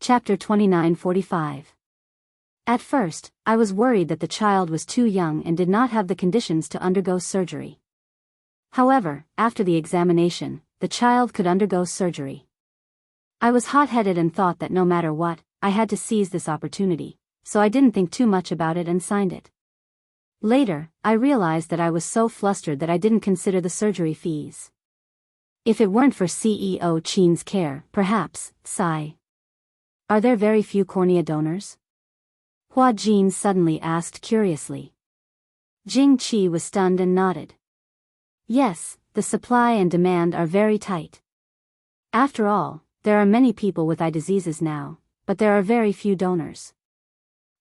Chapter 29:45. At first, I was worried that the child was too young and did not have the conditions to undergo surgery. However, after the examination, the child could undergo surgery. I was hot-headed and thought that no matter what, I had to seize this opportunity, so I didn't think too much about it and signed it. Later, I realized that I was so flustered that I didn't consider the surgery fees. If it weren't for CEO Chin's care, perhaps, sigh. Are there very few cornea donors? Hua Jin suddenly asked curiously. Jing Qi was stunned and nodded. Yes, the supply and demand are very tight. After all, there are many people with eye diseases now, but there are very few donors.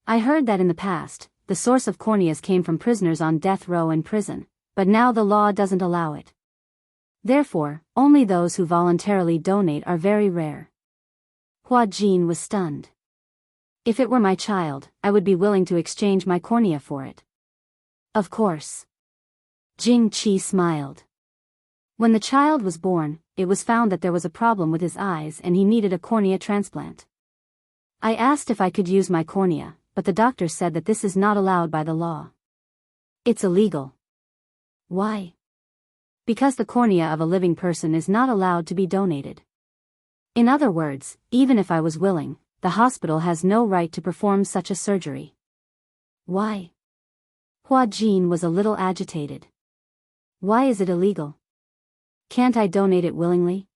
I heard that in the past, the source of corneas came from prisoners on death row in prison, but now the law doesn't allow it. Therefore, only those who voluntarily donate are very rare. Hua Jin was stunned. If it were my child, I would be willing to exchange my cornea for it. Of course. Jing Qi smiled. When the child was born, it was found that there was a problem with his eyes and he needed a cornea transplant. I asked if I could use my cornea, but the doctor said that this is not allowed by the law. It's illegal. Why? Because the cornea of a living person is not allowed to be donated. In other words, even if I was willing, the hospital has no right to perform such a surgery. Why? Hua Jin was a little agitated. Why is it illegal? Can't I donate it willingly?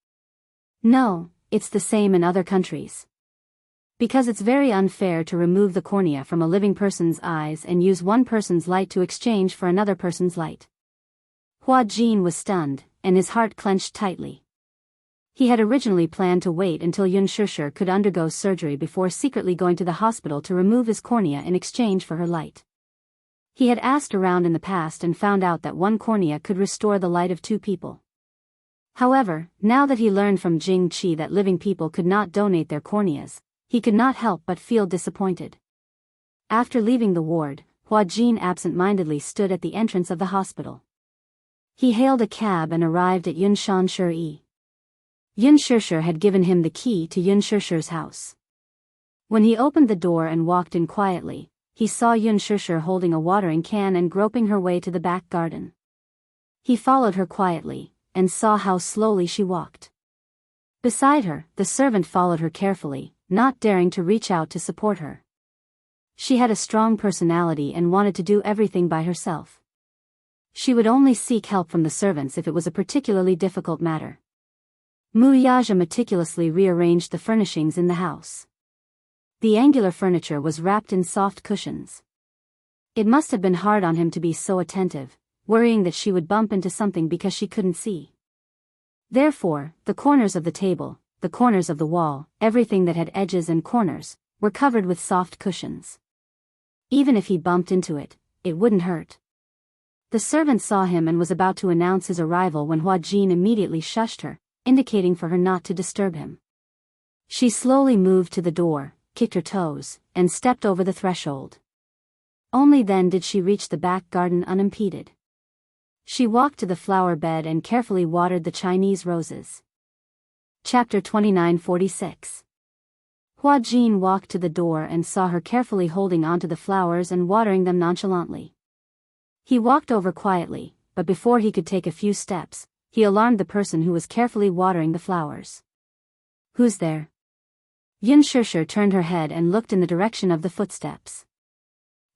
No, it's the same in other countries. Because it's very unfair to remove the cornea from a living person's eyes and use one person's light to exchange for another person's light. Hua Jin was stunned, and his heart clenched tightly. He had originally planned to wait until Yun Shishir could undergo surgery before secretly going to the hospital to remove his cornea in exchange for her light. He had asked around in the past and found out that one cornea could restore the light of two people. However, now that he learned from Jing Qi that living people could not donate their corneas, he could not help but feel disappointed. After leaving the ward, Hua Jin absent-mindedly stood at the entrance of the hospital. He hailed a cab and arrived at Yun Shishir. Yun Shishir had given him the key to Yun Shishir's house. When he opened the door and walked in quietly, he saw Yun Shishir holding a watering can and groping her way to the back garden. He followed her quietly, and saw how slowly she walked. Beside her, the servant followed her carefully, not daring to reach out to support her. She had a strong personality and wanted to do everything by herself. She would only seek help from the servants if it was a particularly difficult matter. Muyaja meticulously rearranged the furnishings in the house. The angular furniture was wrapped in soft cushions. It must have been hard on him to be so attentive, worrying that she would bump into something because she couldn't see. Therefore, the corners of the table, the corners of the wall, everything that had edges and corners, were covered with soft cushions. Even if he bumped into it, it wouldn't hurt. The servant saw him and was about to announce his arrival when Hua Jin immediately shushed her, indicating for her not to disturb him. She slowly moved to the door, kicked her toes, and stepped over the threshold. Only then did she reach the back garden unimpeded. She walked to the flower bed and carefully watered the Chinese roses. Chapter 29:46. Hua Jin walked to the door and saw her carefully holding onto the flowers and watering them nonchalantly. He walked over quietly, but before he could take a few steps, he alarmed the person who was carefully watering the flowers. Who's there? Yun Shishir turned her head and looked in the direction of the footsteps.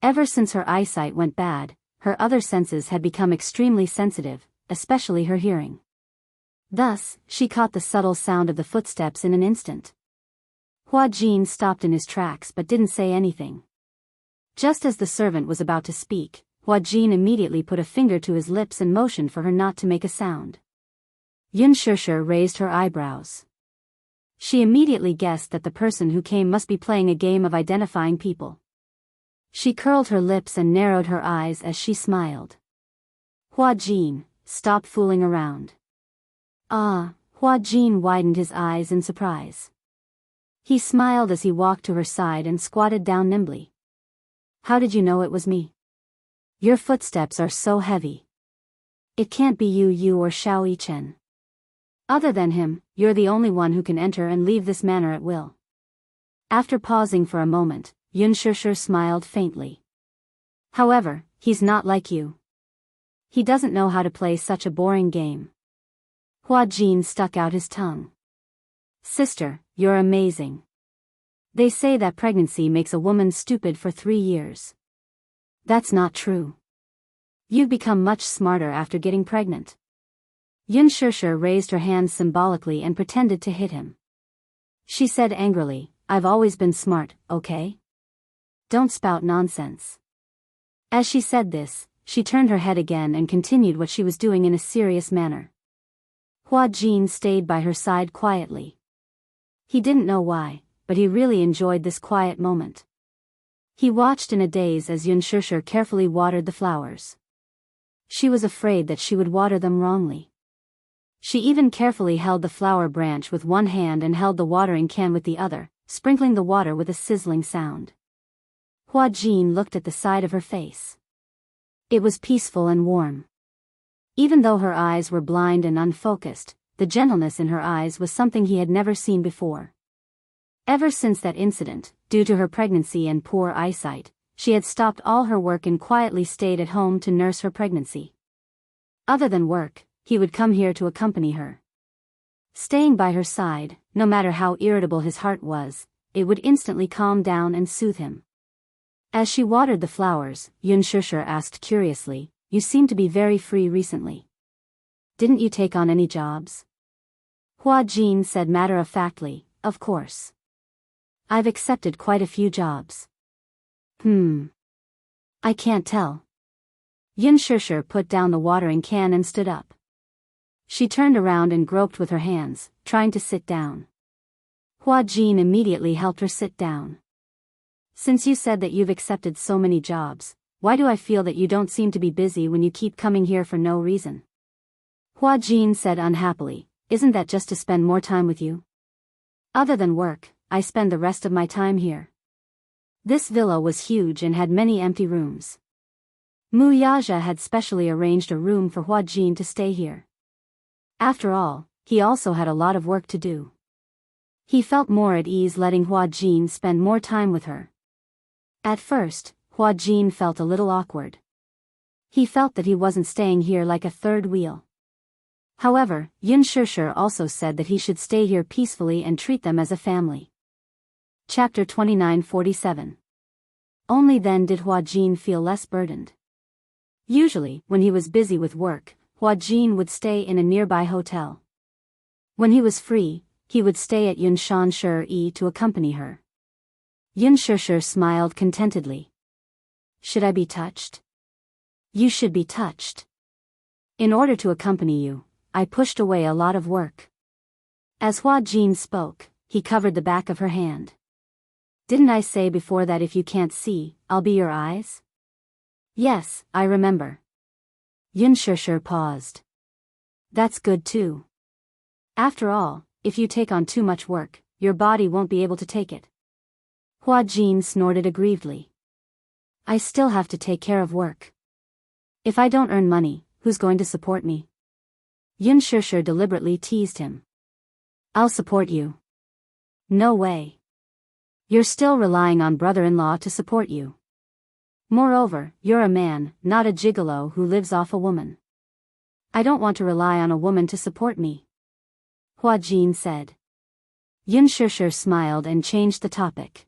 Ever since her eyesight went bad, her other senses had become extremely sensitive, especially her hearing. Thus, she caught the subtle sound of the footsteps in an instant. Hua Jin stopped in his tracks but didn't say anything. Just as the servant was about to speak, Hua Jin immediately put a finger to his lips and motioned for her not to make a sound. Yun Shishir raised her eyebrows. She immediately guessed that the person who came must be playing a game of identifying people. She curled her lips and narrowed her eyes as she smiled. Hua Jin, stop fooling around. Ah, Hua Jin widened his eyes in surprise. He smiled as he walked to her side and squatted down nimbly. How did you know it was me? Your footsteps are so heavy. It can't be you or Xiao Yichen. Other than him, you're the only one who can enter and leave this manor at will. After pausing for a moment, Yun Shishir smiled faintly. However, he's not like you. He doesn't know how to play such a boring game. Hua Jin stuck out his tongue. Sister, you're amazing. They say that pregnancy makes a woman stupid for 3 years. That's not true. You've become much smarter after getting pregnant. Yun Shishir raised her hand symbolically and pretended to hit him. She said angrily, I've always been smart, okay? Don't spout nonsense. As she said this, she turned her head again and continued what she was doing in a serious manner. Hua Jin stayed by her side quietly. He didn't know why, but he really enjoyed this quiet moment. He watched in a daze as Yun Shishir carefully watered the flowers. She was afraid that she would water them wrongly. She even carefully held the flower branch with one hand and held the watering can with the other, sprinkling the water with a sizzling sound. Hua Jin looked at the side of her face. It was peaceful and warm. Even though her eyes were blind and unfocused, the gentleness in her eyes was something he had never seen before. Ever since that incident, due to her pregnancy and poor eyesight, she had stopped all her work and quietly stayed at home to nurse her pregnancy. Other than work, he would come here to accompany her. Staying by her side, no matter how irritable his heart was, it would instantly calm down and soothe him. As she watered the flowers, Yun Shishir asked curiously, You seem to be very free recently. Didn't you take on any jobs? Hua Jin said matter-of-factly, Of course. I've accepted quite a few jobs. I can't tell. Yun Shishir put down the watering can and stood up. She turned around and groped with her hands, trying to sit down. Hua Jin immediately helped her sit down. Since you said that you've accepted so many jobs, why do I feel that you don't seem to be busy when you keep coming here for no reason? Hua Jin said unhappily, Isn't that just to spend more time with you? Other than work, I spend the rest of my time here. This villa was huge and had many empty rooms. Mu Yaja had specially arranged a room for Hua Jin to stay here. After all, he also had a lot of work to do. He felt more at ease letting Hua Jin spend more time with her. At first, Hua Jin felt a little awkward. He felt that he wasn't staying here like a third wheel. However, Yun Shishir also said that he should stay here peacefully and treat them as a family. Chapter 2947. Only then did Hua Jin feel less burdened. Usually, when he was busy with work, Hua Jin would stay in a nearby hotel. When he was free, he would stay at Yun Shishir to accompany her. Yun Shishir smiled contentedly. Should I be touched? You should be touched. In order to accompany you, I pushed away a lot of work. As Hua Jin spoke, he covered the back of her hand. Didn't I say before that if you can't see, I'll be your eyes? Yes, I remember. Yun Shishir paused. That's good too. After all, if you take on too much work, your body won't be able to take it. Hua Jin snorted aggrievedly. I still have to take care of work. If I don't earn money, who's going to support me? Yun Shishir deliberately teased him. I'll support you. No way. You're still relying on brother-in-law to support you. Moreover, you're a man, not a gigolo who lives off a woman. I don't want to rely on a woman to support me. Hua Jin said. Yun Shishir smiled and changed the topic.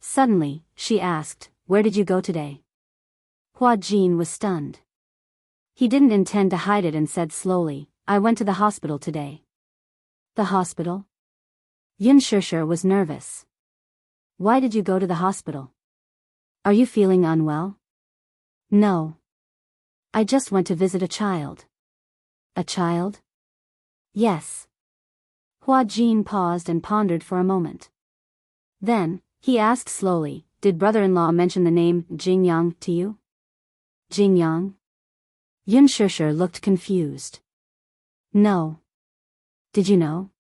Suddenly, she asked, Where did you go today? Hua Jin was stunned. He didn't intend to hide it and said slowly, I went to the hospital today. The hospital? Yun Shishir was nervous. Why did you go to the hospital? Are you feeling unwell? No. I just went to visit a child. A child? Yes. Hua Jin paused and pondered for a moment. Then, he asked slowly, Did brother-in-law mention the name Jingyang to you? Jingyang? Yun Shishir looked confused. No. Did you know?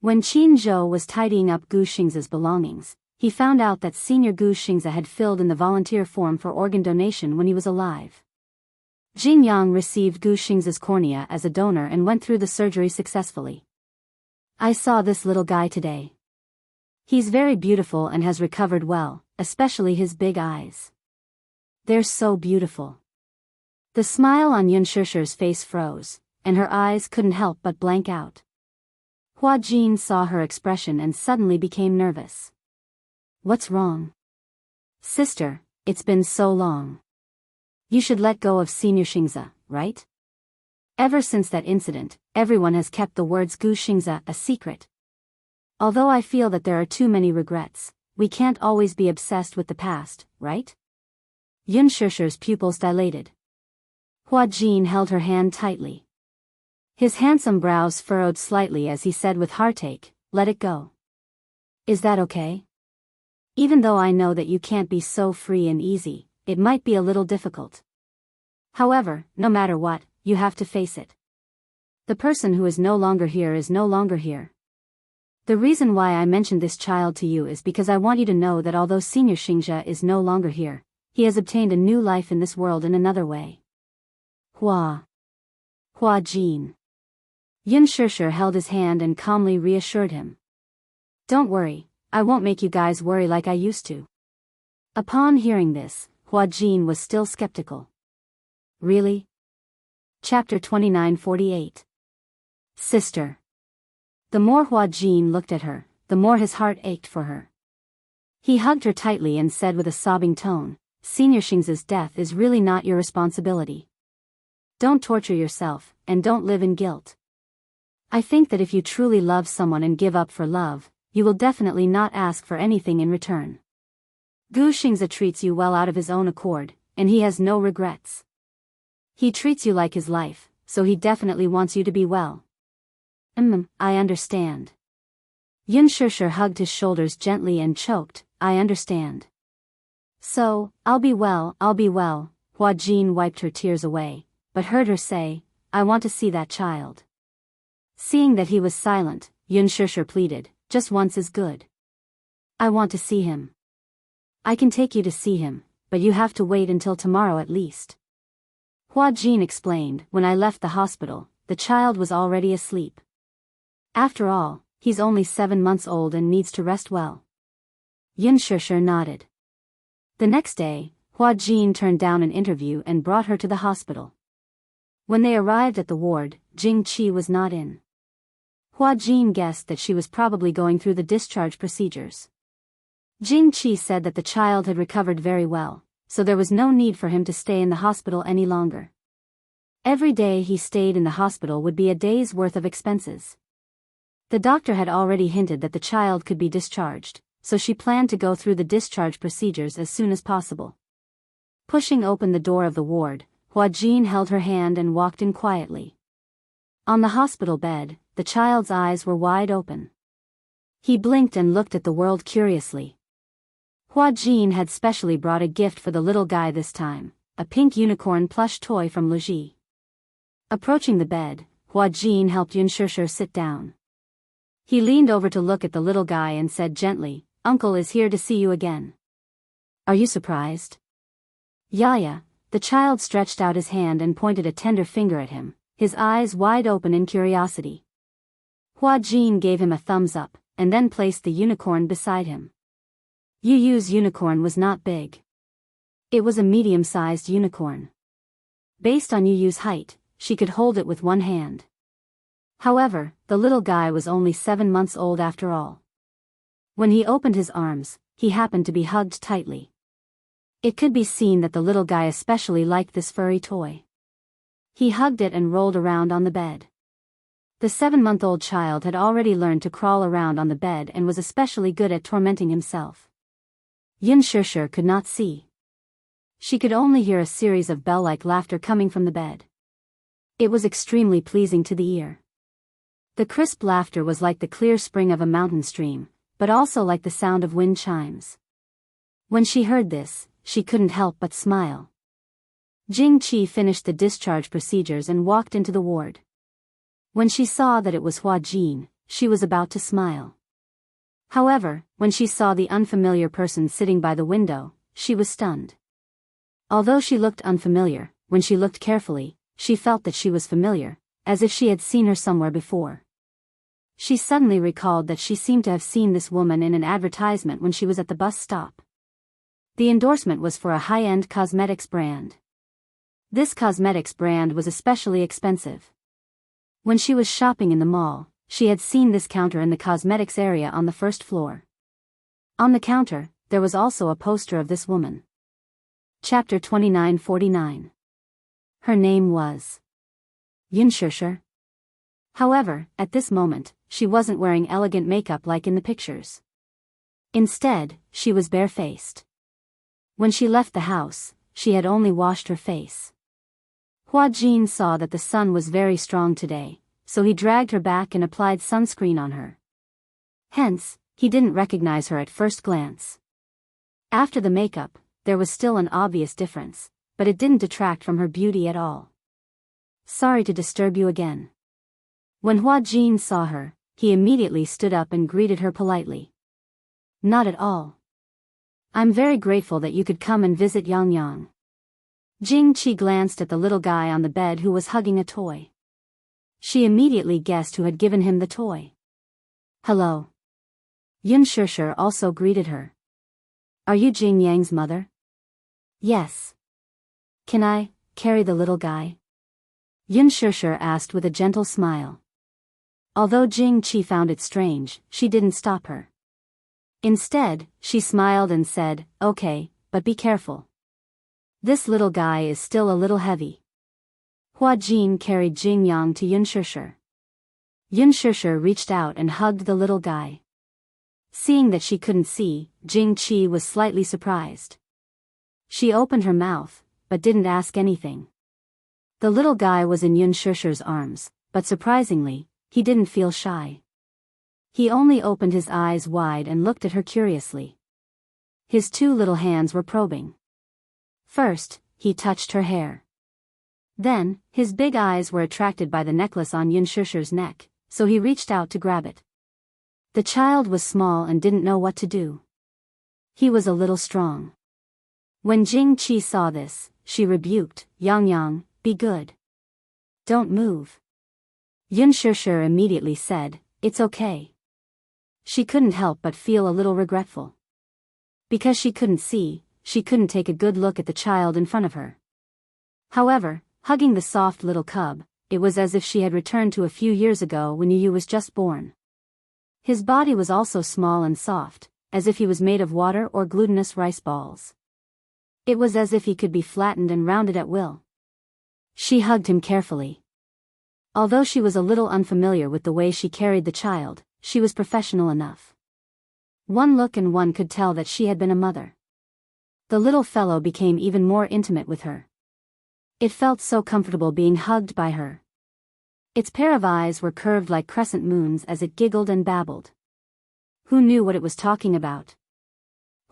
When Qin Zhou was tidying up Gu Xing's belongings, he found out that Senior Gu Xingze had filled in the volunteer form for organ donation when he was alive. Jingyang received Gu Xingze's cornea as a donor and went through the surgery successfully. I saw this little guy today. He's very beautiful and has recovered well, especially his big eyes. They're so beautiful. The smile on Yun Shishir's face froze, and her eyes couldn't help but blank out. Hua Jin saw her expression and suddenly became nervous. What's wrong? Sister, it's been so long. You should let go of Senior Xingze, right? Ever since that incident, everyone has kept the words Gu Xingze a secret. Although I feel that there are too many regrets, we can't always be obsessed with the past, right? Yun Shishir's pupils dilated. Hua Jin held her hand tightly. His handsome brows furrowed slightly as he said with heartache, let it go. Is that okay? Even though I know that you can't be so free and easy, it might be a little difficult. However, no matter what, you have to face it. The person who is no longer here is no longer here. The reason why I mentioned this child to you is because I want you to know that although Senior Xingze is no longer here, he has obtained a new life in this world in another way. Hua Jin. Yun Shishir held his hand and calmly reassured him. Don't worry, I won't make you guys worry like I used to. Upon hearing this, Hua Jin was still skeptical. Really? Chapter 29:48. Sister. The more Hua Jin looked at her, the more his heart ached for her. He hugged her tightly and said with a sobbing tone, Senior Xingze's death is really not your responsibility. Don't torture yourself, and don't live in guilt. I think that if you truly love someone and give up for love, you will definitely not ask for anything in return. Gu Xingze treats you well out of his own accord, and he has no regrets. He treats you like his life, so he definitely wants you to be well. I understand. Yun Shishir hugged his shoulders gently and choked, I understand. So, I'll be well. Hua Jin wiped her tears away, but heard her say, I want to see that child. Seeing that he was silent, Yun Shishir pleaded, just once is good. I want to see him. I can take you to see him, but you have to wait until tomorrow at least. Hua Jin explained, when I left the hospital, the child was already asleep. After all, he's only 7 months old and needs to rest well. Yun Shishir nodded. The next day, Hua Jin turned down an interview and brought her to the hospital. When they arrived at the ward, Jing Qi was not in. Hua Jin guessed that she was probably going through the discharge procedures. Jing Qi said that the child had recovered very well, so there was no need for him to stay in the hospital any longer. Every day he stayed in the hospital would be a day's worth of expenses. The doctor had already hinted that the child could be discharged, so she planned to go through the discharge procedures as soon as possible. Pushing open the door of the ward, Hua Jin held her hand and walked in quietly. On the hospital bed, the child's eyes were wide open. He blinked and looked at the world curiously. Hua Jin had specially brought a gift for the little guy this time, a pink unicorn plush toy from Luji. Approaching the bed, Hua Jin helped Yun Shishir sit down. He leaned over to look at the little guy and said gently, Uncle is here to see you again. Are you surprised? Yeah. The child stretched out his hand and pointed a tender finger at him, his eyes wide open in curiosity. Hua Jin gave him a thumbs up, and then placed the unicorn beside him. Yu Yu's unicorn was not big. It was a medium-sized unicorn. Based on Yu Yu's height, she could hold it with one hand. However, the little guy was only 7 months old after all. When he opened his arms, he happened to be hugged tightly. It could be seen that the little guy especially liked this furry toy. He hugged it and rolled around on the bed. The 7-month-old child had already learned to crawl around on the bed and was especially good at tormenting himself. Yun Shishir could not see. She could only hear a series of bell-like laughter coming from the bed. It was extremely pleasing to the ear. The crisp laughter was like the clear spring of a mountain stream, but also like the sound of wind chimes. When she heard this, she couldn't help but smile. Jing Qi finished the discharge procedures and walked into the ward. When she saw that it was Hua Jin, she was about to smile. However, when she saw the unfamiliar person sitting by the window, she was stunned. Although she looked unfamiliar, when she looked carefully, she felt that she was familiar, as if she had seen her somewhere before. She suddenly recalled that she seemed to have seen this woman in an advertisement when she was at the bus stop. The endorsement was for a high-end cosmetics brand. This cosmetics brand was especially expensive. When she was shopping in the mall, she had seen this counter in the cosmetics area on the first floor. On the counter, there was also a poster of this woman. Chapter 2949. Her name was Yunshusher. However, at this moment, she wasn't wearing elegant makeup like in the pictures. Instead, she was barefaced. When she left the house, she had only washed her face. Hua Jin saw that the sun was very strong today, so he dragged her back and applied sunscreen on her. Hence, he didn't recognize her at first glance. After the makeup, there was still an obvious difference, but it didn't detract from her beauty at all. Sorry to disturb you again. When Hua Jin saw her, he immediately stood up and greeted her politely. Not at all. I'm very grateful that you could come and visit Yang Yang. Jing Qi glanced at the little guy on the bed who was hugging a toy. She immediately guessed who had given him the toy. Hello. Yun Shusher also greeted her. Are you Jing Yang's mother? Yes. Can I carry the little guy? Yun Shusher asked with a gentle smile. Although Jing Qi found it strange, she didn't stop her. Instead, she smiled and said, Okay, but be careful. This little guy is still a little heavy. Hua Jin carried Jing Yang to Yun Shusher. Yun Shusher reached out and hugged the little guy. Seeing that she couldn't see, Jing Qi was slightly surprised. She opened her mouth, but didn't ask anything. The little guy was in Yun Shusher's arms, but surprisingly, he didn't feel shy. He only opened his eyes wide and looked at her curiously. His two little hands were probing. First, he touched her hair. Then, his big eyes were attracted by the necklace on Yun Shusher's neck, so he reached out to grab it. The child was small and didn't know what to do. He was a little strong. When Jing Qi saw this, she rebuked, Yang Yang, be good. Don't move. Yun Shusher immediately said, It's okay. She couldn't help but feel a little regretful. Because she couldn't see, she couldn't take a good look at the child in front of her. However, hugging the soft little cub, it was as if she had returned to a few years ago when Yu was just born. His body was also small and soft, as if he was made of water or glutinous rice balls. It was as if he could be flattened and rounded at will. She hugged him carefully. Although she was a little unfamiliar with the way she carried the child, she was professional enough. One look and one could tell that she had been a mother. The little fellow became even more intimate with her. It felt so comfortable being hugged by her. Its pair of eyes were curved like crescent moons as it giggled and babbled. Who knew what it was talking about?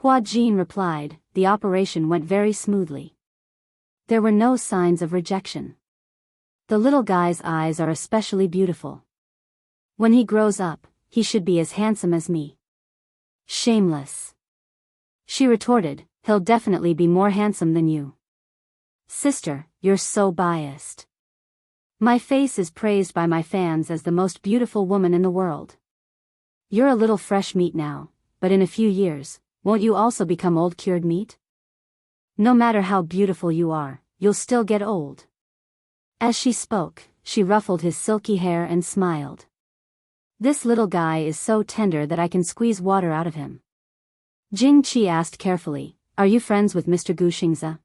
Hua Jin replied, the operation went very smoothly. There were no signs of rejection. The little guy's eyes are especially beautiful. When he grows up, he should be as handsome as me. Shameless. She retorted, he'll definitely be more handsome than you. Sister, you're so biased. My face is praised by my fans as the most beautiful woman in the world. You're a little fresh meat now, but in a few years, won't you also become old cured meat? No matter how beautiful you are, you'll still get old. As she spoke, she ruffled his silky hair and smiled. This little guy is so tender that I can squeeze water out of him. Jing Qi asked carefully, Are you friends with Mr. Gu Xingze?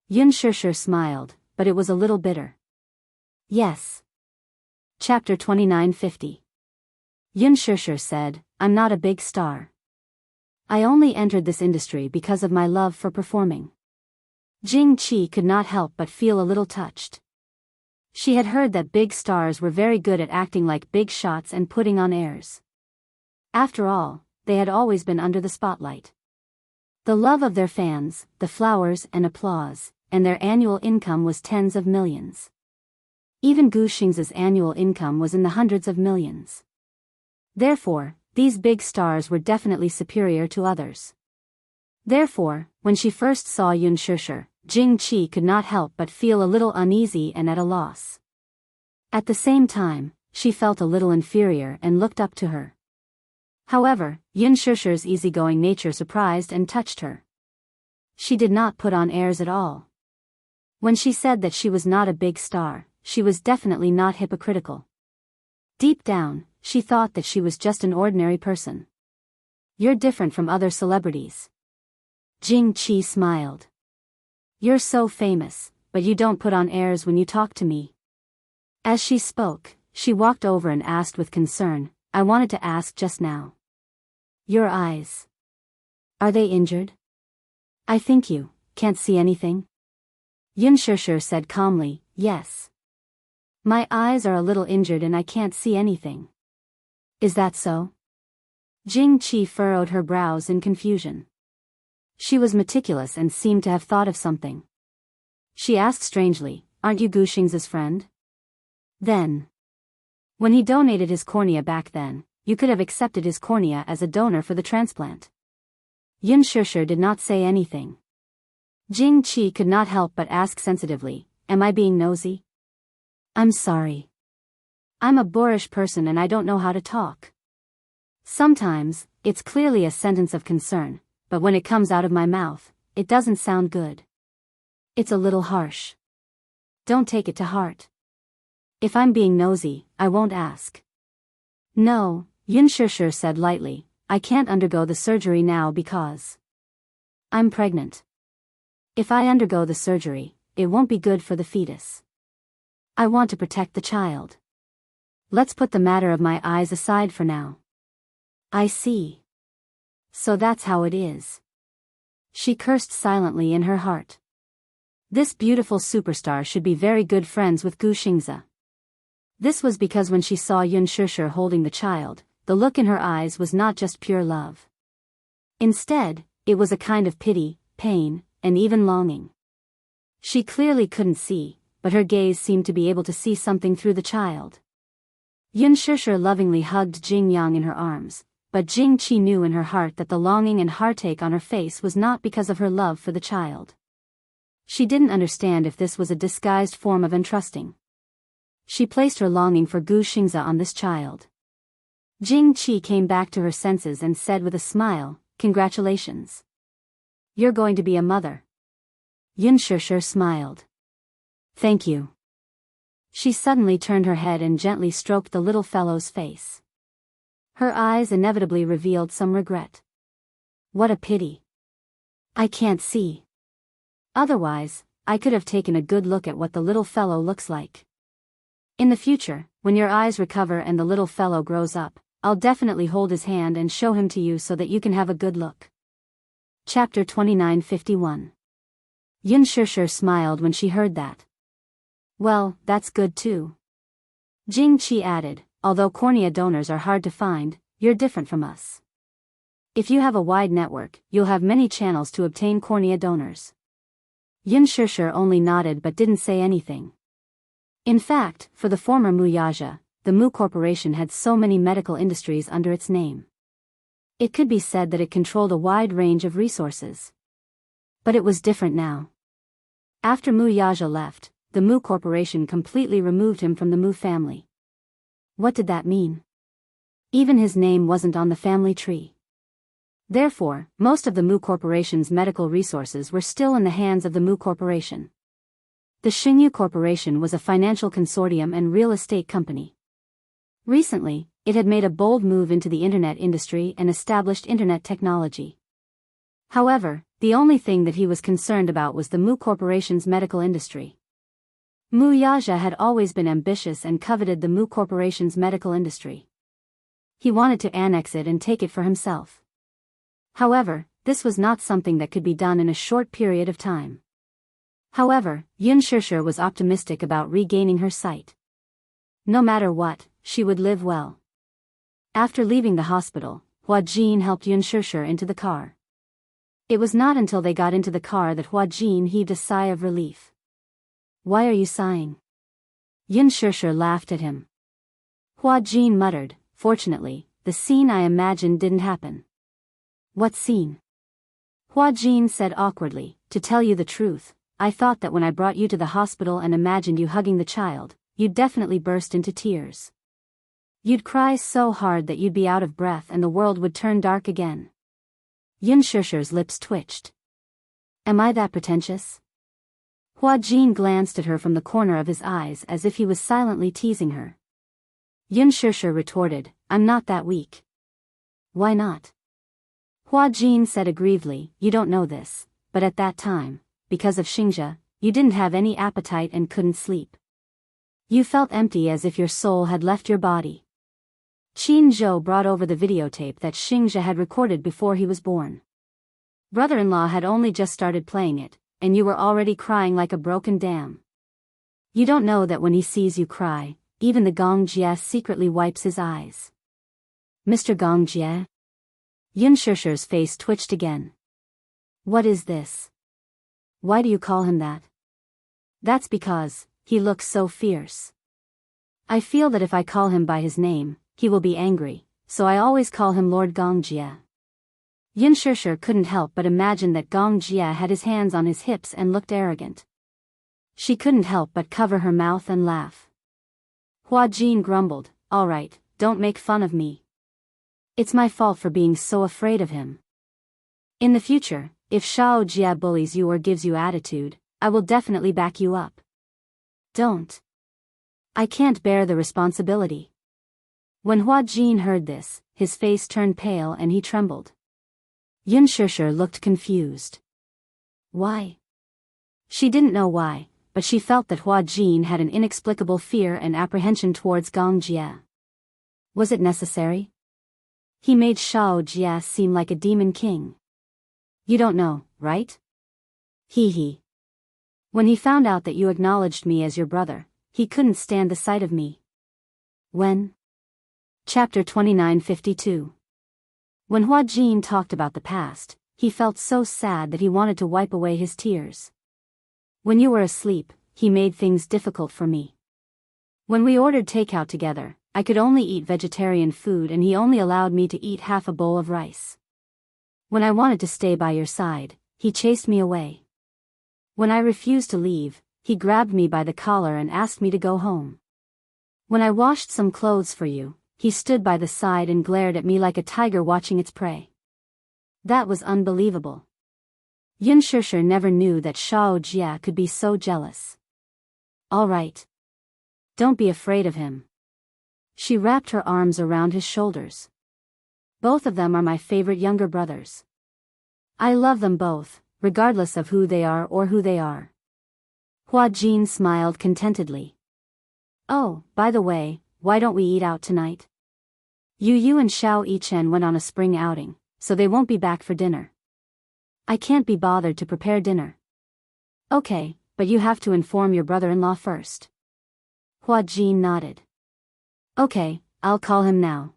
Yun Shusher smiled, but it was a little bitter. Yes. Chapter 2950. Yun Shusher said, I'm not a big star. I only entered this industry because of my love for performing. Jing Qi could not help but feel a little touched. She had heard that big stars were very good at acting like big shots and putting on airs. After all, they had always been under the spotlight. The love of their fans, the flowers and applause, and their annual income was tens of millions. Even Gu Xingze's annual income was in the hundreds of millions. Therefore, these big stars were definitely superior to others. Therefore, when she first saw Yun Shusher, Jing Qi could not help but feel a little uneasy and at a loss. At the same time, she felt a little inferior and looked up to her. However, Yun Shusher's easygoing nature surprised and touched her. She did not put on airs at all. When she said that she was not a big star, she was definitely not hypocritical. Deep down, she thought that she was just an ordinary person. You're different from other celebrities. Jing Qi smiled. You're so famous, but you don't put on airs when you talk to me. As she spoke, she walked over and asked with concern, I wanted to ask just now. Your eyes. Are they injured? I think you can't see anything. Yun Shusher said calmly, yes. My eyes are a little injured and I can't see anything. Is that so? Jing Qi furrowed her brows in confusion. She was meticulous and seemed to have thought of something. She asked strangely, aren't you Gu Xing's friend? Then. When he donated his cornea back then, you could have accepted his cornea as a donor for the transplant. Yun Shusher did not say anything. Jing Qi could not help but ask sensitively, am I being nosy? I'm sorry. I'm a boorish person and I don't know how to talk. Sometimes, it's clearly a sentence of concern, but when it comes out of my mouth, it doesn't sound good. It's a little harsh. Don't take it to heart. If I'm being nosy, I won't ask. No, Yun Shusher said lightly, I can't undergo the surgery now because I'm pregnant. If I undergo the surgery, it won't be good for the fetus. I want to protect the child. Let's put the matter of my eyes aside for now. I see. So that's how it is. She cursed silently in her heart. This beautiful superstar should be very good friends with Gu Xingzi. This was because when she saw Yun Shusher holding the child, the look in her eyes was not just pure love. Instead, it was a kind of pity, pain, and even longing. She clearly couldn't see, but her gaze seemed to be able to see something through the child. Yun Shusher lovingly hugged Jing Yang in her arms, but Jing Qi knew in her heart that the longing and heartache on her face was not because of her love for the child. She didn't understand if this was a disguised form of entrusting. She placed her longing for Gu Xingzi on this child. Jing Qi came back to her senses and said with a smile, congratulations. You're going to be a mother. Yun Shusher smiled. Thank you. She suddenly turned her head and gently stroked the little fellow's face. Her eyes inevitably revealed some regret. What a pity. I can't see. Otherwise, I could have taken a good look at what the little fellow looks like. In the future, when your eyes recover and the little fellow grows up, I'll definitely hold his hand and show him to you so that you can have a good look. Chapter 2951. Yun Shusher smiled when she heard that. Well, that's good too. Jing Qi added, although cornea donors are hard to find, you're different from us. If you have a wide network, you'll have many channels to obtain cornea donors. Yun Shusher only nodded but didn't say anything. In fact, for the former Muyaja, the Mu Corporation had so many medical industries under its name. It could be said that it controlled a wide range of resources. But it was different now. After Muyaja left, the Mu Corporation completely removed him from the Mu family. What did that mean? Even his name wasn't on the family tree. Therefore, most of the Mu Corporation's medical resources were still in the hands of the Mu Corporation. The Xingyu Corporation was a financial consortium and real estate company. Recently, it had made a bold move into the internet industry and established internet technology. However, the only thing that he was concerned about was the Mu Corporation's medical industry. Muyaja had always been ambitious and coveted the Mu Corporation's medical industry. He wanted to annex it and take it for himself. However, this was not something that could be done in a short period of time. However, Yun Shusher was optimistic about regaining her sight. No matter what, she would live well. After leaving the hospital, Hua Jin helped Yun Shusher into the car. It was not until they got into the car that Hua Jin heaved a sigh of relief. Why are you sighing? Yun Shusher laughed at him. Hua Jin muttered, fortunately, the scene I imagined didn't happen. What scene? Hua Jin said awkwardly, to tell you the truth, I thought that when I brought you to the hospital and imagined you hugging the child, you'd definitely burst into tears. You'd cry so hard that you'd be out of breath and the world would turn dark again. Yun Shishir's lips twitched. Am I that pretentious? Hua Jin glanced at her from the corner of his eyes as if he was silently teasing her. Yun Shishir retorted, I'm not that weak. Why not? Hua Jin said aggrievedly, you don't know this, but at that time, because of Xingzhe, you didn't have any appetite and couldn't sleep. You felt empty as if your soul had left your body. Qin Zhou brought over the videotape that Xingzhe had recorded before he was born. Brother-in-law had only just started playing it, and you were already crying like a broken dam. You don't know that when he sees you cry, even the Gong Jie secretly wipes his eyes. Mr. Gong Jie? Yun Shishir's face twitched again. What is this? Why do you call him that? That's because he looks so fierce. I feel that if I call him by his name, he will be angry, so I always call him Lord Gong Jie. Yun Shishir couldn't help but imagine that Gong Jie had his hands on his hips and looked arrogant. She couldn't help but cover her mouth and laugh. Hua Jin grumbled, all right, don't make fun of me. It's my fault for being so afraid of him. In the future, if Shao Jie bullies you or gives you attitude, I will definitely back you up. Don't. I can't bear the responsibility. When Hua Jin heard this, his face turned pale and he trembled. Yun Shishir looked confused. Why? She didn't know why, but she felt that Hua Jin had an inexplicable fear and apprehension towards Gong Jie. Was it necessary? He made Shao Jie seem like a demon king. You don't know, right? He. When he found out that you acknowledged me as your brother, he couldn't stand the sight of me. When? Chapter 2952. When Hua Jin talked about the past, he felt so sad that he wanted to wipe away his tears. When you were asleep, he made things difficult for me. When we ordered takeout together, I could only eat vegetarian food and he only allowed me to eat half a bowl of rice. When I wanted to stay by your side, he chased me away. When I refused to leave, he grabbed me by the collar and asked me to go home. When I washed some clothes for you, he stood by the side and glared at me like a tiger watching its prey. That was unbelievable. Yun Shishir never knew that Shao Jie could be so jealous. All right. Don't be afraid of him. She wrapped her arms around his shoulders. Both of them are my favorite younger brothers. I love them both, regardless of who they are or who they are. Hua Jin smiled contentedly. Oh, by the way, why don't we eat out tonight? Yu and Xiao Yichen went on a spring outing, so they won't be back for dinner. I can't be bothered to prepare dinner. Okay, but you have to inform your brother-in-law first. Hua Jin nodded. Okay, I'll call him now.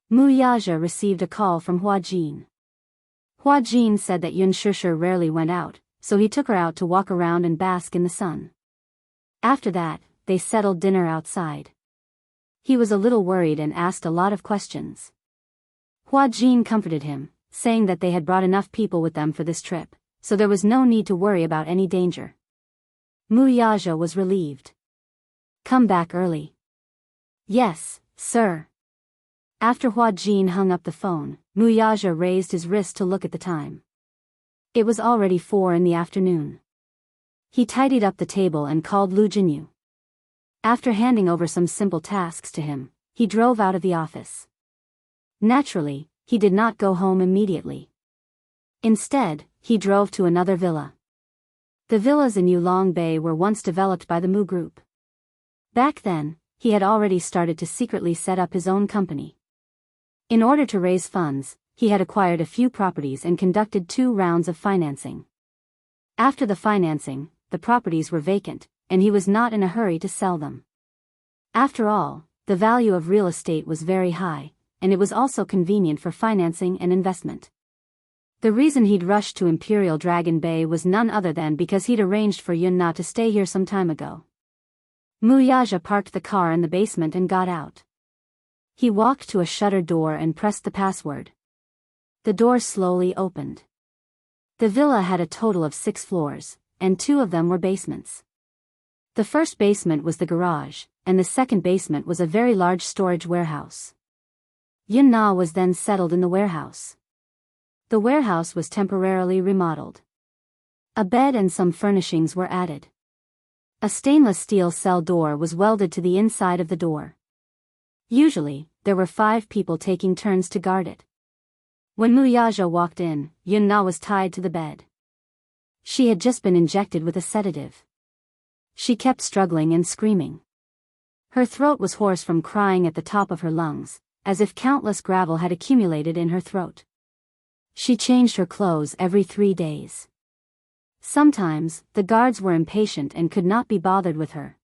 Mu Yaja received a call from Hua Jin. Hua Jin said that Yun Shishir rarely went out, so he took her out to walk around and bask in the sun. After that, they settled dinner outside. He was a little worried and asked a lot of questions. Hua Jin comforted him, saying that they had brought enough people with them for this trip, so there was no need to worry about any danger. Mu Yaja was relieved. Come back early. Yes, sir. After Hua Jin hung up the phone, Mu Yaja raised his wrist to look at the time. It was already 4 in the afternoon. He tidied up the table and called Lu Jinyu. After handing over some simple tasks to him, he drove out of the office. Naturally, he did not go home immediately. Instead, he drove to another villa. The villas in Yulong Bay were once developed by the Mu Group. Back then, he had already started to secretly set up his own company. In order to raise funds, he had acquired a few properties and conducted 2 rounds of financing. After the financing, the properties were vacant, and he was not in a hurry to sell them. After all, the value of real estate was very high, and it was also convenient for financing and investment. The reason he'd rushed to Imperial Dragon Bay was none other than because he'd arranged for Yun Na to stay here some time ago. Mu Yaja parked the car in the basement and got out. He walked to a shutter door and pressed the password. The door slowly opened. The villa had a total of 6 floors, and 2 of them were basements. The first basement was the garage, and the second basement was a very large storage warehouse. Yun Na was then settled in the warehouse. The warehouse was temporarily remodeled. A bed and some furnishings were added. A stainless steel cell door was welded to the inside of the door. Usually, there were 5 people taking turns to guard it. When Muyaja walked in, Yun Na was tied to the bed. She had just been injected with a sedative. She kept struggling and screaming. Her throat was hoarse from crying at the top of her lungs, as if countless gravel had accumulated in her throat. She changed her clothes every 3 days. Sometimes, the guards were impatient and could not be bothered with her.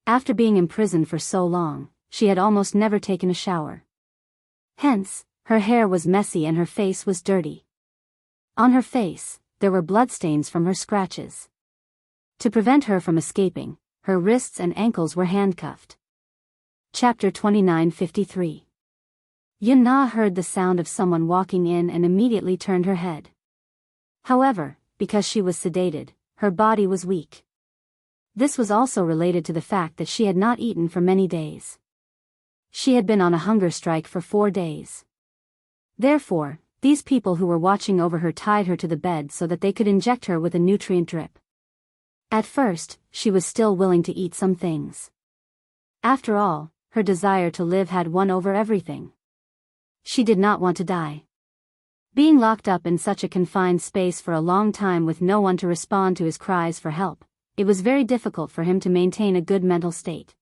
After being imprisoned for so long, she had almost never taken a shower. Hence, her hair was messy and her face was dirty. On her face, there were bloodstains from her scratches. To prevent her from escaping, her wrists and ankles were handcuffed. Chapter 29:53. Yun Na heard the sound of someone walking in and immediately turned her head. However, because she was sedated, her body was weak. This was also related to the fact that she had not eaten for many days. She had been on a hunger strike for 4 days. Therefore, these people who were watching over her tied her to the bed so that they could inject her with a nutrient drip. At first, she was still willing to eat some things. After all, her desire to live had won over everything. She did not want to die. Being locked up in such a confined space for a long time with no one to respond to his cries for help, it was very difficult for him to maintain a good mental state.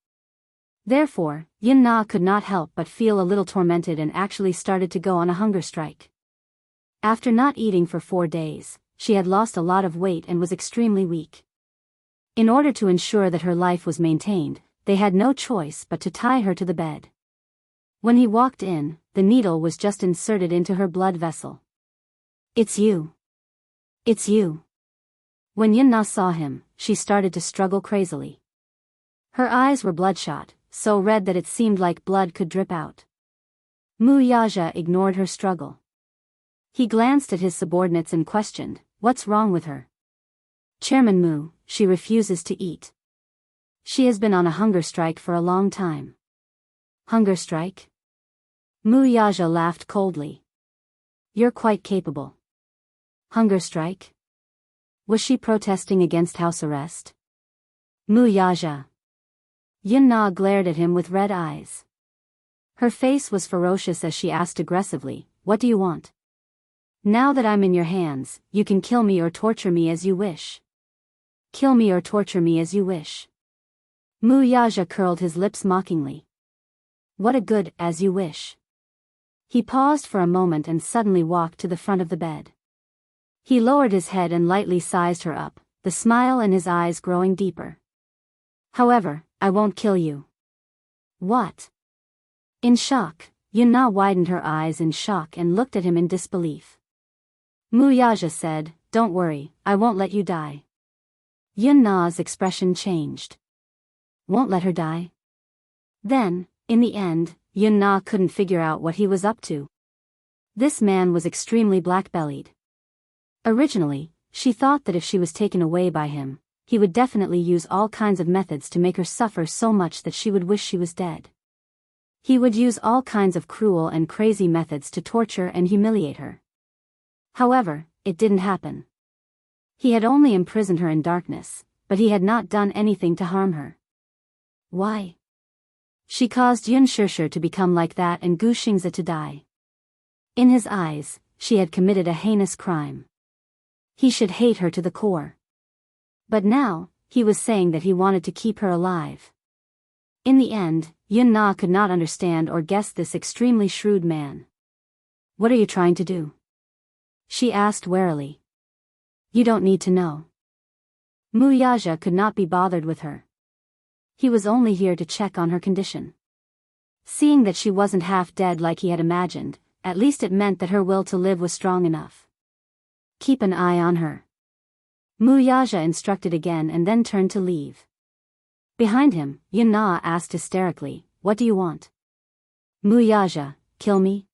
Therefore, Yun Na could not help but feel a little tormented and actually started to go on a hunger strike. After not eating for 4 days, she had lost a lot of weight and was extremely weak. In order to ensure that her life was maintained, they had no choice but to tie her to the bed. When he walked in, the needle was just inserted into her blood vessel. "It's you. It's you." When Yun Na saw him, she started to struggle crazily. Her eyes were bloodshot, so red that it seemed like blood could drip out. Muyaja ignored her struggle. He glanced at his subordinates and questioned, "What's wrong with her?" "Chairman Mu, she refuses to eat. She has been on a hunger strike for a long time." "Hunger strike?" Muyaja laughed coldly. "You're quite capable. Hunger strike? Was she protesting against house arrest?" "Muyaja." Yun Na glared at him with red eyes. Her face was ferocious as she asked aggressively, "What do you want? Now that I'm in your hands, you can kill me or torture me as you wish. Kill me or torture me as you wish." Muyaja curled his lips mockingly. "What a good, as you wish." He paused for a moment and suddenly walked to the front of the bed. He lowered his head and lightly sized her up, the smile in his eyes growing deeper. "However, I won't kill you." "What?" In shock, Yun Na widened her eyes in shock and looked at him in disbelief. Muyaja said, "Don't worry, I won't let you die." Yun Na's expression changed. "Won't let her die?" Then, in the end, Yun Na couldn't figure out what he was up to. This man was extremely black-bellied. Originally, she thought that if she was taken away by him, he would definitely use all kinds of methods to make her suffer so much that she would wish she was dead. He would use all kinds of cruel and crazy methods to torture and humiliate her. However, it didn't happen. He had only imprisoned her in darkness, but he had not done anything to harm her. Why? She caused Yun Shishir to become like that and Gu Xingzi to die. In his eyes, she had committed a heinous crime. He should hate her to the core. But now, he was saying that he wanted to keep her alive. In the end, Yun Na could not understand or guess this extremely shrewd man. "What are you trying to do?" she asked warily. "You don't need to know." Muyaja could not be bothered with her. He was only here to check on her condition. Seeing that she wasn't half dead like he had imagined, at least it meant that her will to live was strong enough. "Keep an eye on her," Muyaja instructed again and then turned to leave. Behind him, Yun Na asked hysterically, "What do you want?" "Muyaja, kill me?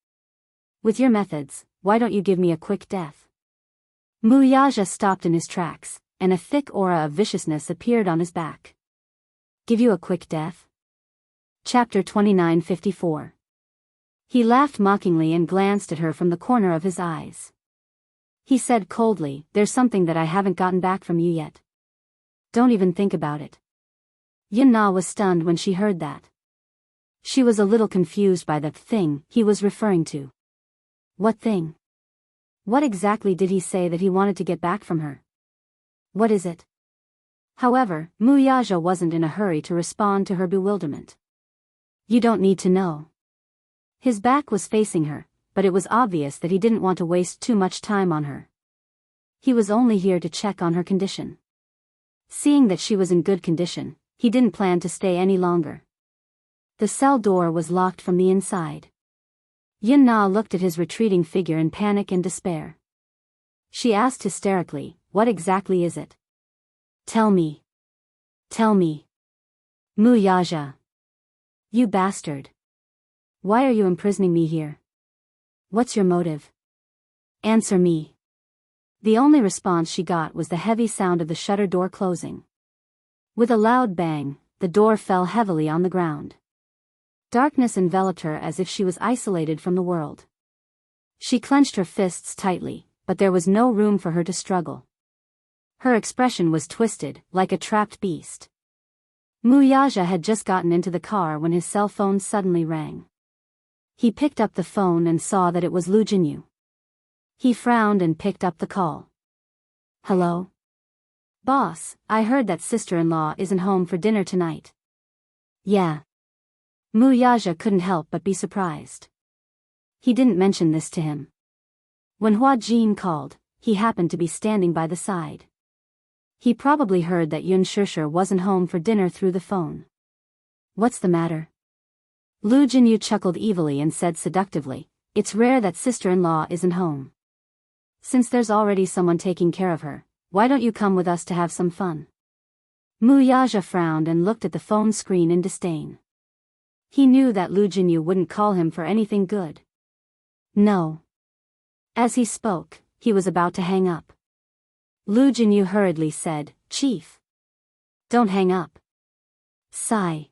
With your methods, why don't you give me a quick death?" Muyaja stopped in his tracks, and a thick aura of viciousness appeared on his back. Give you a quick death? Chapter 2954. He laughed mockingly and glanced at her from the corner of his eyes. He said coldly, "There's something that I haven't gotten back from you yet. Don't even think about it." Yin-na was stunned when she heard that. She was a little confused by the thing he was referring to. What thing? What exactly did he say that he wanted to get back from her? What is it? However, Muyaja wasn't in a hurry to respond to her bewilderment. You don't need to know. His back was facing her, but it was obvious that he didn't want to waste too much time on her. He was only here to check on her condition. Seeing that she was in good condition, he didn't plan to stay any longer. The cell door was locked from the inside. Yin-na looked at his retreating figure in panic and despair. She asked hysterically, "What exactly is it? Tell me. Tell me. Muyaja. You bastard. Why are you imprisoning me here? What's your motive? Answer me." The only response she got was the heavy sound of the shutter door closing. With a loud bang, the door fell heavily on the ground. Darkness enveloped her as if she was isolated from the world. She clenched her fists tightly, but there was no room for her to struggle. Her expression was twisted, like a trapped beast. Muyaja had just gotten into the car when his cell phone suddenly rang. He picked up the phone and saw that it was Lu Jinyu. He frowned and picked up the call. "Hello? Boss, I heard that sister-in-law isn't home for dinner tonight." "Yeah." Muyaja couldn't help but be surprised. He didn't mention this to him. When Hua Jin called, he happened to be standing by the side. He probably heard that Yun Shishir wasn't home for dinner through the phone. "What's the matter?" Lu Jinyu chuckled evilly and said seductively, "It's rare that sister-in-law isn't home. Since there's already someone taking care of her, why don't you come with us to have some fun?" Muyaja frowned and looked at the phone screen in disdain. He knew that Lu Jinyu wouldn't call him for anything good. No. As he spoke, he was about to hang up. Lu Jinyu hurriedly said, "Chief. Don't hang up. Sigh.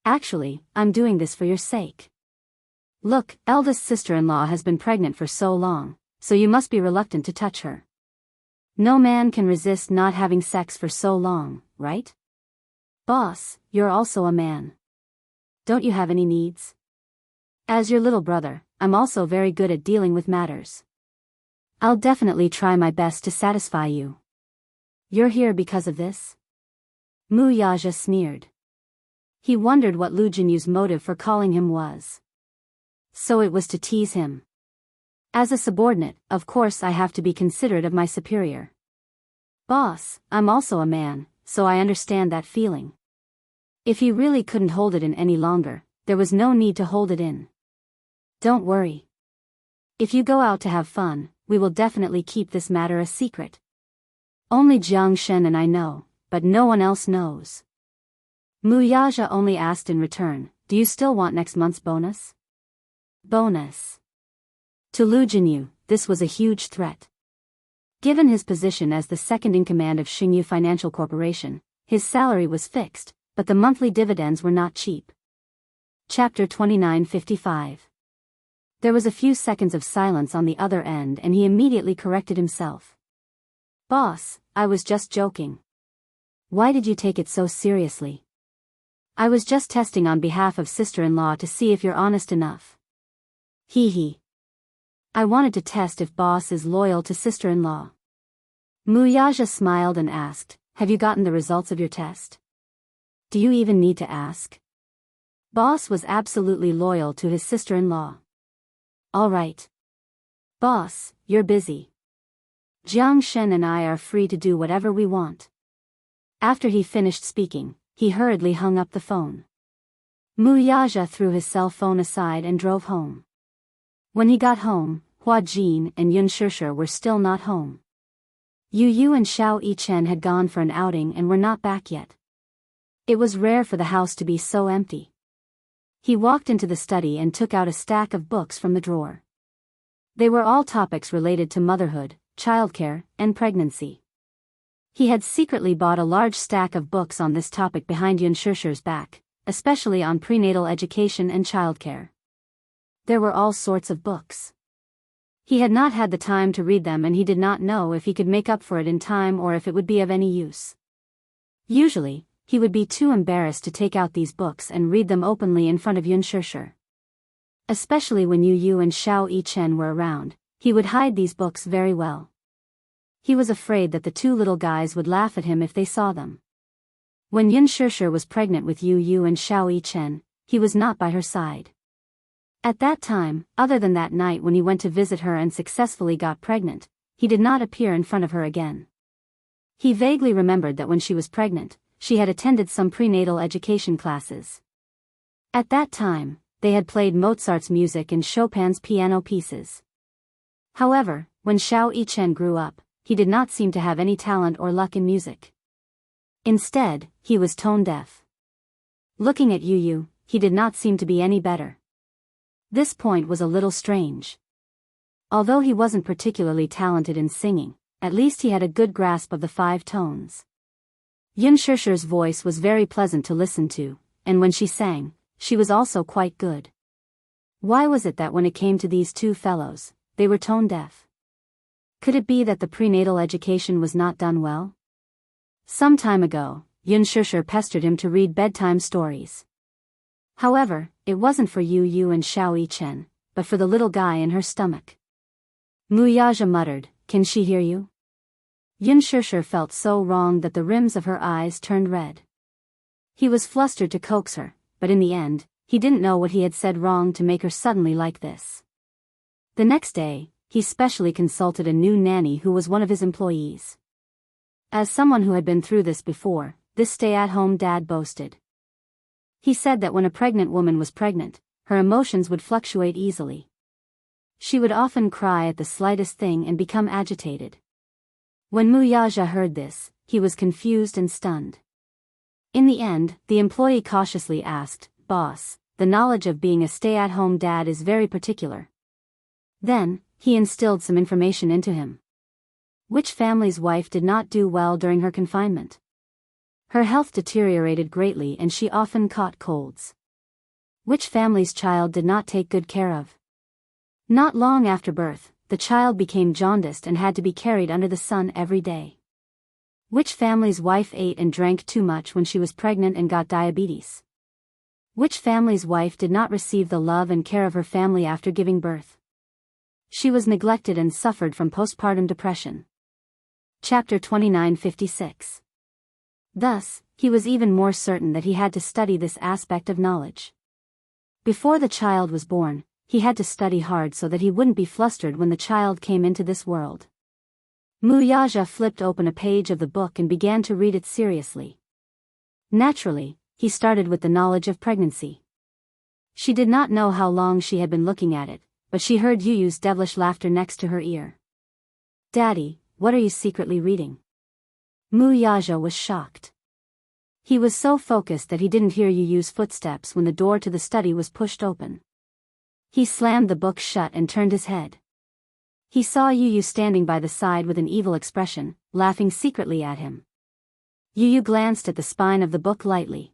Actually, I'm doing this for your sake. Look, eldest sister-in-law has been pregnant for so long, so you must be reluctant to touch her. No man can resist not having sex for so long, right? Boss, you're also a man. Don't you have any needs? As your little brother, I'm also very good at dealing with matters. I'll definitely try my best to satisfy you. You're here because of this?" Muyaja sneered. He wondered what Lu Jinyu's motive for calling him was. So it was to tease him. As a subordinate, of course I have to be considerate of my superior. Boss, I'm also a man, so I understand that feeling. If he really couldn't hold it in any longer, there was no need to hold it in. Don't worry. If you go out to have fun, we will definitely keep this matter a secret. Only Jiang Shen and I know, but no one else knows. Muyaja only asked in return, "Do you still want next month's bonus?" Bonus. To Lu Jinyu, this was a huge threat. Given his position as the second-in-command of Xingyu Financial Corporation, his salary was fixed, but the monthly dividends were not cheap. Chapter 2955. There was a few seconds of silence on the other end and he immediately corrected himself. "Boss, I was just joking. Why did you take it so seriously? I was just testing on behalf of sister-in-law to see if you're honest enough." Hee hee. I wanted to test if boss is loyal to sister-in-law. Muyaja smiled and asked, "Have you gotten the results of your test? Do you even need to ask?" Boss was absolutely loyal to his sister-in-law. "All right. Boss, you're busy. Jiang Shen and I are free to do whatever we want." After he finished speaking, he hurriedly hung up the phone. Muyaja threw his cell phone aside and drove home. When he got home, Hua Jin and Yun Shishir were still not home. Yu Yu and Xiao Yichen had gone for an outing and were not back yet. It was rare for the house to be so empty. He walked into the study and took out a stack of books from the drawer. They were all topics related to motherhood, childcare, and pregnancy. He had secretly bought a large stack of books on this topic behind Yunshusher's back, especially on prenatal education and childcare. There were all sorts of books. He had not had the time to read them, and he did not know if he could make up for it in time or if it would be of any use. Usually, he would be too embarrassed to take out these books and read them openly in front of Yunshusher. Especially when Yu and Xiao Yichen were around, he would hide these books very well. He was afraid that the two little guys would laugh at him if they saw them. When Yunshusher was pregnant with Yu and Xiao Yichen, he was not by her side. At that time, other than that night when he went to visit her and successfully got pregnant, he did not appear in front of her again. He vaguely remembered that when she was pregnant, she had attended some prenatal education classes. At that time, they had played Mozart's music and Chopin's piano pieces. However, when Xiao Yichen grew up, he did not seem to have any talent or luck in music. Instead, he was tone deaf. Looking at Yu, he did not seem to be any better. This point was a little strange. Although he wasn't particularly talented in singing, at least he had a good grasp of the 5 tones. Yunshusher's voice was very pleasant to listen to, and when she sang, she was also quite good. Why was it that when it came to these two fellows, they were tone deaf? Could it be that the prenatal education was not done well? Some time ago, Yunshusher pestered him to read bedtime stories. However, it wasn't for Yu and Xiao Yichen, but for the little guy in her stomach. Muyaja muttered, "Can she hear you?" Yunshusher felt so wrong that the rims of her eyes turned red. He was flustered to coax her, but in the end, he didn't know what he had said wrong to make her suddenly like this. The next day, he specially consulted a new nanny who was one of his employees. As someone who had been through this before, this stay-at-home dad boasted. He said that when a pregnant woman was pregnant, her emotions would fluctuate easily. She would often cry at the slightest thing and become agitated. When Muyaja heard this, he was confused and stunned. In the end, the employee cautiously asked, "Boss, the knowledge of being a stay-at-home dad is very particular." Then, he instilled some information into him. Which family's wife did not do well during her confinement? Her health deteriorated greatly and she often caught colds. Which family's child did not take good care of? Not long after birth, the child became jaundiced and had to be carried under the sun every day. Which family's wife ate and drank too much when she was pregnant and got diabetes? Which family's wife did not receive the love and care of her family after giving birth? She was neglected and suffered from postpartum depression. Chapter 2956. Thus, he was even more certain that he had to study this aspect of knowledge. Before the child was born, he had to study hard so that he wouldn't be flustered when the child came into this world. Muyaja flipped open a page of the book and began to read it seriously. Naturally, he started with the knowledge of pregnancy. She did not know how long she had been looking at it, but she heard Yuyu's devilish laughter next to her ear. "Daddy, what are you secretly reading?" Muyaja was shocked. He was so focused that he didn't hear Yuyu's footsteps when the door to the study was pushed open. He slammed the book shut and turned his head. He saw Yuyu standing by the side with an evil expression, laughing secretly at him. Yuyu glanced at the spine of the book lightly.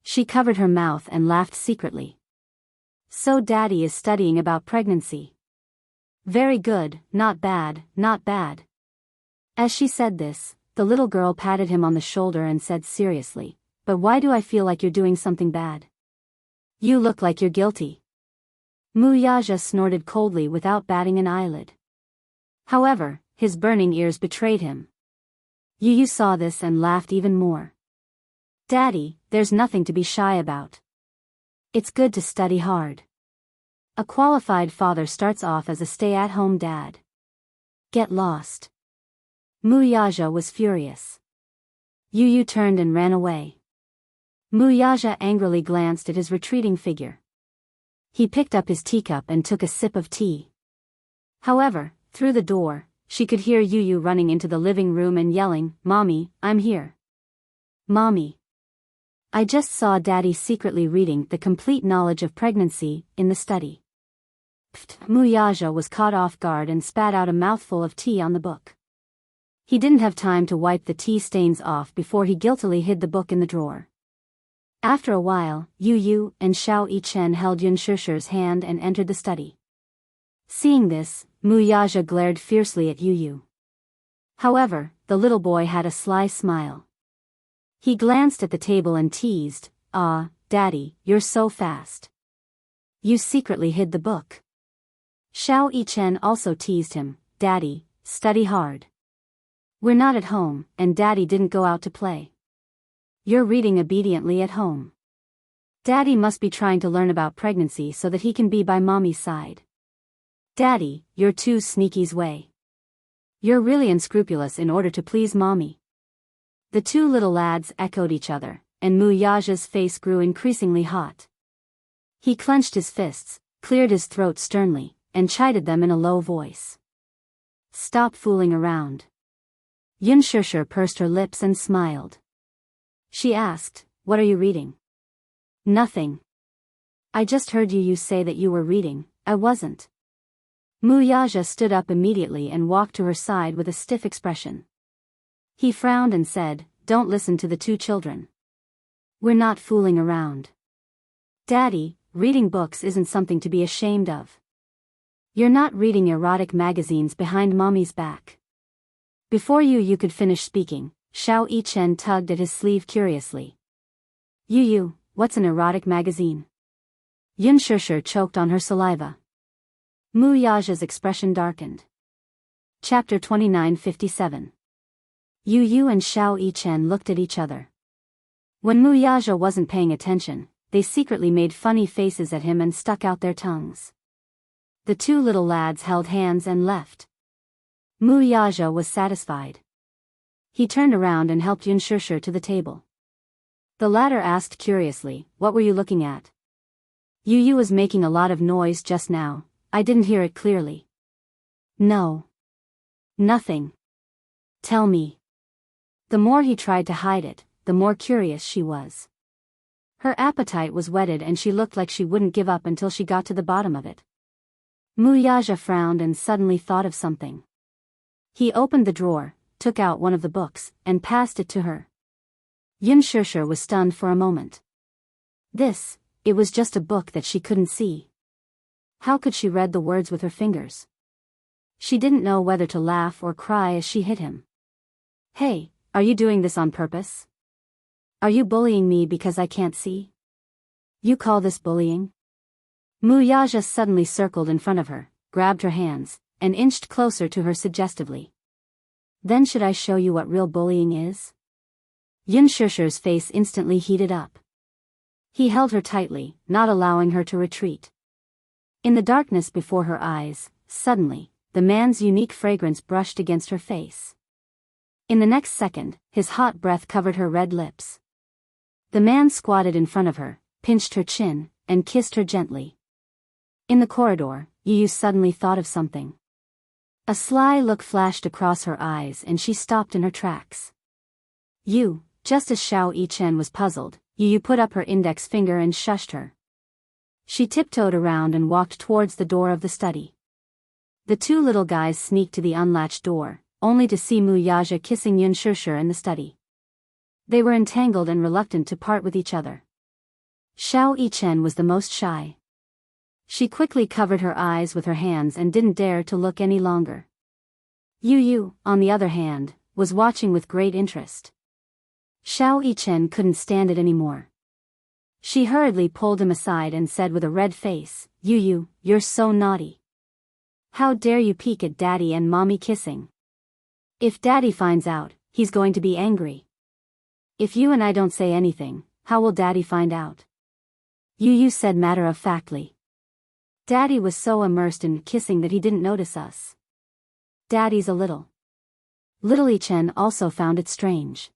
She covered her mouth and laughed secretly. "So Daddy is studying about pregnancy. Very good, not bad, not bad." As she said this, the little girl patted him on the shoulder and said seriously, "But why do I feel like you're doing something bad? You look like you're guilty." Muyaja snorted coldly without batting an eyelid. However, his burning ears betrayed him. Yuyu saw this and laughed even more. "Daddy, there's nothing to be shy about. It's good to study hard. A qualified father starts off as a stay-at-home dad. Get lost." Muyaja was furious. Yuyu turned and ran away. Muyaja angrily glanced at his retreating figure. He picked up his teacup and took a sip of tea. However, through the door, she could hear Yuyu running into the living room and yelling, "Mommy, I'm here. Mommy. I just saw Daddy secretly reading The Complete Knowledge of Pregnancy in the study." Pfft! Muyaja was caught off guard and spat out a mouthful of tea on the book. He didn't have time to wipe the tea stains off before he guiltily hid the book in the drawer. After a while, Yu and Xiao Yichen held Yun Shishir's hand and entered the study. Seeing this, Mu Yaja glared fiercely at Yu. However, the little boy had a sly smile. He glanced at the table and teased, "Ah, Daddy, you're so fast. You secretly hid the book." Xiao Yichen also teased him, "Daddy, study hard. We're not at home, and Daddy didn't go out to play. You're reading obediently at home. Daddy must be trying to learn about pregnancy so that he can be by Mommy's side. Daddy, you're too sneaky's way. You're really unscrupulous in order to please Mommy." The two little lads echoed each other, and Mu Yaja's face grew increasingly hot. He clenched his fists, cleared his throat sternly, and chided them in a low voice. "Stop fooling around." Yun Shishir pursed her lips and smiled. She asked, "What are you reading?" "Nothing. I just heard you say that you were reading." "I wasn't." Mu Yaja stood up immediately and walked to her side with a stiff expression. He frowned and said, "Don't listen to the two children. We're not fooling around. Daddy, reading books isn't something to be ashamed of. You're not reading erotic magazines behind Mommy's back." Before you could finish speaking, Xiao Yichen tugged at his sleeve curiously. Yu, what's an erotic magazine?" Yun Shishir choked on her saliva. Mu Yaja's expression darkened. Chapter 2957. Yu and Xiao Yichen looked at each other. When Mu Yaja wasn't paying attention, they secretly made funny faces at him and stuck out their tongues. The two little lads held hands and left. Mu Yaja was satisfied. He turned around and helped Yun Shishir to the table. The latter asked curiously, "What were you looking at?" "Yu was making a lot of noise just now. I didn't hear it clearly." "No. Nothing. Tell me." The more he tried to hide it, the more curious she was. Her appetite was whetted and she looked like she wouldn't give up until she got to the bottom of it. Mu Yaja frowned and suddenly thought of something. He opened the drawer, took out one of the books, and passed it to her. Yun Shishir was stunned for a moment. It was just a book that she couldn't see. How could she read the words with her fingers? She didn't know whether to laugh or cry as she hit him. "Hey, are you doing this on purpose? Are you bullying me because I can't see? You call this bullying?" Mu Yaja suddenly circled in front of her, grabbed her hands, and inched closer to her suggestively. "Then should I show you what real bullying is?" Yun Shishir's face instantly heated up. He held her tightly, not allowing her to retreat. In the darkness before her eyes, suddenly, the man's unique fragrance brushed against her face. In the next second, his hot breath covered her red lips. The man squatted in front of her, pinched her chin, and kissed her gently. In the corridor, Yu suddenly thought of something. A sly look flashed across her eyes and she stopped in her tracks. Just as Xiao Yichen was puzzled, Yu put up her index finger and shushed her. She tiptoed around and walked towards the door of the study. The two little guys sneaked to the unlatched door, only to see Mu Yaja kissing Yun Shishir in the study. They were entangled and reluctant to part with each other. Xiao Yichen was the most shy. She quickly covered her eyes with her hands and didn't dare to look any longer. Yu, on the other hand, was watching with great interest. Xiao Yichen couldn't stand it anymore. She hurriedly pulled him aside and said with a red face, "Yu, you're so naughty. How dare you peek at Daddy and Mommy kissing? If Daddy finds out, he's going to be angry. If you and I don't say anything, how will Daddy find out?" Yu said matter-of-factly. "Daddy was so immersed in kissing that he didn't notice us. Daddy's a little." Little Yichen also found it strange.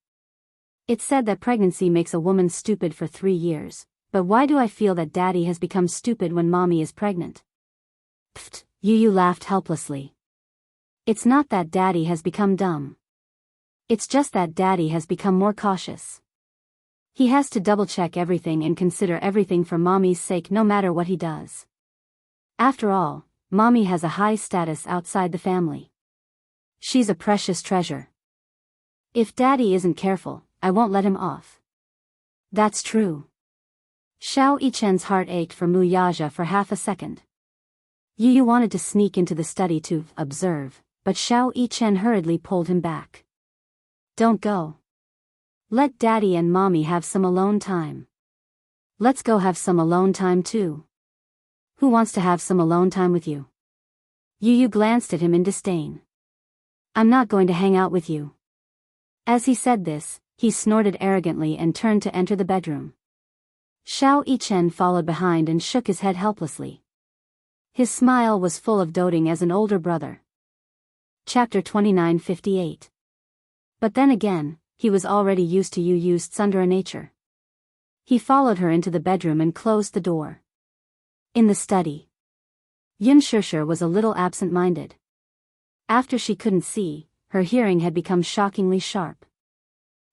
It's said that pregnancy makes a woman stupid for 3 years, but why do I feel that Daddy has become stupid when Mommy is pregnant? Pfft, Yu laughed helplessly. It's not that Daddy has become dumb. It's just that Daddy has become more cautious. He has to double-check everything and consider everything for Mommy's sake no matter what he does. After all, Mommy has a high status outside the family. She's a precious treasure. If Daddy isn't careful, I won't let him off. That's true. Xiao Yichen's heart ached for Mu Yaja for half a second. Yu wanted to sneak into the study to observe, but Xiao Yichen hurriedly pulled him back. Don't go. Let Daddy and Mommy have some alone time. Let's go have some alone time too. Who wants to have some alone time with you? Yu glanced at him in disdain. I'm not going to hang out with you. As he said this, he snorted arrogantly and turned to enter the bedroom. Xiao Yichen followed behind and shook his head helplessly. His smile was full of doting as an older brother. Chapter 29:58. But then again, he was already used to Yu's tsundere nature. He followed her into the bedroom and closed the door. In the study, Yun Shishir was a little absent-minded. After she couldn't see, her hearing had become shockingly sharp.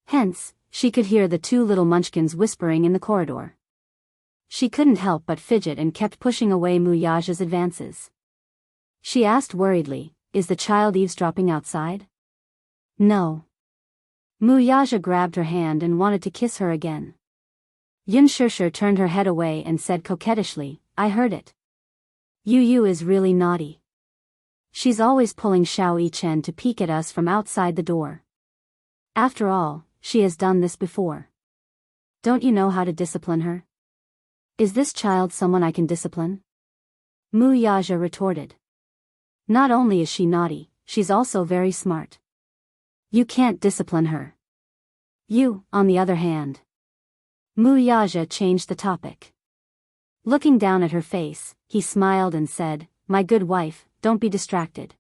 Hence, she could hear the two little munchkins whispering in the corridor. She couldn't help but fidget and kept pushing away Mu Yaja's advances. She asked worriedly, "Is the child eavesdropping outside?" "No." Mu Yaja grabbed her hand and wanted to kiss her again. Yun Shishir turned her head away and said coquettishly, "I heard it. Yu is really naughty. She's always pulling Xiao Yichen to peek at us from outside the door. After all, she has done this before. Don't you know how to discipline her? Is this child someone I can discipline?" Mu Yaja retorted. "Not only is she naughty, she's also very smart. You can't discipline her. You, on the other hand." Mu Yaja changed the topic. Looking down at her face, he smiled and said, "My good wife, don't be distracted."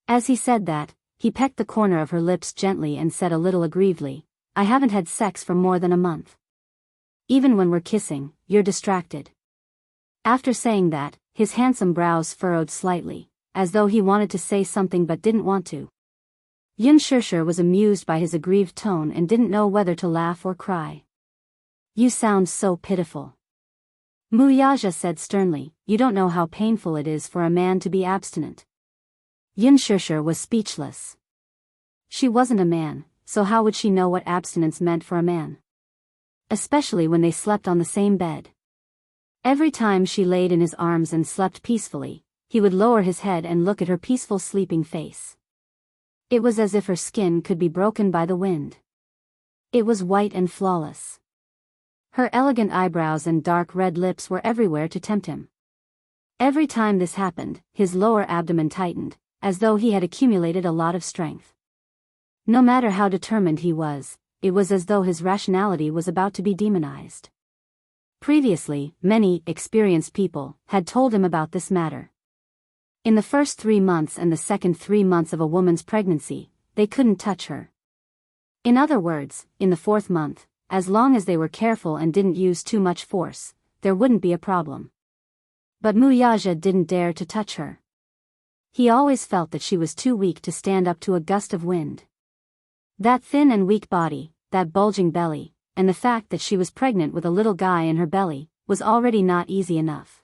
As he said that, he pecked the corner of her lips gently and said a little aggrievedly, "I haven't had sex for more than a month. Even when we're kissing, you're distracted." After saying that, his handsome brows furrowed slightly, as though he wanted to say something but didn't want to. Yun Shishir was amused by his aggrieved tone and didn't know whether to laugh or cry. "You sound so pitiful." Mu Yaja said sternly, "You don't know how painful it is for a man to be abstinent." Yun Shishir was speechless. She wasn't a man, so how would she know what abstinence meant for a man? Especially when they slept on the same bed. Every time she laid in his arms and slept peacefully, he would lower his head and look at her peaceful sleeping face. It was as if her skin could be broken by the wind. It was white and flawless. Her elegant eyebrows and dark red lips were everywhere to tempt him. Every time this happened, his lower abdomen tightened, as though he had accumulated a lot of strength. No matter how determined he was, it was as though his rationality was about to be demonized. Previously, many experienced people had told him about this matter. In the first 3 months and the second 3 months of a woman's pregnancy, they couldn't touch her. In other words, in the 4th month, as long as they were careful and didn't use too much force, there wouldn't be a problem. But Mu Yaja didn't dare to touch her. He always felt that she was too weak to stand up to a gust of wind. That thin and weak body, that bulging belly, and the fact that she was pregnant with a little guy in her belly, was already not easy enough.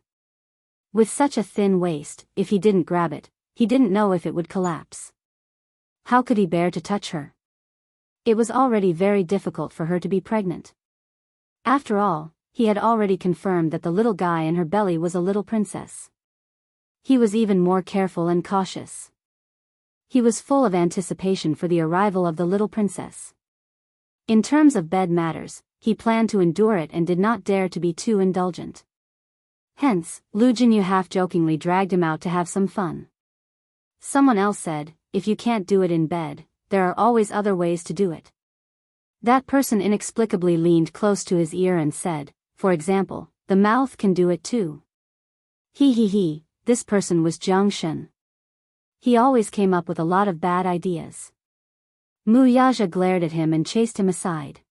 With such a thin waist, if he didn't grab it, he didn't know if it would collapse. How could he bear to touch her? It was already very difficult for her to be pregnant. After all, he had already confirmed that the little guy in her belly was a little princess. He was even more careful and cautious. He was full of anticipation for the arrival of the little princess. In terms of bed matters, he planned to endure it and did not dare to be too indulgent. Hence, Lu Jinyu half-jokingly dragged him out to have some fun. Someone else said, "If you can't do it in bed, there are always other ways to do it." That person inexplicably leaned close to his ear and said, "For example, the mouth can do it too." He, this person was Jiang Shen. He always came up with a lot of bad ideas. Mu Yaja glared at him and chased him aside.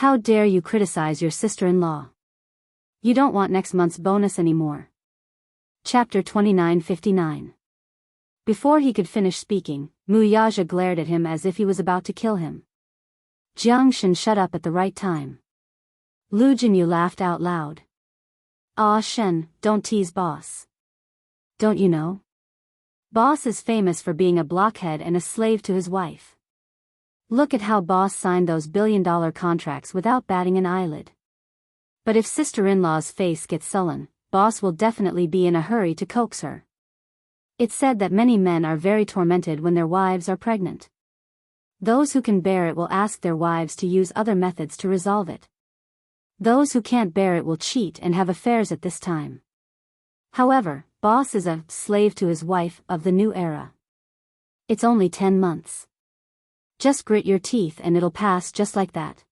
"How dare you criticize your sister-in-law? You don't want next month's bonus anymore." Chapter 29:59. Before he could finish speaking, Mu Yaja glared at him as if he was about to kill him. Jiang Shen shut up at the right time. Lu Jinyu laughed out loud. "Ah Shen, don't tease boss. Don't you know? Boss is famous for being a blockhead and a slave to his wife." Look at how boss signed those billion-dollar contracts without batting an eyelid. But if sister-in-law's face gets sullen, boss will definitely be in a hurry to coax her. It's said that many men are very tormented when their wives are pregnant. Those who can bear it will ask their wives to use other methods to resolve it. Those who can't bear it will cheat and have affairs at this time. However, boss is a slave to his wife of the new era. It's only 10 months. Just grit your teeth and it'll pass just like that.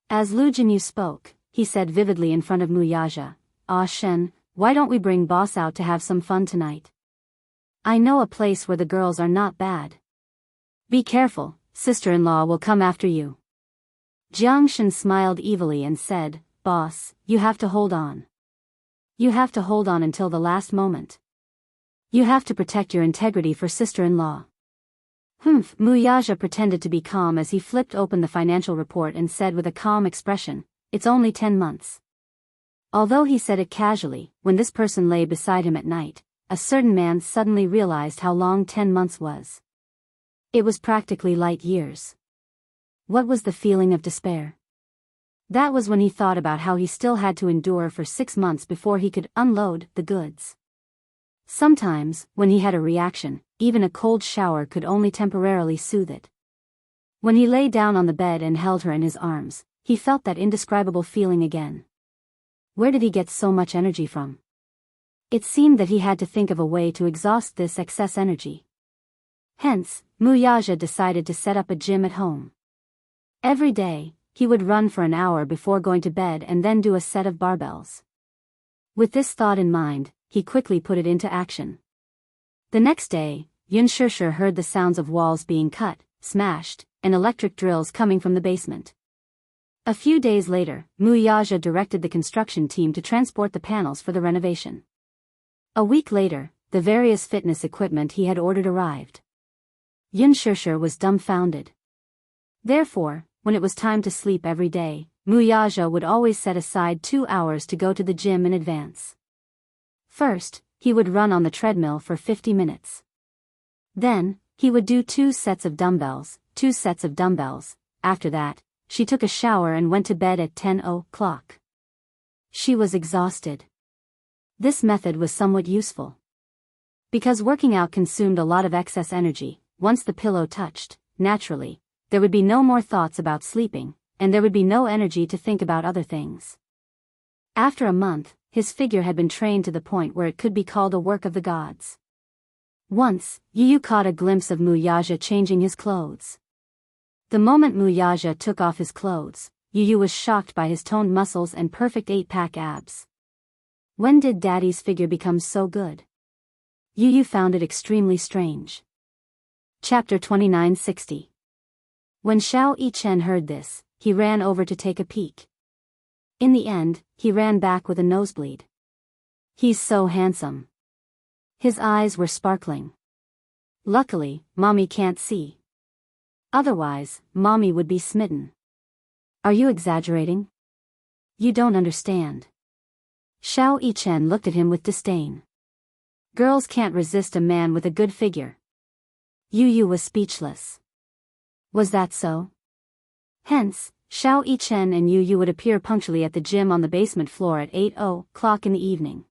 As Lu Jinyu spoke, he said vividly in front of Muyaja, "Ah Shen, why don't we bring boss out to have some fun tonight? I know a place where the girls are not bad. Be careful, sister-in-law will come after you." Jiang Shen smiled evilly and said, "Boss, you have to hold on. You have to hold on until the last moment. You have to protect your integrity for sister-in-law." Muyaja pretended to be calm as he flipped open the financial report and said with a calm expression, "It's only 10 months." Although he said it casually, when this person lay beside him at night, a certain man suddenly realized how long 10 months was. It was practically light years. What was the feeling of despair? That was when he thought about how he still had to endure for 6 months before he could unload the goods. Sometimes, when he had a reaction, even a cold shower could only temporarily soothe it. When he lay down on the bed and held her in his arms, he felt that indescribable feeling again. Where did he get so much energy from? It seemed that he had to think of a way to exhaust this excess energy. Hence, Muyaja decided to set up a gym at home. Every day, he would run for an hour before going to bed and then do a set of barbells. With this thought in mind, he quickly put it into action. The next day, Yun Shishir heard the sounds of walls being cut, smashed, and electric drills coming from the basement. A few days later, Muyaja directed the construction team to transport the panels for the renovation. A week later, the various fitness equipment he had ordered arrived. Yun Shishir was dumbfounded. Therefore, when it was time to sleep every day, Muyaja would always set aside 2 hours to go to the gym in advance. First, he would run on the treadmill for 50 minutes. Then, he would do 2 sets of dumbbells, 2 sets of dumbbells. After that, she took a shower and went to bed at 10 o'clock. She was exhausted. This method was somewhat useful. Because working out consumed a lot of excess energy, once the pillow touched, naturally, there would be no more thoughts about sleeping, and there would be no energy to think about other things. After a month, his figure had been trained to the point where it could be called a work of the gods. Once, Yu caught a glimpse of Muyaja changing his clothes. The moment Muyaja took off his clothes, Yu was shocked by his toned muscles and perfect 8-pack abs. When did Daddy's figure become so good? Yu found it extremely strange. Chapter 2960. When Xiao Yichen heard this, he ran over to take a peek. In the end, he ran back with a nosebleed. "He's so handsome." His eyes were sparkling. "Luckily, Mommy can't see. Otherwise, Mommy would be smitten." "Are you exaggerating? You don't understand." Xiao Yichen looked at him with disdain. "Girls can't resist a man with a good figure." Yu was speechless. Was that so? Hence, Xiao Yichen and Yu would appear punctually at the gym on the basement floor at 8 o'clock in the evening.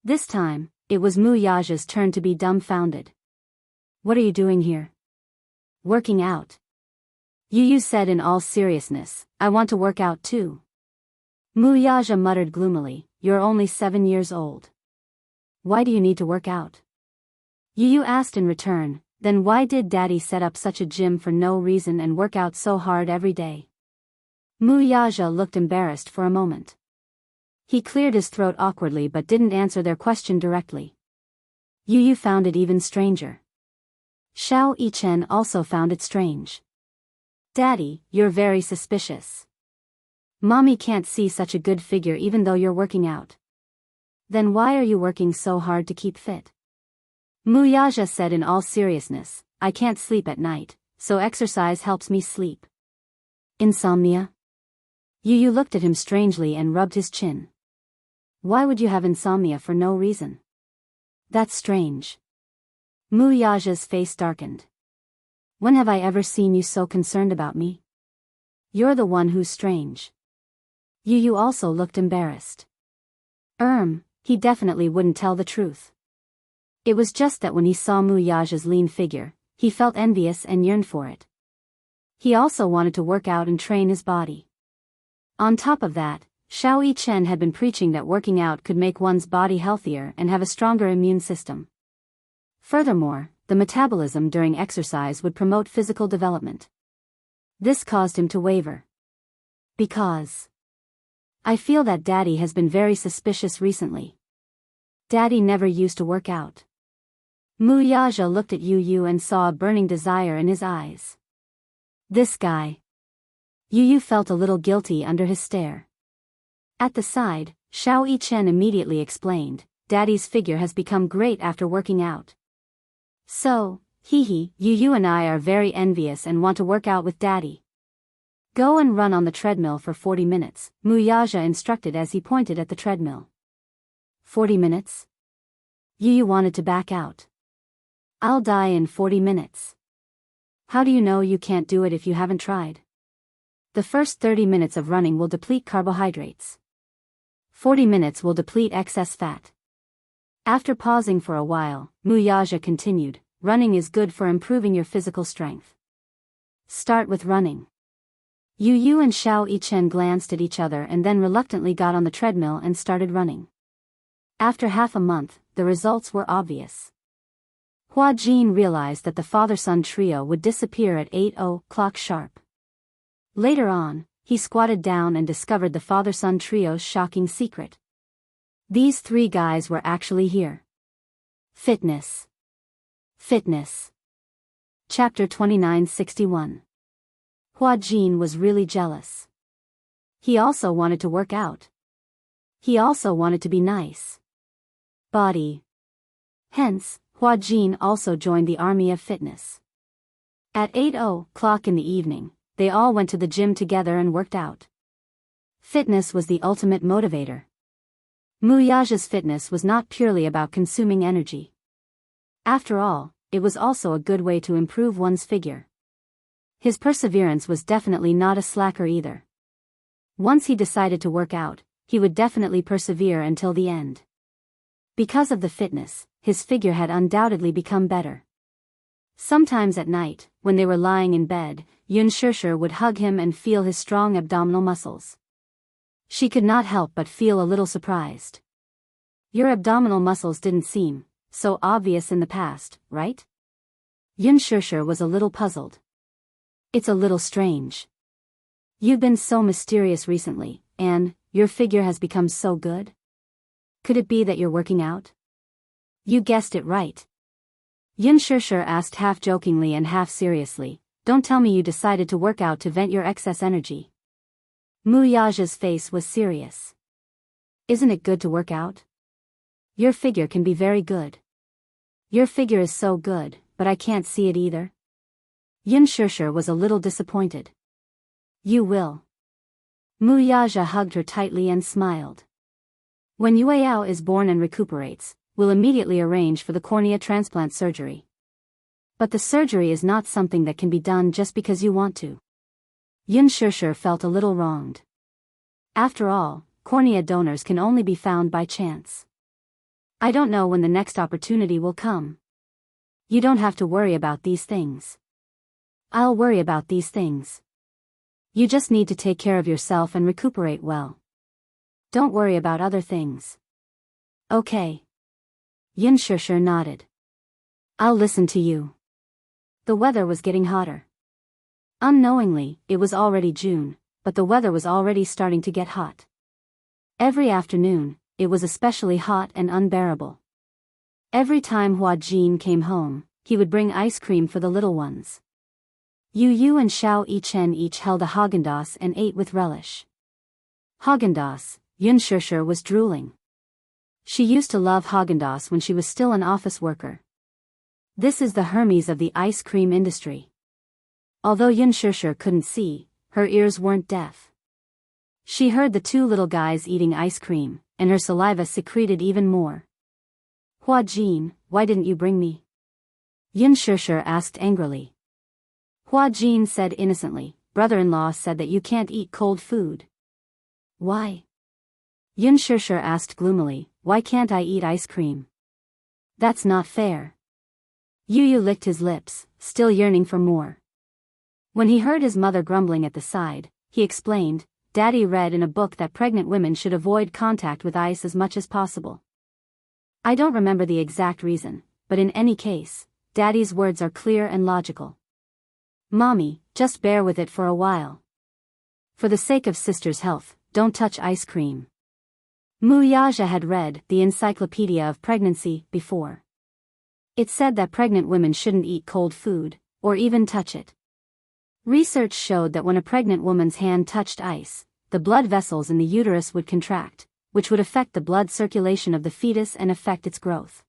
This time, it was Muyaja's turn to be dumbfounded. "What are you doing here?" "Working out." Yu said in all seriousness, "I want to work out too." Muyaja muttered gloomily, "You're only 7 years old. Why do you need to work out?" Yu asked in return, "Then why did Daddy set up such a gym for no reason and work out so hard every day?" Muyaja looked embarrassed for a moment. He cleared his throat awkwardly but didn't answer their question directly. Yu found it even stranger. Xiao Yichen also found it strange. "Daddy, you're very suspicious. Mommy can't see such a good figure even though you're working out. Then why are you working so hard to keep fit?" Muyaja said in all seriousness, "I can't sleep at night, so exercise helps me sleep." "Insomnia?" Yu looked at him strangely and rubbed his chin. "Why would you have insomnia for no reason? That's strange." Muyaja's face darkened. When have I ever seen you so concerned about me? You're the one who's strange. Yu also looked embarrassed. He definitely wouldn't tell the truth. It was just that when he saw Mu Yaja's lean figure, he felt envious and yearned for it. He also wanted to work out and train his body. On top of that, Xiao Yichen had been preaching that working out could make one's body healthier and have a stronger immune system. Furthermore, the metabolism during exercise would promote physical development. This caused him to waver. Because I feel that Daddy has been very suspicious recently. Daddy never used to work out. Mu Yaja looked at Yu and saw a burning desire in his eyes. This guy. Yu felt a little guilty under his stare. At the side, Xiao Yichen immediately explained, Daddy's figure has become great after working out. So, Yu and I are very envious and want to work out with Daddy. Go and run on the treadmill for 40 minutes, Mu Yaja instructed as he pointed at the treadmill. 40 minutes? Yu wanted to back out. I'll die in 40 minutes. How do you know you can't do it if you haven't tried? The first 30 minutes of running will deplete carbohydrates. 40 minutes will deplete excess fat. After pausing for a while, Mu Yaja continued, running is good for improving your physical strength. Start with running. Yu and Xiao Yichen glanced at each other and then reluctantly got on the treadmill and started running. After half a month, the results were obvious. Hua Jin realized that the father-son trio would disappear at 8:00 sharp. Later on, he squatted down and discovered the father-son trio's shocking secret. These three guys were actually here. Fitness. Chapter 2961. Hua Jin was really jealous. He also wanted to work out. He also wanted to be nice. Body. Hence, Hua Jin also joined the army of fitness. At 8:00 in the evening, they all went to the gym together and worked out. Fitness was the ultimate motivator. Mu Yaja's fitness was not purely about consuming energy. After all, it was also a good way to improve one's figure. His perseverance was definitely not a slacker either. Once he decided to work out, he would definitely persevere until the end. Because of the fitness, his figure had undoubtedly become better. Sometimes at night, when they were lying in bed, Yun Shishir would hug him and feel his strong abdominal muscles. She could not help but feel a little surprised. Your abdominal muscles didn't seem so obvious in the past, right? Yun Shishir was a little puzzled. It's a little strange. You've been so mysterious recently, and your figure has become so good? Could it be that you're working out? You guessed it right. Yun Shishir asked half jokingly and half seriously, don't tell me you decided to work out to vent your excess energy. Mu Yaja's face was serious. Isn't it good to work out? Your figure can be very good. Your figure is so good, but I can't see it either. Yun Shishir was a little disappointed. You will. Mu Yaja hugged her tightly and smiled. When Yueyao is born and recuperates, we'll immediately arrange for the cornea transplant surgery. But the surgery is not something that can be done just because you want to. Yun Shishir felt a little wronged. After all, cornea donors can only be found by chance. I don't know when the next opportunity will come. You don't have to worry about these things. I'll worry about these things. You just need to take care of yourself and recuperate well. Don't worry about other things. Okay. Yun Shishir nodded. I'll listen to you. The weather was getting hotter. Unknowingly, it was already June, but the weather was already starting to get hot. Every afternoon, it was especially hot and unbearable. Every time Hua Jin came home, he would bring ice cream for the little ones. Yu and Xiao Yichen each held a Haagen-Dazs and ate with relish. Haagen-Dazs, Yun Shishir was drooling. She used to love Haagen-Dazs when she was still an office worker. This is the Hermes of the ice cream industry. Although Yun Shishir couldn't see, her ears weren't deaf. She heard the two little guys eating ice cream, and her saliva secreted even more. Hua Jin, why didn't you bring me? Yun Shishir asked angrily. Hua Jin said innocently. Brother-in-law said that you can't eat cold food. Why? Yun Shishir asked gloomily. Why can't I eat ice cream? That's not fair. Yu Yu licked his lips, still yearning for more. When he heard his mother grumbling at the side, he explained, Daddy read in a book that pregnant women should avoid contact with ice as much as possible. I don't remember the exact reason, but in any case, Daddy's words are clear and logical. Mommy, just bear with it for a while. For the sake of sister's health, don't touch ice cream. Mu Yaja had read the Encyclopedia of Pregnancy before. It said that pregnant women shouldn't eat cold food, or even touch it. Research showed that when a pregnant woman's hand touched ice, the blood vessels in the uterus would contract, which would affect the blood circulation of the fetus and affect its growth.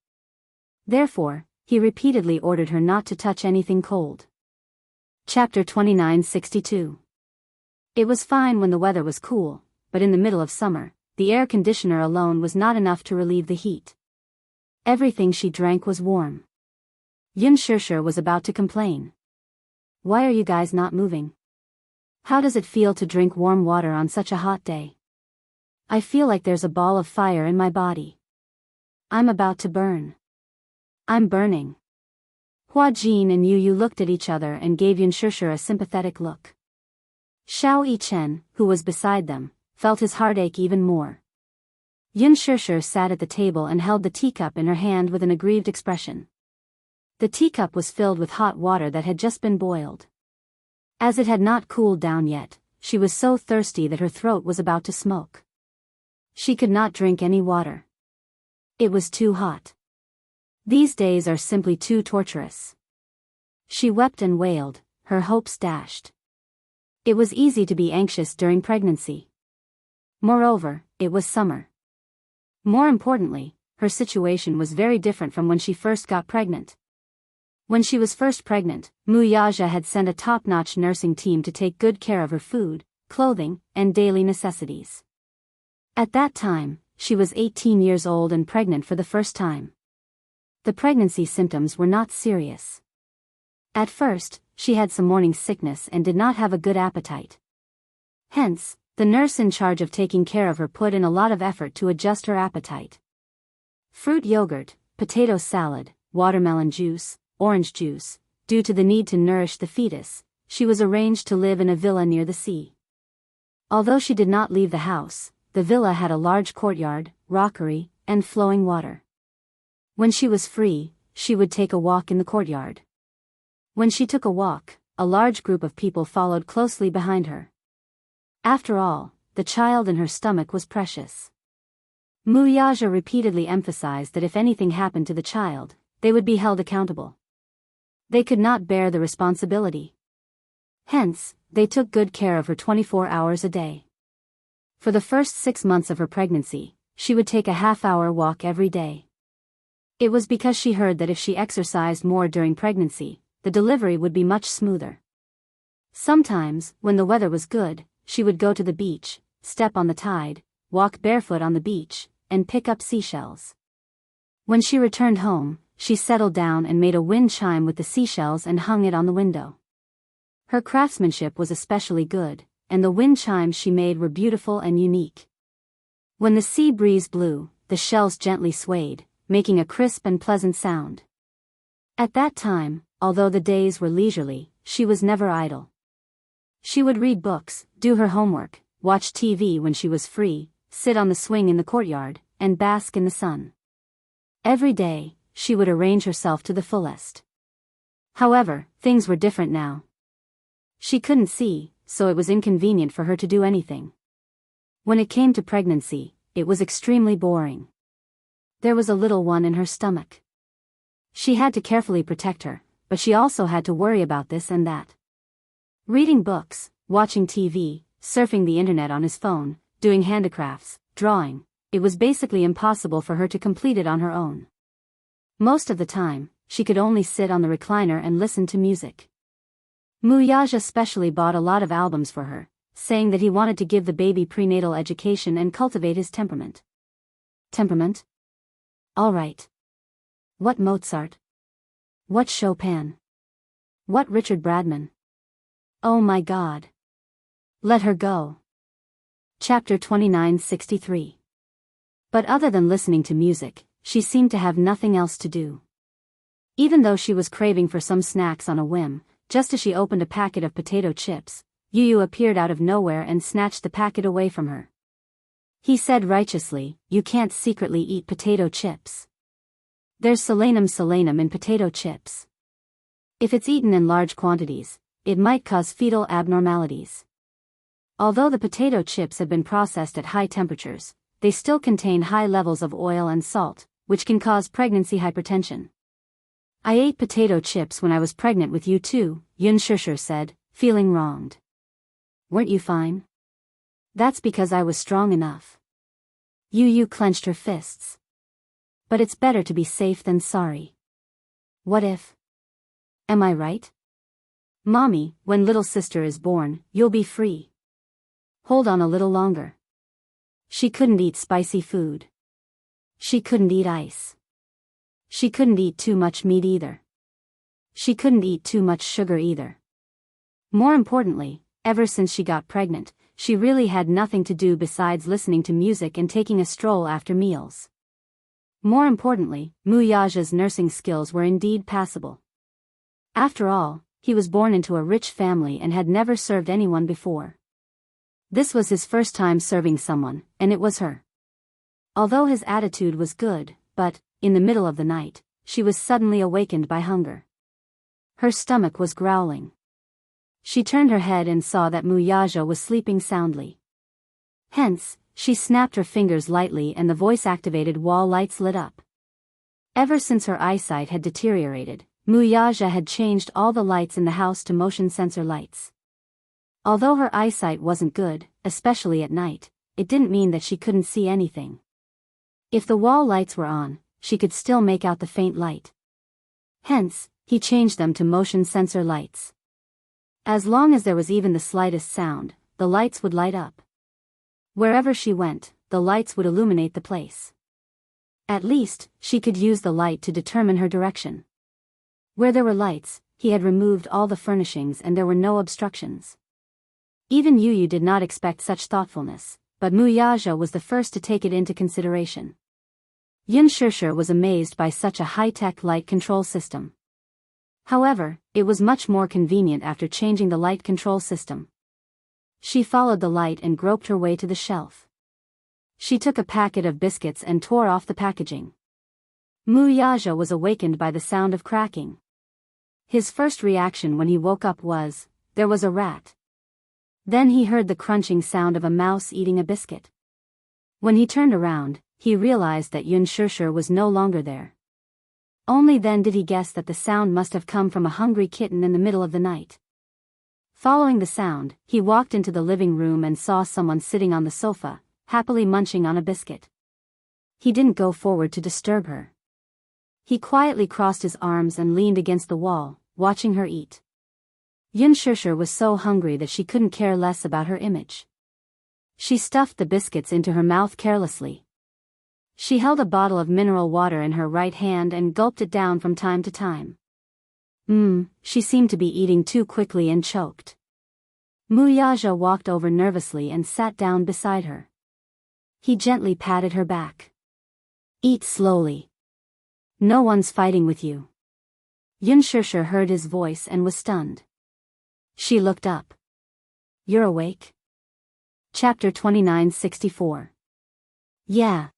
Therefore, he repeatedly ordered her not to touch anything cold. Chapter 2962. It was fine when the weather was cool, but in the middle of summer, the air conditioner alone was not enough to relieve the heat. Everything she drank was warm. Yun Shishir was about to complain. Why are you guys not moving? How does it feel to drink warm water on such a hot day? I feel like there's a ball of fire in my body. I'm about to burn. I'm burning. Hua Jin and Yu Yu looked at each other and gave Yun Shishir a sympathetic look. Xiao Yichen, who was beside them, felt his heart ache even more. Yun Shishir sat at the table and held the teacup in her hand with an aggrieved expression. The teacup was filled with hot water that had just been boiled. As it had not cooled down yet, she was so thirsty that her throat was about to smoke. She could not drink any water. It was too hot. These days are simply too torturous. She wept and wailed, her hopes dashed. It was easy to be anxious during pregnancy. Moreover, it was summer. More importantly, her situation was very different from when she first got pregnant. When she was first pregnant, Mu Yaja had sent a top-notch nursing team to take good care of her food, clothing, and daily necessities. At that time, she was 18 years old and pregnant for the first time. The pregnancy symptoms were not serious. At first, she had some morning sickness and did not have a good appetite. Hence, the nurse in charge of taking care of her put in a lot of effort to adjust her appetite. Fruit yogurt, potato salad, watermelon juice, orange juice. Due to the need to nourish the fetus, she was arranged to live in a villa near the sea. Although she did not leave the house, the villa had a large courtyard, rockery, and flowing water. When she was free, she would take a walk in the courtyard. When she took a walk, a large group of people followed closely behind her. After all, the child in her stomach was precious. Mu Yaja repeatedly emphasized that if anything happened to the child, they would be held accountable. They could not bear the responsibility. Hence, they took good care of her 24 hours a day. For the first 6 months of her pregnancy, she would take a half-hour walk every day. It was because she heard that if she exercised more during pregnancy, the delivery would be much smoother. Sometimes, when the weather was good, she would go to the beach, step on the tide, walk barefoot on the beach, and pick up seashells. When she returned home, she settled down and made a wind chime with the seashells and hung it on the window. Her craftsmanship was especially good, and the wind chimes she made were beautiful and unique. When the sea breeze blew, the shells gently swayed, making a crisp and pleasant sound. At that time, although the days were leisurely, she was never idle. She would read books, do her homework, watch TV when she was free, sit on the swing in the courtyard, and bask in the sun. Every day, she would arrange herself to the fullest. However, things were different now. She couldn't see, so it was inconvenient for her to do anything. When it came to pregnancy, it was extremely boring. There was a little one in her stomach. She had to carefully protect her, but she also had to worry about this and that. Reading books, watching TV, surfing the internet on his phone, doing handicrafts, drawing, it was basically impossible for her to complete it on her own. Most of the time, she could only sit on the recliner and listen to music. Mu Yaja specially bought a lot of albums for her, saying that he wanted to give the baby prenatal education and cultivate his temperament. Temperament? All right. What Mozart? What Chopin? What Richard Bradman? Oh my God. Let her go. Chapter 2963. But other than listening to music, she seemed to have nothing else to do. Even though she was craving for some snacks on a whim, just as she opened a packet of potato chips, Yu appeared out of nowhere and snatched the packet away from her. He said righteously, "You can't secretly eat potato chips. There's selenum in potato chips. If it's eaten in large quantities, it might cause fetal abnormalities." Although the potato chips have been processed at high temperatures, they still contain high levels of oil and salt, which can cause pregnancy hypertension. "I ate potato chips when I was pregnant with you too," Yun Shishir said, feeling wronged. "Weren't you fine?" "That's because I was strong enough." Yu clenched her fists. "But it's better to be safe than sorry. What if? Am I right? Mommy, when little sister is born, you'll be free. Hold on a little longer." She couldn't eat spicy food. She couldn't eat ice. She couldn't eat too much meat either. She couldn't eat too much sugar either. More importantly, ever since she got pregnant, she really had nothing to do besides listening to music and taking a stroll after meals. More importantly, Muyaja's nursing skills were indeed passable. After all, he was born into a rich family and had never served anyone before. This was his first time serving someone, and it was her. Although his attitude was good, but, in the middle of the night, she was suddenly awakened by hunger. Her stomach was growling. She turned her head and saw that Muyaja was sleeping soundly. Hence, she snapped her fingers lightly and the voice-activated wall lights lit up. Ever since her eyesight had deteriorated, Muyaja had changed all the lights in the house to motion sensor lights. Although her eyesight wasn't good, especially at night, it didn't mean that she couldn't see anything. If the wall lights were on, she could still make out the faint light. Hence, he changed them to motion sensor lights. As long as there was even the slightest sound, the lights would light up. Wherever she went, the lights would illuminate the place. At least, she could use the light to determine her direction. Where there were lights, he had removed all the furnishings and there were no obstructions. Even Yu did not expect such thoughtfulness, but Muyaja was the first to take it into consideration. Yun Shishir was amazed by such a high-tech light control system. However, it was much more convenient after changing the light control system. She followed the light and groped her way to the shelf. She took a packet of biscuits and tore off the packaging. Muyaja was awakened by the sound of cracking. His first reaction when he woke up was, there was a rat. Then he heard the crunching sound of a mouse eating a biscuit. When he turned around, he realized that Yun Shishir was no longer there. Only then did he guess that the sound must have come from a hungry kitten in the middle of the night. Following the sound, he walked into the living room and saw someone sitting on the sofa, happily munching on a biscuit. He didn't go forward to disturb her. He quietly crossed his arms and leaned against the wall, watching her eat. Yun Shishir was so hungry that she couldn't care less about her image. She stuffed the biscuits into her mouth carelessly. She held a bottle of mineral water in her right hand and gulped it down from time to time. She seemed to be eating too quickly and choked. Muyaja walked over nervously and sat down beside her. He gently patted her back. "Eat slowly. No one's fighting with you." Yun Shishir heard his voice and was stunned. She looked up. "You're awake?" Chapter 2964. "Yeah.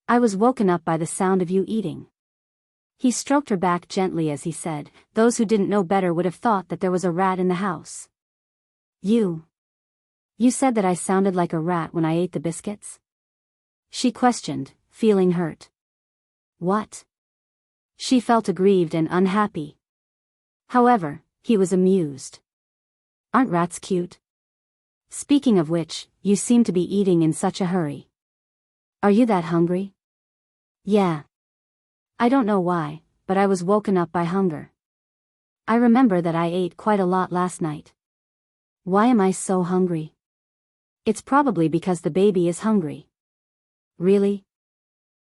I was woken up by the sound of you eating." He stroked her back gently as he said, "Those who didn't know better would have thought that there was a rat in the house." You said that I sounded like a rat when I ate the biscuits?" She questioned, feeling hurt. "What?" She felt aggrieved and unhappy. However, he was amused. "Aren't rats cute? Speaking of which, you seem to be eating in such a hurry. Are you that hungry?" "Yeah. I don't know why, but I was woken up by hunger. I remember that I ate quite a lot last night. Why am I so hungry?" "It's probably because the baby is hungry." "Really?"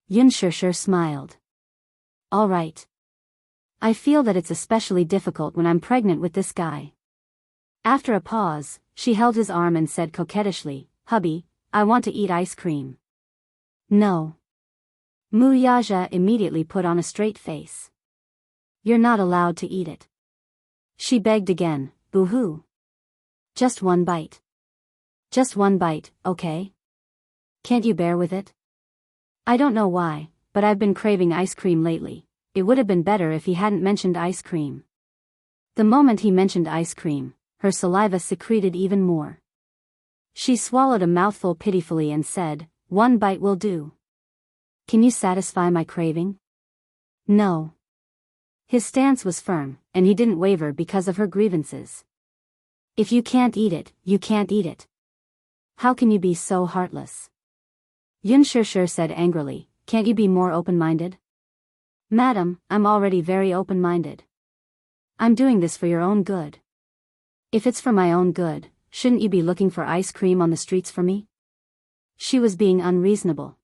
Yun Shishir smiled. "All right. I feel that it's especially difficult when I'm pregnant with this guy. After a pause, she held his arm and said coquettishly, "Hubby, I want to eat ice cream." "No." Muyaja immediately put on a straight face. "You're not allowed to eat it." She begged again, "Boo-hoo. Just one bite. Just one bite, okay? Can't you bear with it?" "I don't know why, but I've been craving ice cream lately. It would have been better if he hadn't mentioned ice cream." The moment he mentioned ice cream, her saliva secreted even more. She swallowed a mouthful pitifully and said, "One bite will do. Can you satisfy my craving?" "No." His stance was firm, and he didn't waver because of her grievances. "If you can't eat it, you can't eat it. How can you be so heartless?" Yun Shishir said angrily, "Can't you be more open-minded?" "Madam, I'm already very open-minded. I'm doing this for your own good." "If it's for my own good, shouldn't you be looking for ice cream on the streets for me?" She was being unreasonable.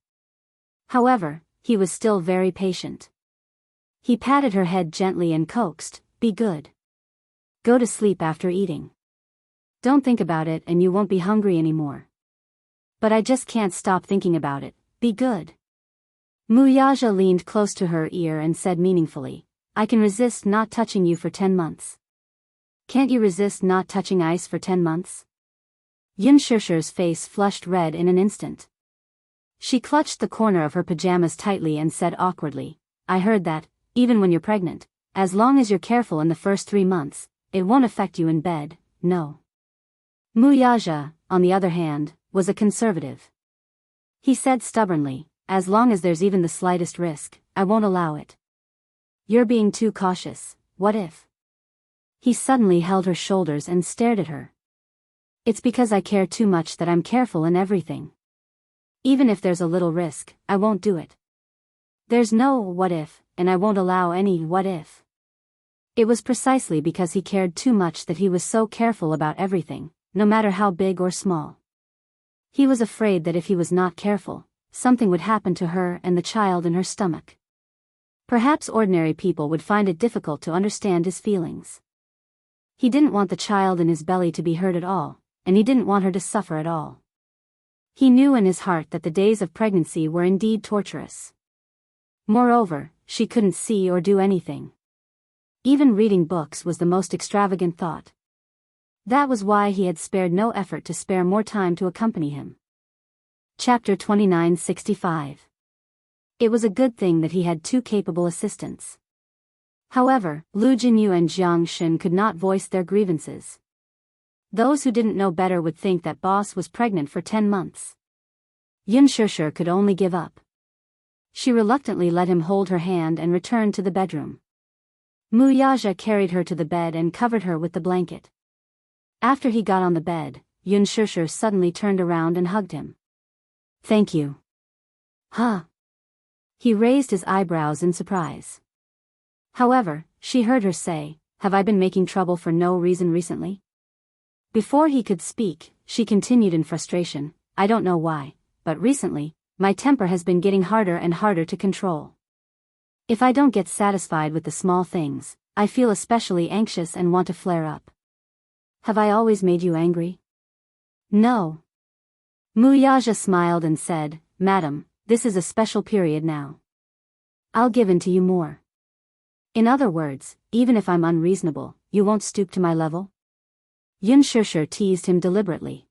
However, he was still very patient. He patted her head gently and coaxed, "Be good. Go to sleep after eating. Don't think about it and you won't be hungry anymore." "But I just can't stop thinking about it, be good." Muyaja leaned close to her ear and said meaningfully, "I can resist not touching you for 10 months. Can't you resist not touching ice for 10 months? Yun Shishir's face flushed red in an instant. She clutched the corner of her pajamas tightly and said awkwardly, "I heard that, even when you're pregnant, as long as you're careful in the first 3 months, it won't affect you in bed, no." Muyaja, on the other hand, was a conservative. He said stubbornly, "As long as there's even the slightest risk, I won't allow it." "You're being too cautious, what if?" He suddenly held her shoulders and stared at her. "It's because I care too much that I'm careful in everything. Even if there's a little risk, I won't do it. There's no what if, and I won't allow any what if." It was precisely because he cared too much that he was so careful about everything, no matter how big or small. He was afraid that if he was not careful, something would happen to her and the child in her stomach. Perhaps ordinary people would find it difficult to understand his feelings. He didn't want the child in his belly to be hurt at all, and he didn't want her to suffer at all. He knew in his heart that the days of pregnancy were indeed torturous. Moreover, she couldn't see or do anything. Even reading books was the most extravagant thought. That was why he had spared no effort to spare more time to accompany him. Chapter 2965. It was a good thing that he had 2 capable assistants. However, Lu Jinyu and Jiang Shen could not voice their grievances. Those who didn't know better would think that boss was pregnant for 10 months. Yun Shishir could only give up. She reluctantly let him hold her hand and returned to the bedroom. Muyaja carried her to the bed and covered her with the blanket. After he got on the bed, Yun Shishir suddenly turned around and hugged him. "Thank you." "Huh?" He raised his eyebrows in surprise. However, she heard her say, "Have I been making trouble for no reason recently?" Before he could speak, she continued in frustration, "I don't know why, but recently, my temper has been getting harder and harder to control. If I don't get satisfied with the small things, I feel especially anxious and want to flare up. Have I always made you angry?" "No." Muyaja smiled and said, "Madam, this is a special period now. I'll give in to you more. In other words, even if I'm unreasonable, you won't stoop to my level?" Yun Shishir teased him deliberately.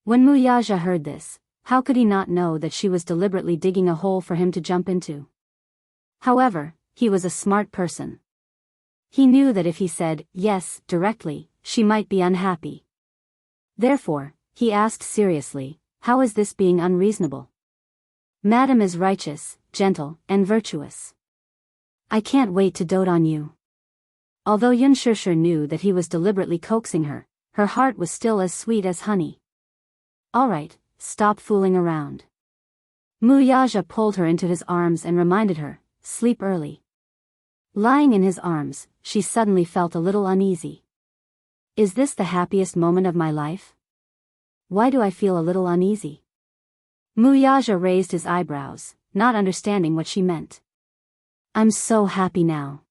When Muyaja heard this, how could he not know that she was deliberately digging a hole for him to jump into? However, he was a smart person. He knew that if he said yes directly, she might be unhappy. Therefore, he asked seriously, "How is this being unreasonable?" "Madam is righteous, gentle, and virtuous. I can't wait to dote on you." Although Yun Shishir knew that he was deliberately coaxing her, her heart was still as sweet as honey. "All right, stop fooling around." Muyaja pulled her into his arms and reminded her, "Sleep early." Lying in his arms, she suddenly felt a little uneasy. Is this the happiest moment of my life? Why do I feel a little uneasy? Muyaja raised his eyebrows, not understanding what she meant. "I'm so happy now.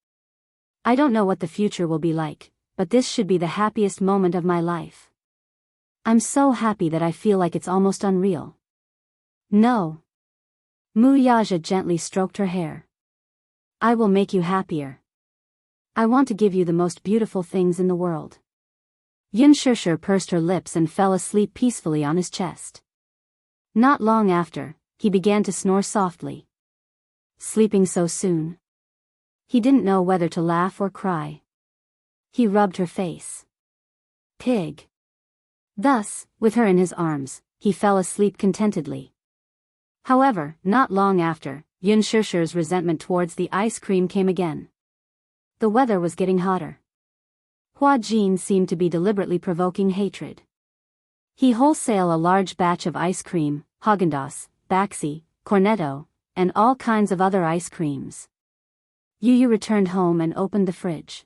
I don't know what the future will be like, but this should be the happiest moment of my life. I'm so happy that I feel like it's almost unreal. No. Muyaja gently stroked her hair. I will make you happier. I want to give you the most beautiful things in the world. Yunshushu pursed her lips and fell asleep peacefully on his chest. Not long after, he began to snore softly. Sleeping so soon? He didn't know whether to laugh or cry. He rubbed her face. Pig. Thus, with her in his arms, he fell asleep contentedly. However, not long after, Yunshushu's resentment towards the ice cream came again. The weather was getting hotter. Hua Jin seemed to be deliberately provoking hatred. He wholesale a large batch of ice cream, Haagen-Dazs, Baxi, Cornetto, and all kinds of other ice creams. Yu returned home and opened the fridge.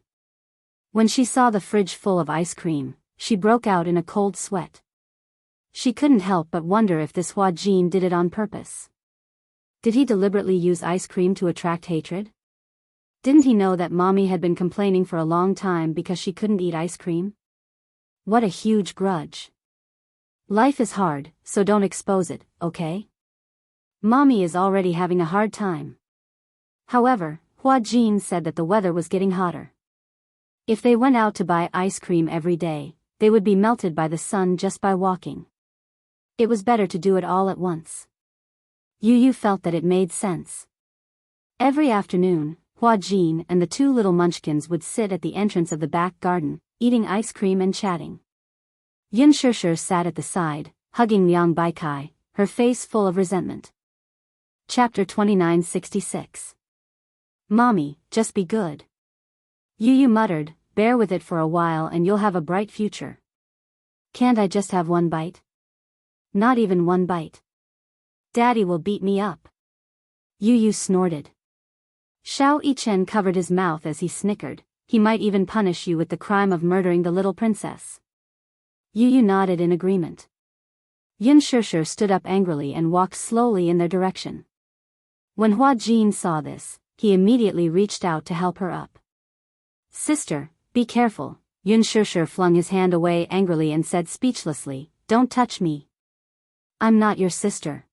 When she saw the fridge full of ice cream, she broke out in a cold sweat. She couldn't help but wonder if this Hua Jin did it on purpose. Did he deliberately use ice cream to attract hatred? Didn't he know that Mommy had been complaining for a long time because she couldn't eat ice cream? What a huge grudge. Life is hard, so don't expose it, okay? Mommy is already having a hard time. However, Hua Jin said that the weather was getting hotter. If they went out to buy ice cream every day, they would be melted by the sun just by walking. It was better to do it all at once. Yu felt that it made sense. Every afternoon, Hua Jin and the two little munchkins would sit at the entrance of the back garden, eating ice cream and chatting. Yunshushu sat at the side, hugging Liang Baikai, her face full of resentment. Chapter 2966. Mommy, just be good. Yu muttered, bear with it for a while and you'll have a bright future. Can't I just have one bite? Not even one bite. Daddy will beat me up. Yu snorted. Xiao Yichen covered his mouth as he snickered, he might even punish you with the crime of murdering the little princess. Yu nodded in agreement. Yunshushu stood up angrily and walked slowly in their direction. When Hua Jin saw this, he immediately reached out to help her up. Sister, be careful, Yunshushu flung his hand away angrily and said speechlessly, don't touch me. I'm not your sister.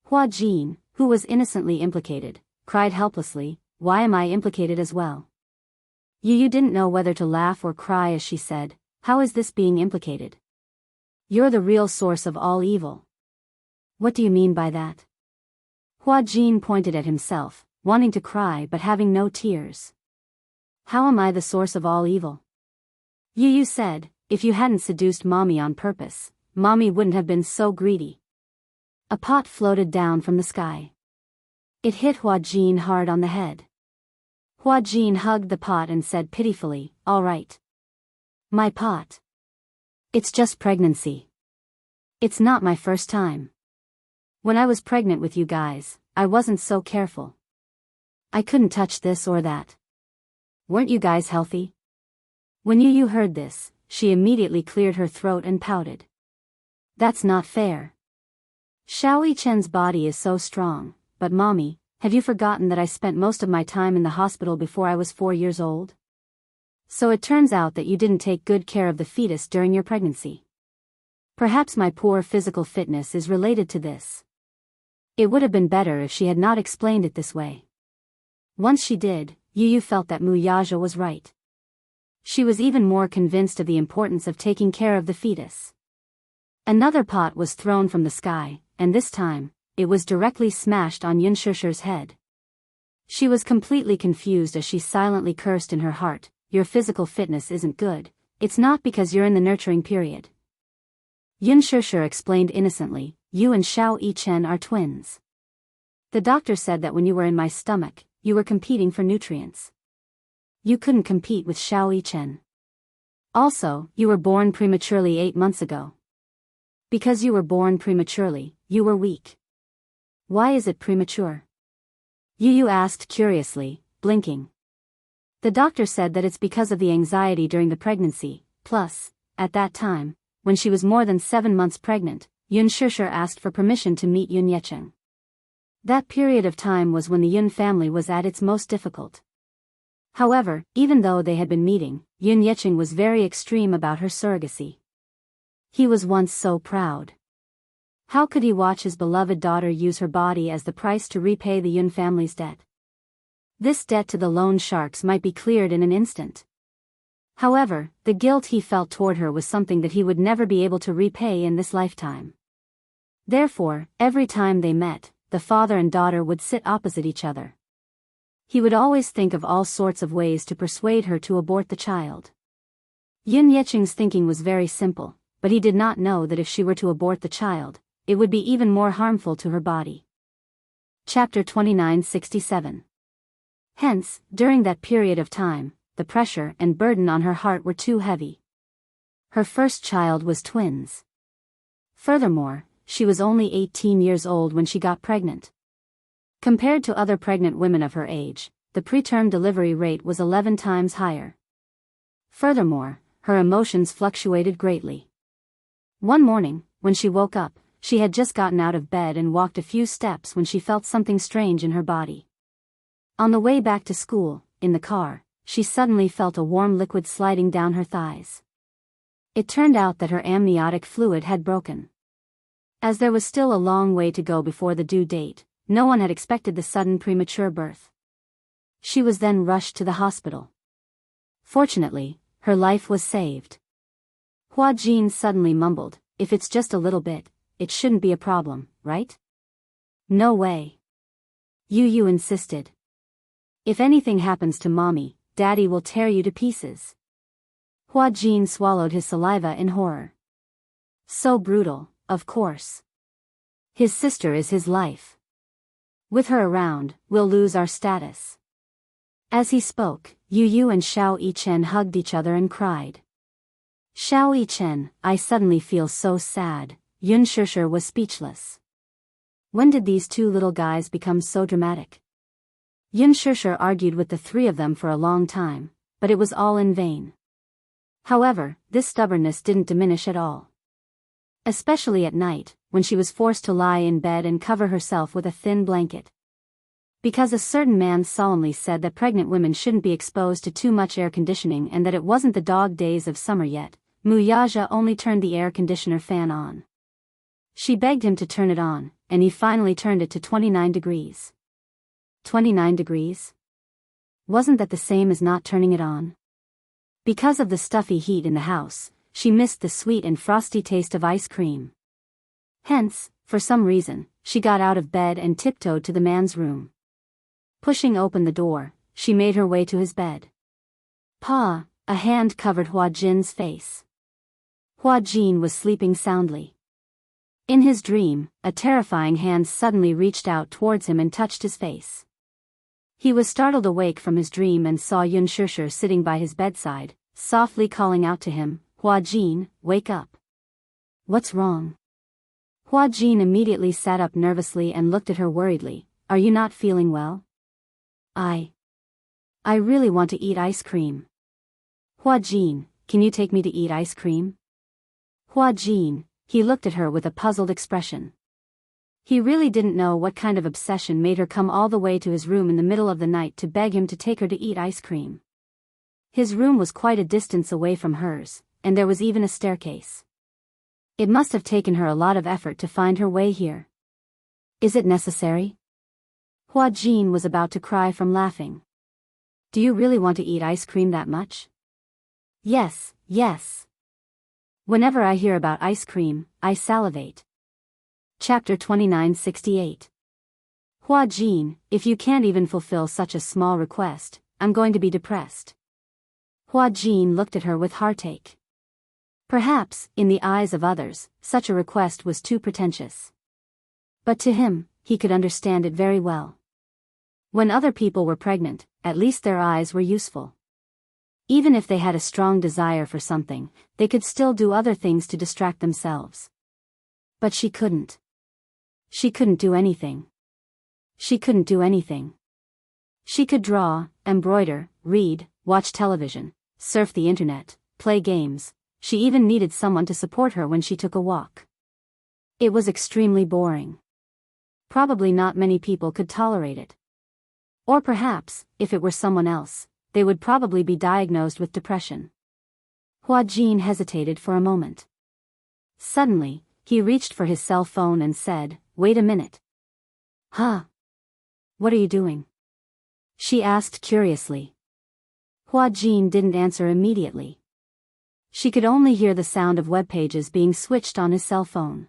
Hua Jin, who was innocently implicated, cried helplessly, why am I implicated as well? Yu didn't know whether to laugh or cry as she said, how is this being implicated? You're the real source of all evil. What do you mean by that? Hua Jin pointed at himself, wanting to cry but having no tears. How am I the source of all evil? Yu said, if you hadn't seduced Mommy on purpose, Mommy wouldn't have been so greedy. A pot floated down from the sky. It hit Hua Jin hard on the head. Hua Jin hugged the pot and said pitifully, all right. My pot. It's just pregnancy. It's not my first time. When I was pregnant with you guys, I wasn't so careful. I couldn't touch this or that. Weren't you guys healthy? When Yu heard this, she immediately cleared her throat and pouted. That's not fair. Xiao Yichen's body is so strong, but Mommy, have you forgotten that I spent most of my time in the hospital before I was 4 years old? So it turns out that you didn't take good care of the fetus during your pregnancy. Perhaps my poor physical fitness is related to this. It would have been better if she had not explained it this way. Once she did, Yu felt that Muyaja was right. She was even more convinced of the importance of taking care of the fetus. Another pot was thrown from the sky, and this time, it was directly smashed on Yunshushu's head. She was completely confused as she silently cursed in her heart, your physical fitness isn't good, it's not because you're in the nurturing period. Yunshushu explained innocently, you and Xiao Yichen are twins. The doctor said that when you were in my stomach, you were competing for nutrients. You couldn't compete with Xiao Yichen. Also, you were born prematurely 8 months ago. Because you were born prematurely, you were weak. Why is it premature? Yu asked curiously, blinking. The doctor said that it's because of the anxiety during the pregnancy, plus, at that time, when she was more than 7 months pregnant, Yunshushu asked for permission to meet Yun Yecheng. That period of time was when the Yun family was at its most difficult. However, even though they had been meeting, Yun Yecheng was very extreme about her surrogacy. He was once so proud. How could he watch his beloved daughter use her body as the price to repay the Yun family's debt? This debt to the loan sharks might be cleared in an instant. However, the guilt he felt toward her was something that he would never be able to repay in this lifetime. Therefore, every time they met, the father and daughter would sit opposite each other. He would always think of all sorts of ways to persuade her to abort the child. Yun Yecheng's thinking was very simple, but he did not know that if she were to abort the child, it would be even more harmful to her body. Chapter 2967. Hence, during that period of time, the pressure and burden on her heart were too heavy. Her first child was twins. Furthermore, she was only 18 years old when she got pregnant. Compared to other pregnant women of her age, the preterm delivery rate was 11 times higher. Furthermore, her emotions fluctuated greatly. One morning, when she woke up, she had just gotten out of bed and walked a few steps when she felt something strange in her body. On the way back to school, in the car, she suddenly felt a warm liquid sliding down her thighs. It turned out that her amniotic fluid had broken. As there was still a long way to go before the due date, no one had expected the sudden premature birth. She was then rushed to the hospital. Fortunately, her life was saved. Hua Jin suddenly mumbled, "If it's just a little bit, it shouldn't be a problem, right?" "No way." Yu insisted. "If anything happens to mommy, daddy will tear you to pieces." Hua Jin swallowed his saliva in horror. So brutal, of course. His sister is his life. With her around, we'll lose our status. As he spoke, Yu and Xiao Yichen hugged each other and cried. Xiao Yichen, I suddenly feel so sad. Yun Shishir was speechless. When did these two little guys become so dramatic? Yun Shishir argued with the three of them for a long time, but it was all in vain. However, this stubbornness didn't diminish at all. Especially at night, when she was forced to lie in bed and cover herself with a thin blanket. Because a certain man solemnly said that pregnant women shouldn't be exposed to too much air conditioning and that it wasn't the dog days of summer yet, Mu Yaja only turned the air conditioner fan on. She begged him to turn it on, and he finally turned it to 29 degrees. 29 degrees? Wasn't that the same as not turning it on? Because of the stuffy heat in the house, she missed the sweet and frosty taste of ice cream. Hence, for some reason, she got out of bed and tiptoed to the man's room. Pushing open the door, she made her way to his bed. Pa, a hand covered Hua Jin's face. Hua Jin was sleeping soundly. In his dream, a terrifying hand suddenly reached out towards him and touched his face. He was startled awake from his dream and saw Yun Shishir sitting by his bedside, softly calling out to him, Hua Jin, wake up. What's wrong? Hua Jin immediately sat up nervously and looked at her worriedly. Are you not feeling well? I really want to eat ice cream. Hua Jin, can you take me to eat ice cream? Hua Jin, he looked at her with a puzzled expression. He really didn't know what kind of obsession made her come all the way to his room in the middle of the night to beg him to take her to eat ice cream. His room was quite a distance away from hers, and there was even a staircase. It must have taken her a lot of effort to find her way here. Is it necessary? Hua Jin was about to cry from laughing. Do you really want to eat ice cream that much? Yes, yes. Whenever I hear about ice cream, I salivate. Chapter 2968. Hua Jin, if you can't even fulfill such a small request, I'm going to be depressed. Hua Jin looked at her with heartache. Perhaps, in the eyes of others, such a request was too pretentious. But to him, he could understand it very well. When other people were pregnant, at least their eyes were useful. Even if they had a strong desire for something, they could still do other things to distract themselves. But she couldn't. She couldn't do anything. She couldn't do anything. She could draw, embroider, read, watch television, surf the internet, play games. She even needed someone to support her when she took a walk. It was extremely boring. Probably not many people could tolerate it. Or perhaps, if it were someone else, they would probably be diagnosed with depression. Hua Jin hesitated for a moment. Suddenly, he reached for his cell phone and said, "Wait a minute." "Huh? What are you doing?" she asked curiously. Hua Jin didn't answer immediately. She could only hear the sound of web pages being switched on his cell phone.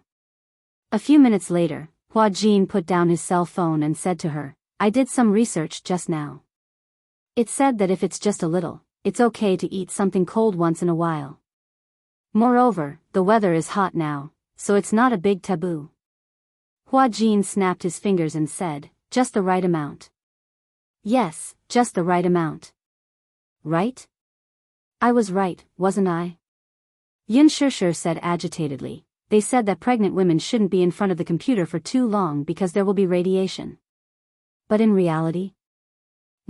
A few minutes later, Hua Jin put down his cell phone and said to her, "I did some research just now. It said that if it's just a little, it's okay to eat something cold once in a while. Moreover, the weather is hot now, so it's not a big taboo." Hua Jin snapped his fingers and said, "Just the right amount." "Yes, just the right amount. Right? I was right, wasn't I?" Yun Shishir said agitatedly, "They said that pregnant women shouldn't be in front of the computer for too long because there will be radiation. But in reality?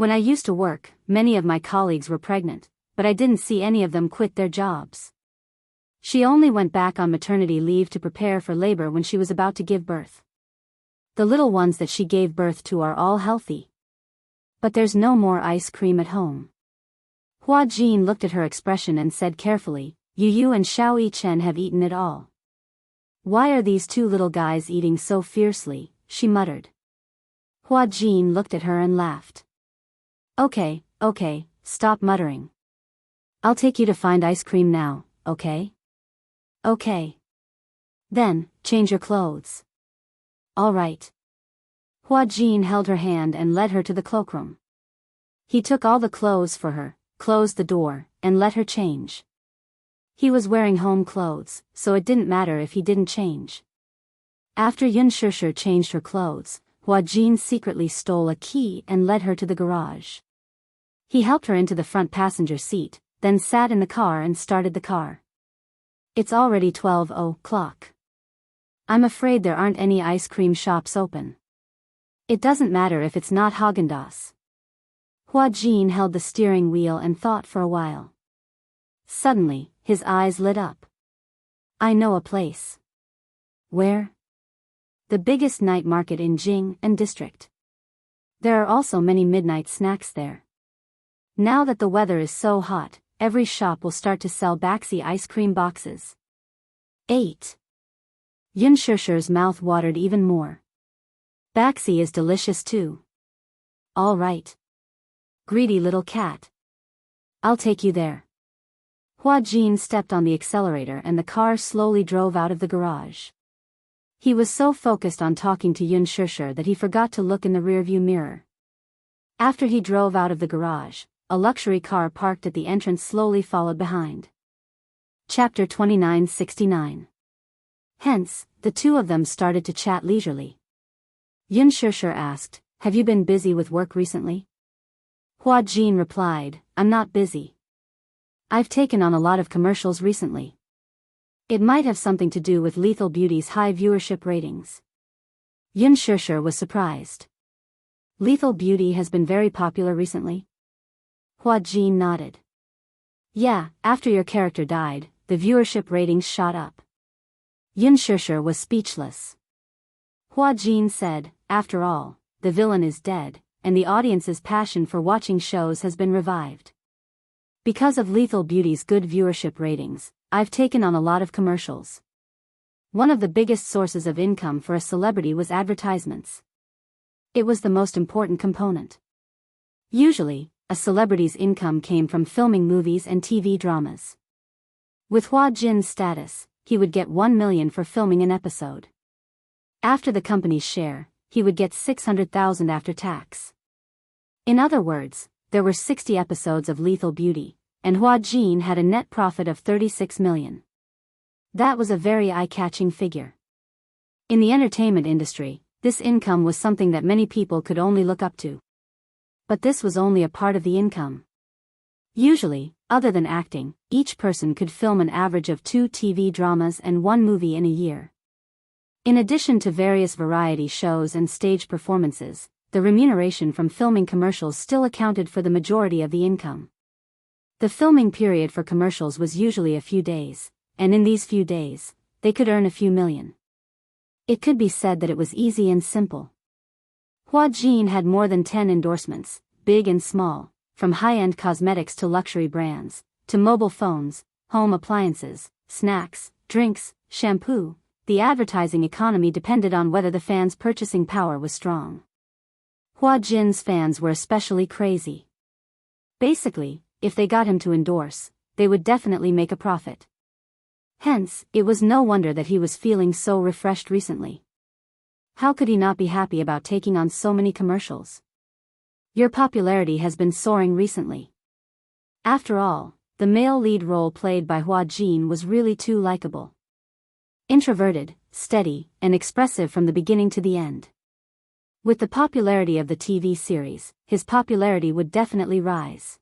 When I used to work, many of my colleagues were pregnant, but I didn't see any of them quit their jobs. She only went back on maternity leave to prepare for labor when she was about to give birth. The little ones that she gave birth to are all healthy. But there's no more ice cream at home." Hua Jin looked at her expression and said carefully, "Yu Yu and Xiao Yichen have eaten it all. Why are these two little guys eating so fiercely?" she muttered. Hua Jin looked at her and laughed. Okay, stop muttering. I'll take you to find ice cream now, okay?" "Okay. Then, change your clothes." "All right." Hua Jin held her hand and led her to the cloakroom. He took all the clothes for her, closed the door, and let her change. He was wearing home clothes, so it didn't matter if he didn't change. After Yun Shishir changed her clothes, Hua Jin secretly stole a key and led her to the garage. He helped her into the front passenger seat, then sat in the car and started the car. "It's already 12:00. I'm afraid there aren't any ice cream shops open. It doesn't matter if it's not Häagen-Dazs." Hua Jin held the steering wheel and thought for a while. Suddenly, his eyes lit up. "I know a place." "Where?" "The biggest night market in Jing and district. There are also many midnight snacks there. Now that the weather is so hot, every shop will start to sell Baxi ice cream boxes." 8. Yun Shishir's mouth watered even more. "Baxi is delicious too." "All right. Greedy little cat. I'll take you there." Hua Jin stepped on the accelerator and the car slowly drove out of the garage. He was so focused on talking to Yun Shishir that he forgot to look in the rearview mirror. After he drove out of the garage, a luxury car parked at the entrance slowly followed behind. Chapter 2969. Hence, the two of them started to chat leisurely. Yun Shishir asked, "Have you been busy with work recently?" Hua Jin replied, "I'm not busy. I've taken on a lot of commercials recently. It might have something to do with Lethal Beauty's high viewership ratings." Yun Shishir was surprised. "Lethal Beauty has been very popular recently?" Hua Jin nodded. "Yeah, after your character died, the viewership ratings shot up." Yun Shishir was speechless. Hua Jin said, "After all, the villain is dead, and the audience's passion for watching shows has been revived. Because of Lethal Beauty's good viewership ratings, I've taken on a lot of commercials. One of the biggest sources of income for a celebrity was advertisements. It was the most important component. Usually, a celebrity's income came from filming movies and TV dramas. With Hua Jin's status, he would get 1 million for filming an episode. After the company's share, he would get 600,000 after tax. In other words, there were 60 episodes of Lethal Beauty, and Hua Jin had a net profit of 36 million. That was a very eye-catching figure. In the entertainment industry, this income was something that many people could only look up to. But this was only a part of the income. Usually, other than acting, each person could film an average of 2 TV dramas and 1 movie in a year. In addition to various variety shows and stage performances, the remuneration from filming commercials still accounted for the majority of the income. The filming period for commercials was usually a few days, and in these few days, they could earn a few million. It could be said that it was easy and simple. Hua Jin had more than 10 endorsements, big and small, from high-end cosmetics to luxury brands, to mobile phones, home appliances, snacks, drinks, shampoo. The advertising economy depended on whether the fans' purchasing power was strong. Hua Jin's fans were especially crazy. Basically, if they got him to endorse, they would definitely make a profit. Hence, it was no wonder that he was feeling so refreshed recently. How could he not be happy about taking on so many commercials? Your popularity has been soaring recently. After all, the male lead role played by Hua Jin was really too likable. Introverted, steady, and expressive from the beginning to the end. With the popularity of the TV series, his popularity would definitely rise.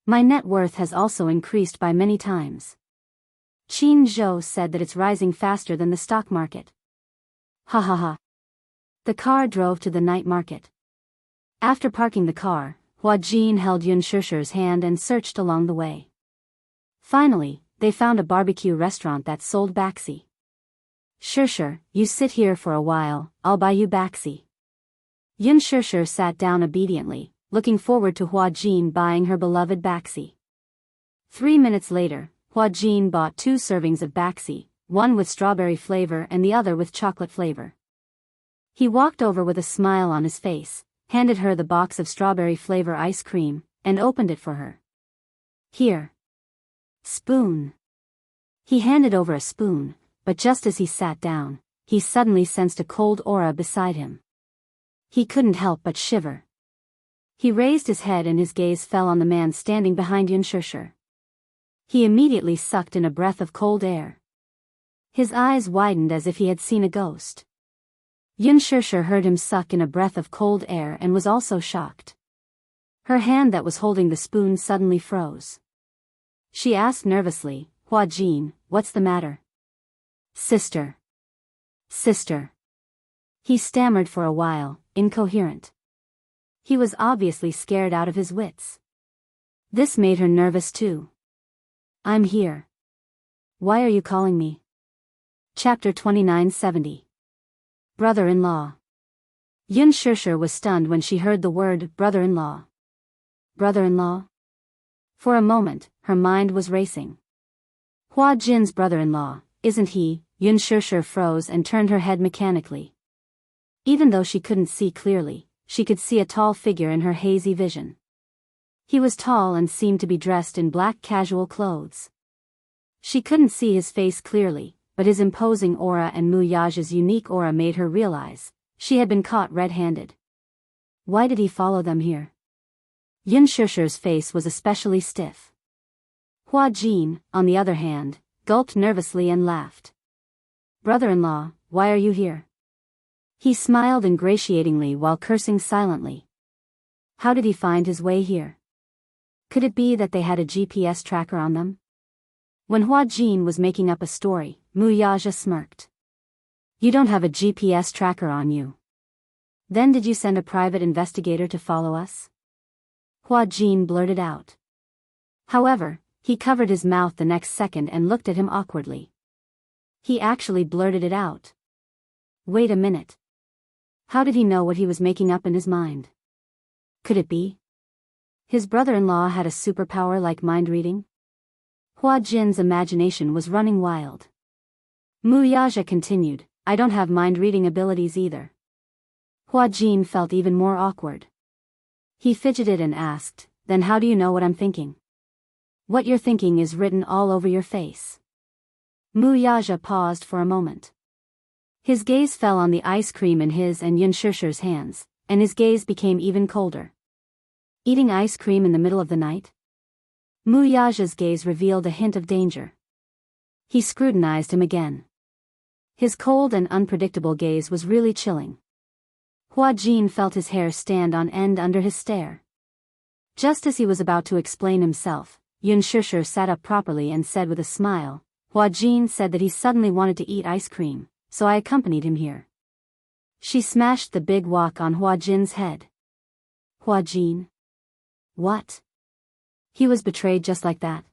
My net worth has also increased by many times. Qin Zhou said that it's rising faster than the stock market. Ha ha ha. The car drove to the night market. After parking the car, Hua Jin held Yun Shusher's hand and searched along the way. Finally, they found a barbecue restaurant that sold baxi. Shusher, you sit here for a while, I'll buy you baxi. Yun Shusher sat down obediently, looking forward to Hua Jin buying her beloved baxi. 3 minutes later, Hua Jin bought 2 servings of baxi, one with strawberry flavor and the other with chocolate flavor. He walked over with a smile on his face, handed her the box of strawberry flavor ice cream, and opened it for her. Here. Spoon. He handed over a spoon, but just as he sat down, he suddenly sensed a cold aura beside him. He couldn't help but shiver. He raised his head and his gaze fell on the man standing behind Yun Shusher. He immediately sucked in a breath of cold air. His eyes widened as if he had seen a ghost. Yun Shusher heard him suck in a breath of cold air and was also shocked. Her hand that was holding the spoon suddenly froze. She asked nervously, Hua Jin, what's the matter? Sister. Sister. He stammered for a while, incoherent. He was obviously scared out of his wits. This made her nervous too. I'm here. Why are you calling me? Chapter 2970. Brother-in-law. Yun Shusher was stunned when she heard the word brother-in-law. Brother-in-law? For a moment, her mind was racing. Hua Jin's brother-in-law, isn't he? Yun Shusher froze and turned her head mechanically. Even though she couldn't see clearly, she could see a tall figure in her hazy vision. He was tall and seemed to be dressed in black casual clothes. She couldn't see his face clearly, but his imposing aura and Mu Yaja's unique aura made her realize she had been caught red-handed. Why did he follow them here? Yun Shusher's face was especially stiff. Hua Jin, on the other hand, gulped nervously and laughed. Brother-in-law, why are you here? He smiled ingratiatingly while cursing silently. How did he find his way here? Could it be that they had a GPS tracker on them? When Hua Jin was making up a story, Mu Yaja smirked. You don't have a GPS tracker on you. Then did you send a private investigator to follow us? Hua Jin blurted out. However, he covered his mouth the next second and looked at him awkwardly. He actually blurted it out. Wait a minute. How did he know what he was making up in his mind? Could it be his brother-in-law had a superpower like mind reading? Hua Jin's imagination was running wild. Mu Yaja continued, I don't have mind reading abilities either. Hua Jin felt even more awkward. He fidgeted and asked, then how do you know what I'm thinking? What you're thinking is written all over your face. Mu Yaja paused for a moment. His gaze fell on the ice cream in his and Yun Shusher's hands, and his gaze became even colder. Eating ice cream in the middle of the night? Mu Yaja's gaze revealed a hint of danger. He scrutinized him again. His cold and unpredictable gaze was really chilling. Hua Jin felt his hair stand on end under his stare. Just as he was about to explain himself, Yun Shusher sat up properly and said with a smile, Hua Jin said that he suddenly wanted to eat ice cream, so I accompanied him here. She smashed the big wok on Hua Jin's head. Hua Jin? What? He was betrayed just like that?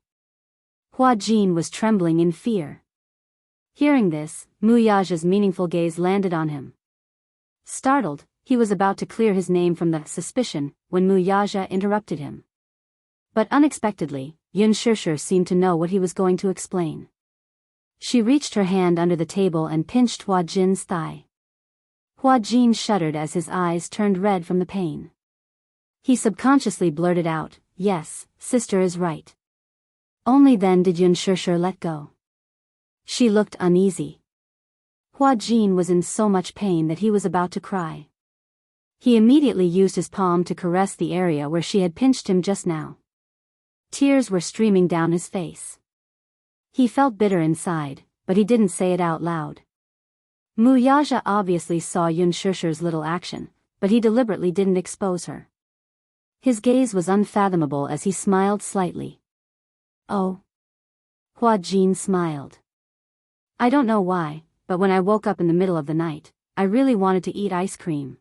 Hua Jin was trembling in fear. Hearing this, Mu Yaja's meaningful gaze landed on him. Startled, he was about to clear his name from the suspicion, when Mu Yaja interrupted him. But unexpectedly, Yun Shishir seemed to know what he was going to explain. She reached her hand under the table and pinched Hua Jin's thigh. Hua Jin shuddered as his eyes turned red from the pain. He subconsciously blurted out, "Yes, sister is right." Only then did Yun Shishir let go. She looked uneasy. Hua Jin was in so much pain that he was about to cry. He immediately used his palm to caress the area where she had pinched him just now. Tears were streaming down his face. He felt bitter inside, but he didn't say it out loud. Muyaja obviously saw Yun Shishir's little action, but he deliberately didn't expose her. His gaze was unfathomable as he smiled slightly. "Oh." Hua Jin smiled. "I don't know why, but when I woke up in the middle of the night, I really wanted to eat ice cream.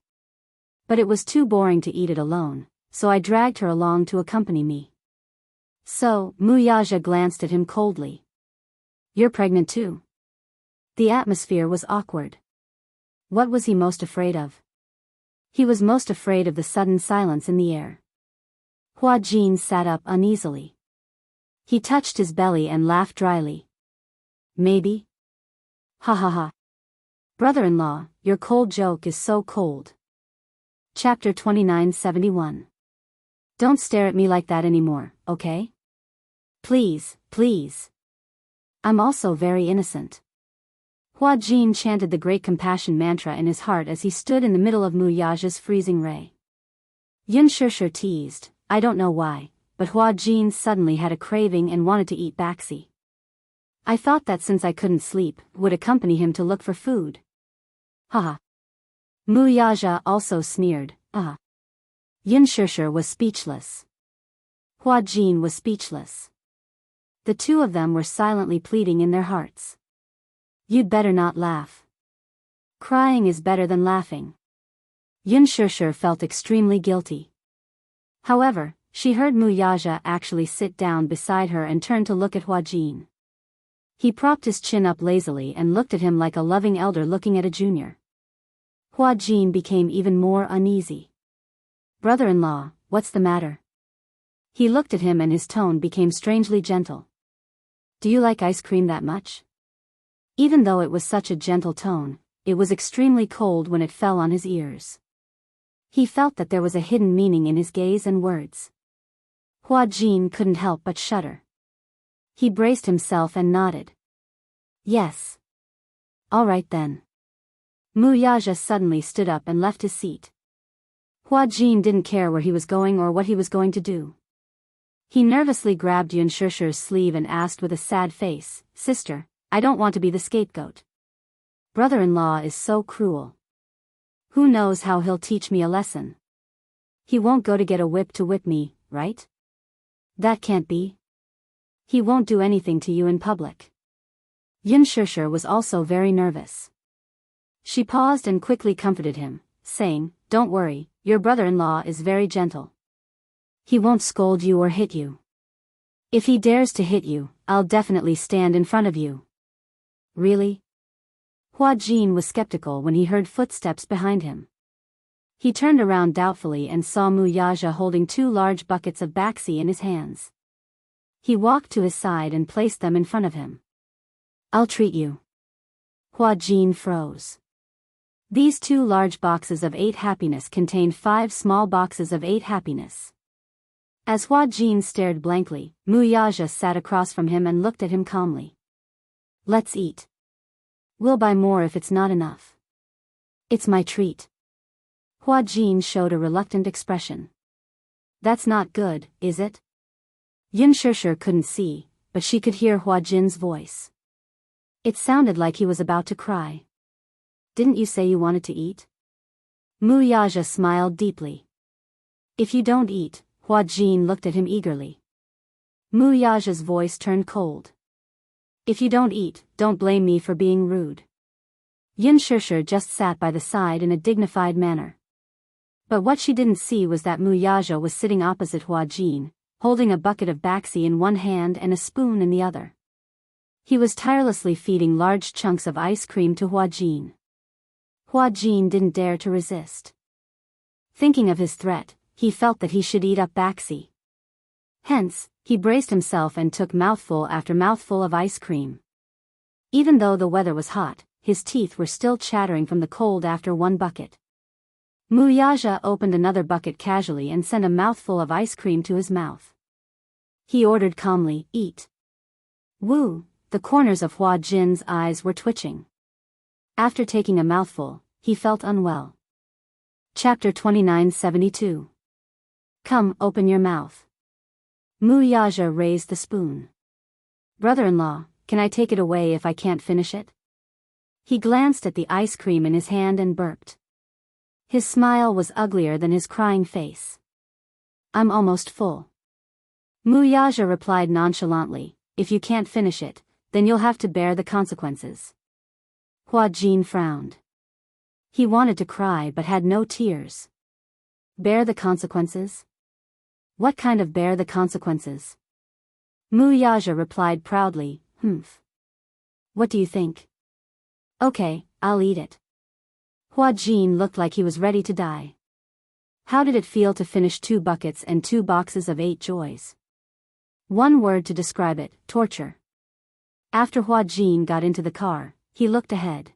But it was too boring to eat it alone, so I dragged her along to accompany me." "So," Muyaja glanced at him coldly. "You're pregnant too?" The atmosphere was awkward. What was he most afraid of? He was most afraid of the sudden silence in the air. Hua Jin sat up uneasily. He touched his belly and laughed dryly. "Maybe?" "Ha ha ha. Brother-in-law, your cold joke is so cold." Chapter 2971. "Don't stare at me like that anymore, okay? Please, please. I'm also very innocent." Hua Jin chanted the great compassion mantra in his heart as he stood in the middle of Muyaja's freezing ray. Yun Shishir teased, "I don't know why, but Hua Jin suddenly had a craving and wanted to eat baxi. I thought that since I couldn't sleep, would accompany him to look for food." Haha. Muyaja also sneered, "Ah." Yun Shishir was speechless. Hua Jin was speechless. The two of them were silently pleading in their hearts. "You'd better not laugh. Crying is better than laughing." Yun Shishir felt extremely guilty. However, she heard Muyaja actually sit down beside her and turn to look at Hua Jin. He propped his chin up lazily and looked at him like a loving elder looking at a junior. Hua Jin became even more uneasy. "Brother-in-law, what's the matter?" He looked at him and his tone became strangely gentle. "Do you like ice cream that much?" Even though it was such a gentle tone, it was extremely cold when it fell on his ears. He felt that there was a hidden meaning in his gaze and words. Hua Jin couldn't help but shudder. He braced himself and nodded. "Yes. All right then." Muyaja suddenly stood up and left his seat. Hua Jin didn't care where he was going or what he was going to do. He nervously grabbed Yun Shishir's sleeve and asked with a sad face, "Sister, I don't want to be the scapegoat. Brother-in-law is so cruel. Who knows how he'll teach me a lesson? He won't go to get a whip to whip me, right? That can't be. He won't do anything to you in public." Yun Shishir was also very nervous. She paused and quickly comforted him, saying, "Don't worry, your brother-in-law is very gentle. He won't scold you or hit you. If he dares to hit you, I'll definitely stand in front of you." "Really?" Hua Jin was skeptical when he heard footsteps behind him. He turned around doubtfully and saw Muyaja holding 2 large buckets of baxi in his hands. He walked to his side and placed them in front of him. "I'll treat you." Hua Jin froze. These 2 large boxes of 8 happiness contained 5 small boxes of 8 happiness. As Hua Jin stared blankly, Muyaja sat across from him and looked at him calmly. "Let's eat. We'll buy more if it's not enough." "It's my treat." Hua Jin showed a reluctant expression. "That's not good, is it?" Yun Shishir couldn't see, but she could hear Hua Jin's voice. It sounded like he was about to cry. "Didn't you say you wanted to eat?" Muyaja smiled deeply. "If you don't eat," Hua Jin looked at him eagerly. Muyaja's voice turned cold. "If you don't eat, don't blame me for being rude." Yun Shishir just sat by the side in a dignified manner. But what she didn't see was that Muyaja was sitting opposite Hua Jin, holding a bucket of baxi in one hand and a spoon in the other. He was tirelessly feeding large chunks of ice cream to Hua Jin. Hua Jin didn't dare to resist. Thinking of his threat, he felt that he should eat up baxi. Hence, he braced himself and took mouthful after mouthful of ice cream. Even though the weather was hot, his teeth were still chattering from the cold after one bucket. Muyaja opened another bucket casually and sent a mouthful of ice cream to his mouth. He ordered calmly, "Eat." Woo! The corners of Hua Jin's eyes were twitching. After taking a mouthful, he felt unwell. Chapter 2972. Come, open your mouth. Muyaja raised the spoon. Brother-in-law, can I take it away if I can't finish it? He glanced at the ice cream in his hand and burped. His smile was uglier than his crying face. I'm almost full. Muyaja replied nonchalantly, if you can't finish it, then you'll have to bear the consequences. Hua Jin frowned. He wanted to cry but had no tears. Bear the consequences? What kind of bear the consequences? Muyaja replied proudly, humph. What do you think? Okay, I'll eat it. Hua Jin looked like he was ready to die. How did it feel to finish 2 buckets and 2 boxes of 8 joys? One word to describe it, torture. After Hua Jin got into the car, he looked ahead.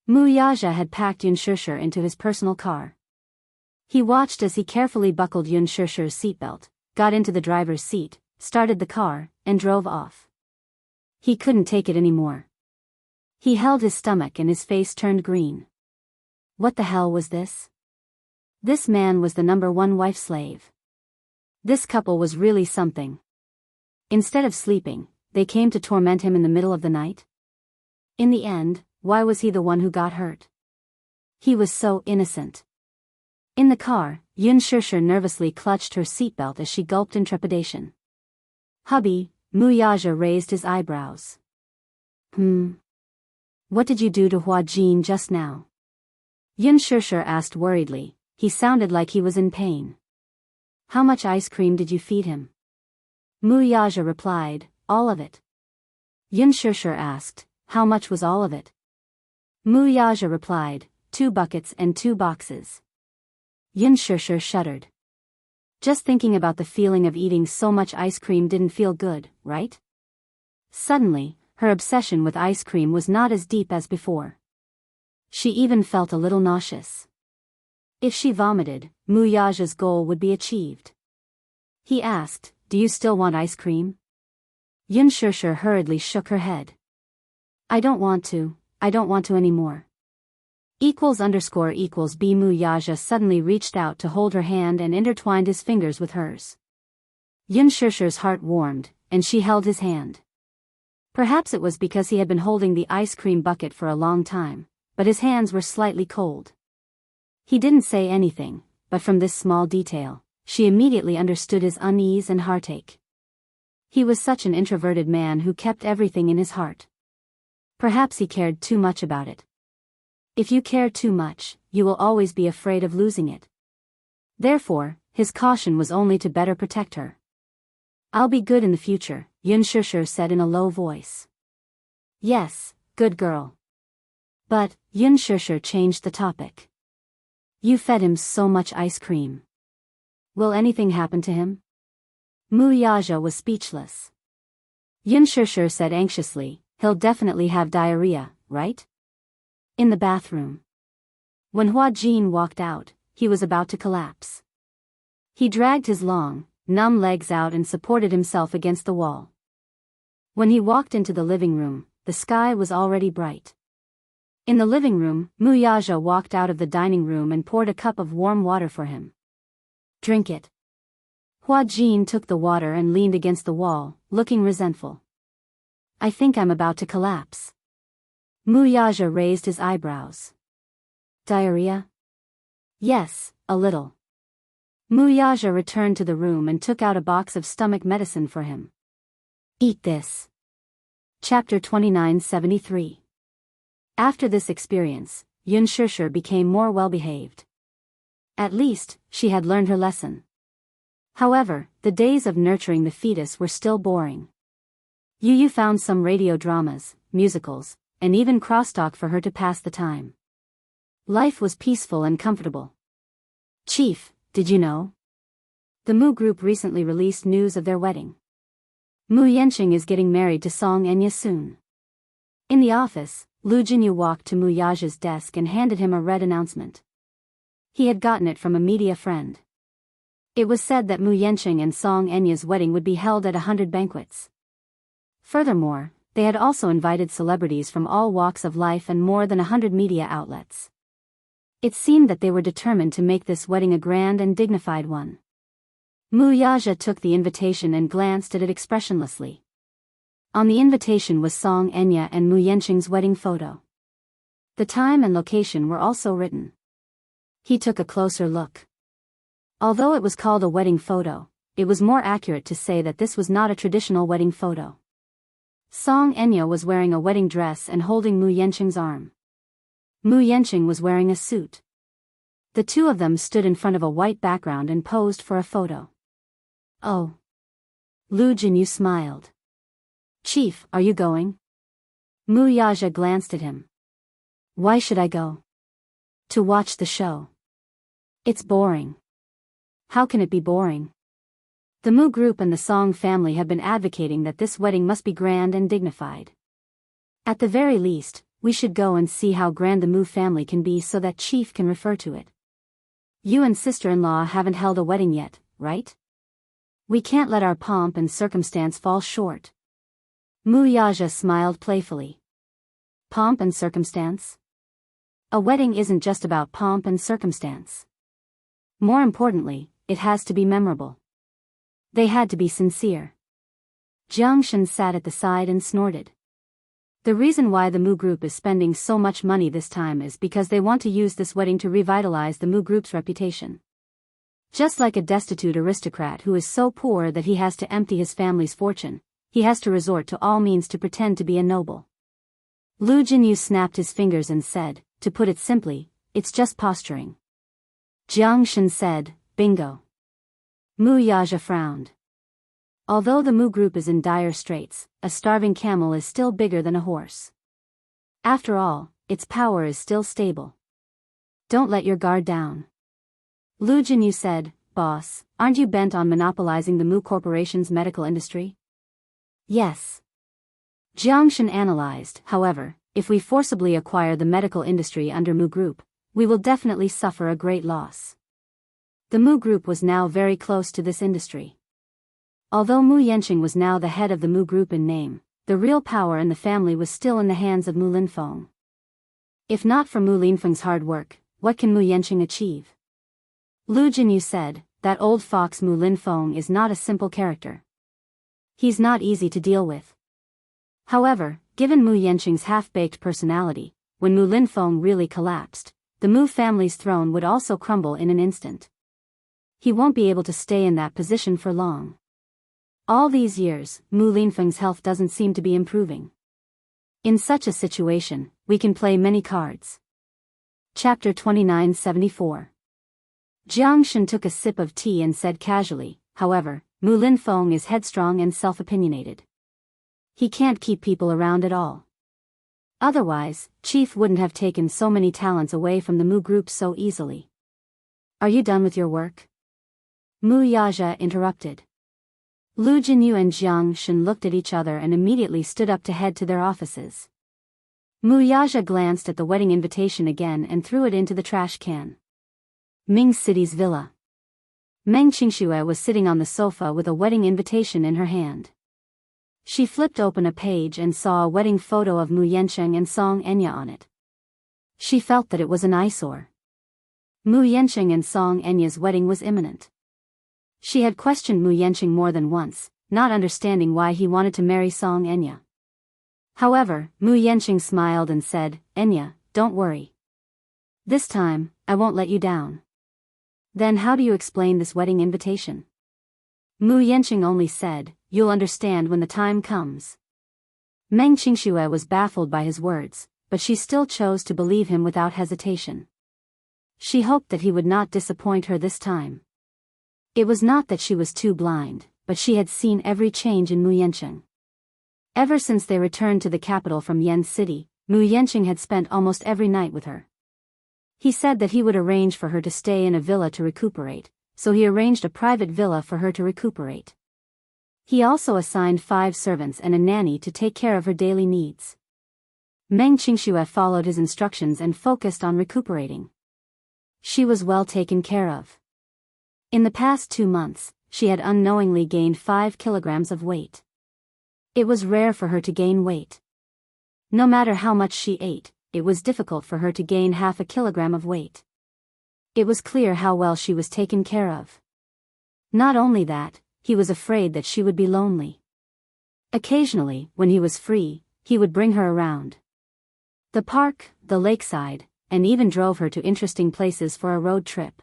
Muyaja had packed Yun Shishir into his personal car. He watched as he carefully buckled Yun Shishir's seatbelt, got into the driver's seat, started the car, and drove off. He couldn't take it anymore. He held his stomach and his face turned green. What the hell was this? This man was the #1 wife slave. This couple was really something. Instead of sleeping, they came to torment him in the middle of the night. In the end, why was he the one who got hurt? He was so innocent. In the car, Yun Shishir nervously clutched her seatbelt as she gulped in trepidation. Hubby, Muyaja raised his eyebrows. What did you do to Hua Jin just now? Yun Shishir asked worriedly. He sounded like he was in pain. How much ice cream did you feed him? Muyaja replied, all of it. Yun Shishir asked, how much was all of it? Muyaja replied, 2 buckets and 2 boxes. Yun Shishir shuddered. Just thinking about the feeling of eating so much ice cream didn't feel good, right? Suddenly, her obsession with ice cream was not as deep as before. She even felt a little nauseous. If she vomited, Muyaja's goal would be achieved. He asked, do you still want ice cream? Yun Shishir hurriedly shook her head. I don't want to anymore. == B Muyaja suddenly reached out to hold her hand and intertwined his fingers with hers. Yun Shishir's heart warmed, and she held his hand. Perhaps it was because he had been holding the ice cream bucket for a long time, but his hands were slightly cold. He didn't say anything, but from this small detail, she immediately understood his unease and heartache. He was such an introverted man who kept everything in his heart. Perhaps he cared too much about it. If you care too much, you will always be afraid of losing it. Therefore, his caution was only to better protect her. I'll be good in the future, Yun Shishir said in a low voice. Yes, good girl. But, Yun Shishir changed the topic. You fed him so much ice cream. Will anything happen to him? Muyaja was speechless. Yun Shishir said anxiously, he'll definitely have diarrhea, right? In the bathroom. When Hua Jin walked out, he was about to collapse. He dragged his long, numb legs out and supported himself against the wall. When he walked into the living room, the sky was already bright. In the living room, Muyaja walked out of the dining room and poured a cup of warm water for him. Drink it. Hua Jin took the water and leaned against the wall, looking resentful. I think I'm about to collapse. Muyaja raised his eyebrows. Diarrhea? Yes, a little. Muyaja returned to the room and took out a box of stomach medicine for him. Eat this. Chapter 2973. After this experience, Yun Shishir became more well-behaved. At least, she had learned her lesson. However, the days of nurturing the fetus were still boring. Yu found some radio dramas, musicals, and even crosstalk for her to pass the time. Life was peaceful and comfortable. Chief, did you know? The Mu group recently released news of their wedding. Mu Yanqing is getting married to Song Enya soon. In the office, Lu Jinyu walked to Mu Yaja's desk and handed him a red announcement. He had gotten it from a media friend. It was said that Mu Yanqing and Song Enya's wedding would be held at 100 banquets. Furthermore, they had also invited celebrities from all walks of life and more than 100 media outlets. It seemed that they were determined to make this wedding a grand and dignified one. Mu Yaja took the invitation and glanced at it expressionlessly. On the invitation was Song Enya and Mu Yanqing's wedding photo. The time and location were also written. He took a closer look. Although it was called a wedding photo, it was more accurate to say that this was not a traditional wedding photo. Song Enya was wearing a wedding dress and holding Mu Yanqing's arm. Mu Yanqing was wearing a suit. The two of them stood in front of a white background and posed for a photo. Oh. Lu Jinyu smiled. Chief, are you going? Mu Yaja glanced at him. Why should I go? To watch the show. It's boring. How can it be boring? The Mu group and the Song family have been advocating that this wedding must be grand and dignified. At the very least, we should go and see how grand the Mu family can be so that Chief can refer to it. You and sister-in-law haven't held a wedding yet, right? We can't let our pomp and circumstance fall short. Mu Yaja smiled playfully. Pomp and circumstance? A wedding isn't just about pomp and circumstance. More importantly, it has to be memorable. They had to be sincere. Jiang Shen sat at the side and snorted. The reason why the Mu group is spending so much money this time is because they want to use this wedding to revitalize the Mu group's reputation. Just like a destitute aristocrat who is so poor that he has to empty his family's fortune, he has to resort to all means to pretend to be a noble. Lu Jinyu snapped his fingers and said, to put it simply, it's just posturing. Jiang Shen said, bingo. Mu Yaja frowned. Although the Mu group is in dire straits, a starving camel is still bigger than a horse. After all, its power is still stable. Don't let your guard down. Lu Jinyu said, boss, aren't you bent on monopolizing the Mu Corporation's medical industry? Yes. Jiang Shen analyzed, however, if we forcibly acquire the medical industry under Mu Group, we will definitely suffer a great loss. The Mu Group was now very close to this industry. Although Mu Yanqing was now the head of the Mu Group in name, the real power in the family was still in the hands of Mu Linfeng. If not for Mu Linfeng's hard work, what can Mu Yanqing achieve? Lu Jinyu said, that old fox Mu Linfeng is not a simple character. He's not easy to deal with. However, given Mu Yanqing's half-baked personality, when Mu Linfeng really collapsed, the Mu family's throne would also crumble in an instant. He won't be able to stay in that position for long. All these years, Mu Linfeng's health doesn't seem to be improving. In such a situation, we can play many cards. Chapter 2974. Jiang Shen took a sip of tea and said casually, however, Mu Linfeng is headstrong and self-opinionated. He can't keep people around at all. Otherwise, Chief wouldn't have taken so many talents away from the Mu group so easily. Are you done with your work? Mu Yaja interrupted. Lu Jinyu and Jiang Shen looked at each other and immediately stood up to head to their offices. Mu Yaja glanced at the wedding invitation again and threw it into the trash can. Ming City's villa. Meng Qingxue was sitting on the sofa with a wedding invitation in her hand. She flipped open a page and saw a wedding photo of Mu Yanqing and Song Enya on it. She felt that it was an eyesore. Mu Yanqing and Song Enya's wedding was imminent. She had questioned Mu Yanqing more than once, not understanding why he wanted to marry Song Enya. However, Mu Yanqing smiled and said, Enya, don't worry. This time, I won't let you down. Then how do you explain this wedding invitation? Mu Yanqing only said, you'll understand when the time comes. Meng Qingxue was baffled by his words, but she still chose to believe him without hesitation. She hoped that he would not disappoint her this time. It was not that she was too blind, but she had seen every change in Mu Yanqing. Ever since they returned to the capital from Yen City, Mu Yanqing had spent almost every night with her. He said that he would arrange for her to stay in a villa to recuperate, so he arranged a private villa for her to recuperate. He also assigned 5 servants and a nanny to take care of her daily needs. Meng Qingxue followed his instructions and focused on recuperating. She was well taken care of. In the past 2 months, she had unknowingly gained 5 kilograms of weight. It was rare for her to gain weight. No matter how much she ate, it was difficult for her to gain half a kilogram of weight. It was clear how well she was taken care of. Not only that, he was afraid that she would be lonely. Occasionally, when he was free, he would bring her around the park, the lakeside, and even drove her to interesting places for a road trip.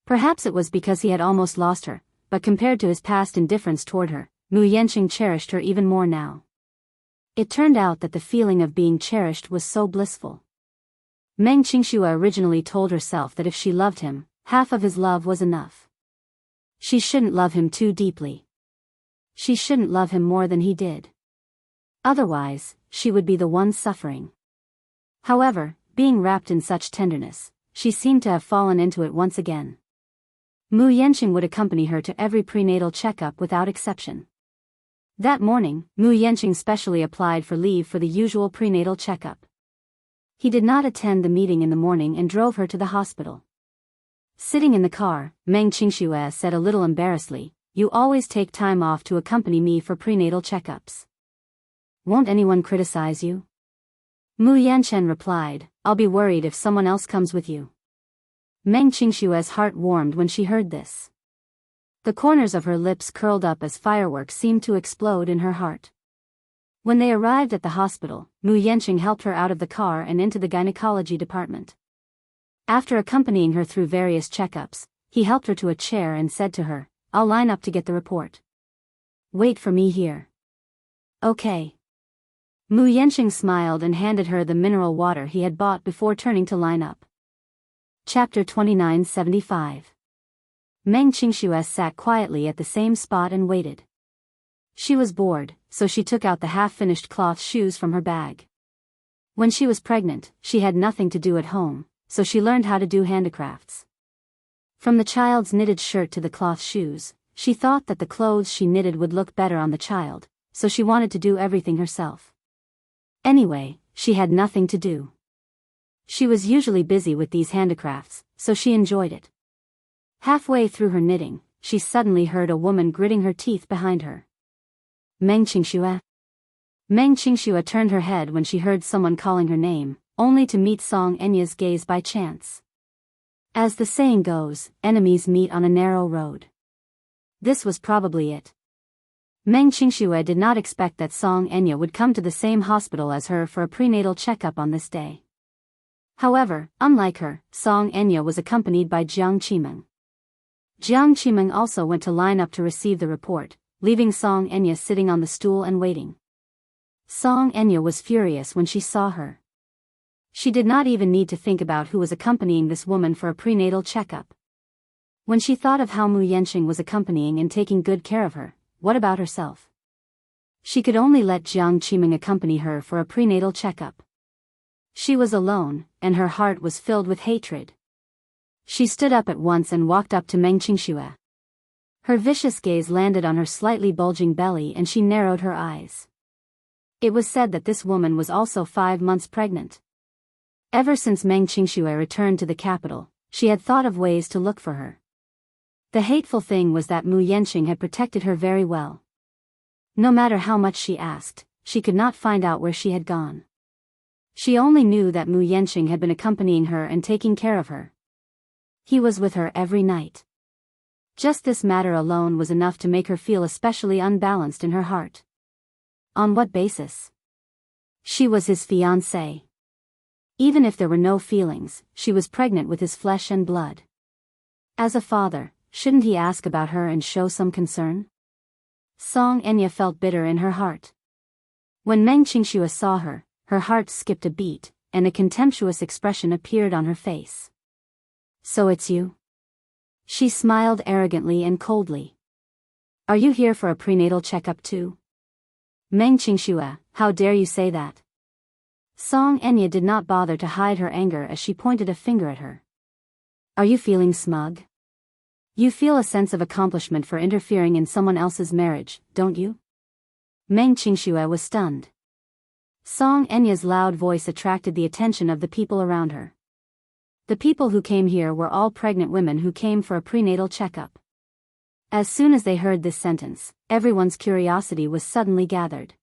Perhaps it was because he had almost lost her, but compared to his past indifference toward her, Mu Yanqing cherished her even more now. It turned out that the feeling of being cherished was so blissful. Meng Qingxue originally told herself that if she loved him, half of his love was enough. She shouldn't love him too deeply. She shouldn't love him more than he did. Otherwise, she would be the one suffering. However, being wrapped in such tenderness, she seemed to have fallen into it once again. Mu Yanqing would accompany her to every prenatal checkup without exception. That morning, Mu Yanqing specially applied for leave for the usual prenatal checkup. He did not attend the meeting in the morning and drove her to the hospital. Sitting in the car, Meng Qingxue said a little embarrassedly, "You always take time off to accompany me for prenatal checkups. Won't anyone criticize you?" Mu Yanchen replied, "I'll be worried if someone else comes with you." Meng Qingxue's heart warmed when she heard this. The corners of her lips curled up as fireworks seemed to explode in her heart. When they arrived at the hospital, Mu Yanqing helped her out of the car and into the gynecology department. After accompanying her through various checkups, he helped her to a chair and said to her, "I'll line up to get the report. Wait for me here." "Okay." Mu Yanqing smiled and handed her the mineral water he had bought before turning to line up. Chapter 2975. Meng Qingxue sat quietly at the same spot and waited. She was bored, so she took out the half-finished cloth shoes from her bag. When she was pregnant, she had nothing to do at home, so she learned how to do handicrafts. From the child's knitted shirt to the cloth shoes, she thought that the clothes she knitted would look better on the child, so she wanted to do everything herself. Anyway, she had nothing to do. She was usually busy with these handicrafts, so she enjoyed it. Halfway through her knitting, she suddenly heard a woman gritting her teeth behind her. Meng Qingxue. Meng Qingxue turned her head when she heard someone calling her name, only to meet Song Enya's gaze by chance. As the saying goes, enemies meet on a narrow road. This was probably it. Meng Qingxue did not expect that Song Enya would come to the same hospital as her for a prenatal checkup on this day. However, unlike her, Song Enya was accompanied by Jiang Qimeng. Jiang Qimeng also went to line up to receive the report, leaving Song Enya sitting on the stool and waiting. Song Enya was furious when she saw her. She did not even need to think about who was accompanying this woman for a prenatal checkup. When she thought of how Mu Yanqing was accompanying and taking good care of her, what about herself? She could only let Jiang Qimeng accompany her for a prenatal checkup. She was alone, and her heart was filled with hatred. She stood up at once and walked up to Meng Qingxue. Her vicious gaze landed on her slightly bulging belly and she narrowed her eyes. It was said that this woman was also 5 months pregnant. Ever since Meng Qingxue returned to the capital, she had thought of ways to look for her. The hateful thing was that Mu Yanqing had protected her very well. No matter how much she asked, she could not find out where she had gone. She only knew that Mu Yanqing had been accompanying her and taking care of her. He was with her every night. Just this matter alone was enough to make her feel especially unbalanced in her heart. On what basis? She was his fiancée. Even if there were no feelings, she was pregnant with his flesh and blood. As a father, shouldn't he ask about her and show some concern? Song Enya felt bitter in her heart. When Meng Qingxue saw her, her heart skipped a beat, and a contemptuous expression appeared on her face. "So it's you?" She smiled arrogantly and coldly. "Are you here for a prenatal checkup too?" "Meng Qingxue, how dare you say that?" Song Enya did not bother to hide her anger as she pointed a finger at her. "Are you feeling smug? You feel a sense of accomplishment for interfering in someone else's marriage, don't you? Meng Qingxue was stunned. Song Enya's loud voice attracted the attention of the people around her. The people who came here were all pregnant women who came for a prenatal checkup. As soon as they heard this sentence, everyone's curiosity was suddenly gathered.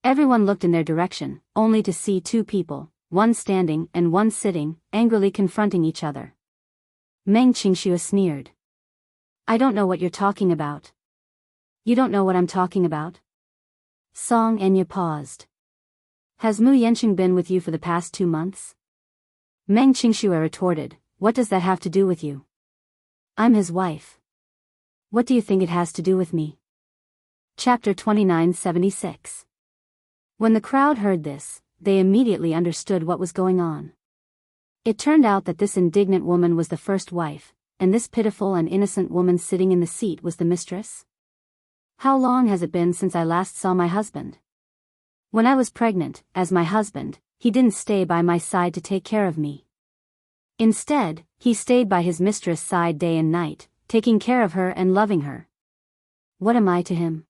Everyone looked in their direction, only to see two people, one standing and one sitting, angrily confronting each other. Meng Qingxue sneered. I don't know what you're talking about. You don't know what I'm talking about? Song Enya paused. Has Mu Yanqing been with you for the past 2 months? Meng Qingxue retorted, what does that have to do with you? I'm his wife. What do you think it has to do with me? Chapter 2976. When the crowd heard this, they immediately understood what was going on. It turned out that this indignant woman was the first wife, and this pitiful and innocent woman sitting in the seat was the mistress? How long has it been since I last saw my husband? When I was pregnant, as my husband, he didn't stay by my side to take care of me. Instead, he stayed by his mistress' side day and night, taking care of her and loving her. What am I to him?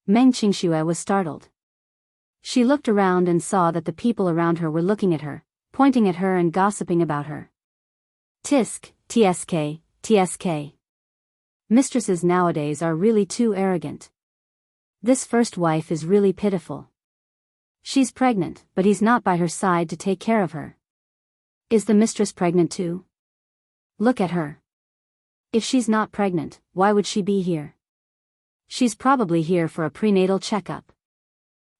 Meng Qingxue was startled. She looked around and saw that the people around her were looking at her, pointing at her and gossiping about her. Tisk, tsk, tsk. Mistresses nowadays are really too arrogant. This first wife is really pitiful. She's pregnant, but he's not by her side to take care of her. Is the mistress pregnant too? Look at her. If she's not pregnant, why would she be here? She's probably here for a prenatal checkup.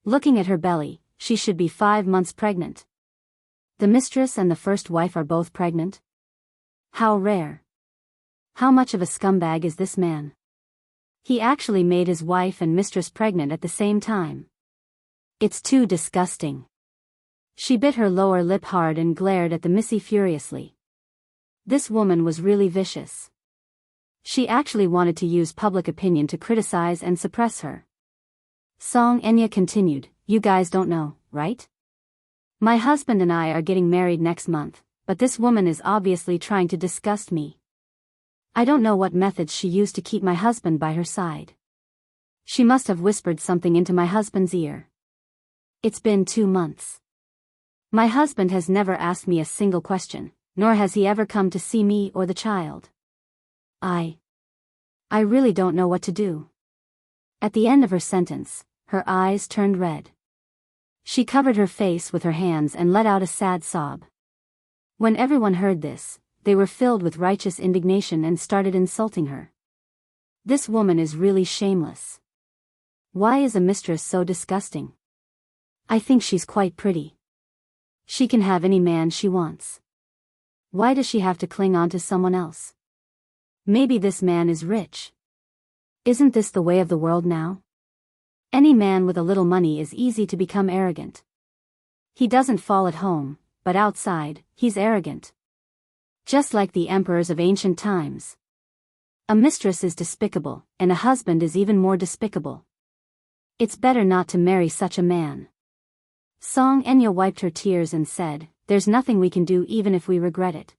Looking at her belly, she should be 5 months pregnant. The mistress and the first wife are both pregnant? How rare. How much of a scumbag is this man? He actually made his wife and mistress pregnant at the same time. It's too disgusting. She bit her lower lip hard and glared at the missy furiously. This woman was really vicious. She actually wanted to use public opinion to criticize and suppress her. Song Enya continued, you guys don't know, right? My husband and I are getting married next month, but this woman is obviously trying to disgust me. I don't know what methods she used to keep my husband by her side. She must have whispered something into my husband's ear. It's been 2 months. My husband has never asked me a single question, nor has he ever come to see me or the child. I really don't know what to do. At the end of her sentence, her eyes turned red. She covered her face with her hands and let out a sad sob. When everyone heard this, they were filled with righteous indignation and started insulting her. This woman is really shameless. Why is a mistress so disgusting? I think she's quite pretty. She can have any man she wants. Why does she have to cling on to someone else? Maybe this man is rich. Isn't this the way of the world now? Any man with a little money is easy to become arrogant. He doesn't fall at home, but outside, he's arrogant. Just like the emperors of ancient times. A mistress is despicable, and a husband is even more despicable. It's better not to marry such a man. Song Enya wiped her tears and said, there's nothing we can do even if we regret it.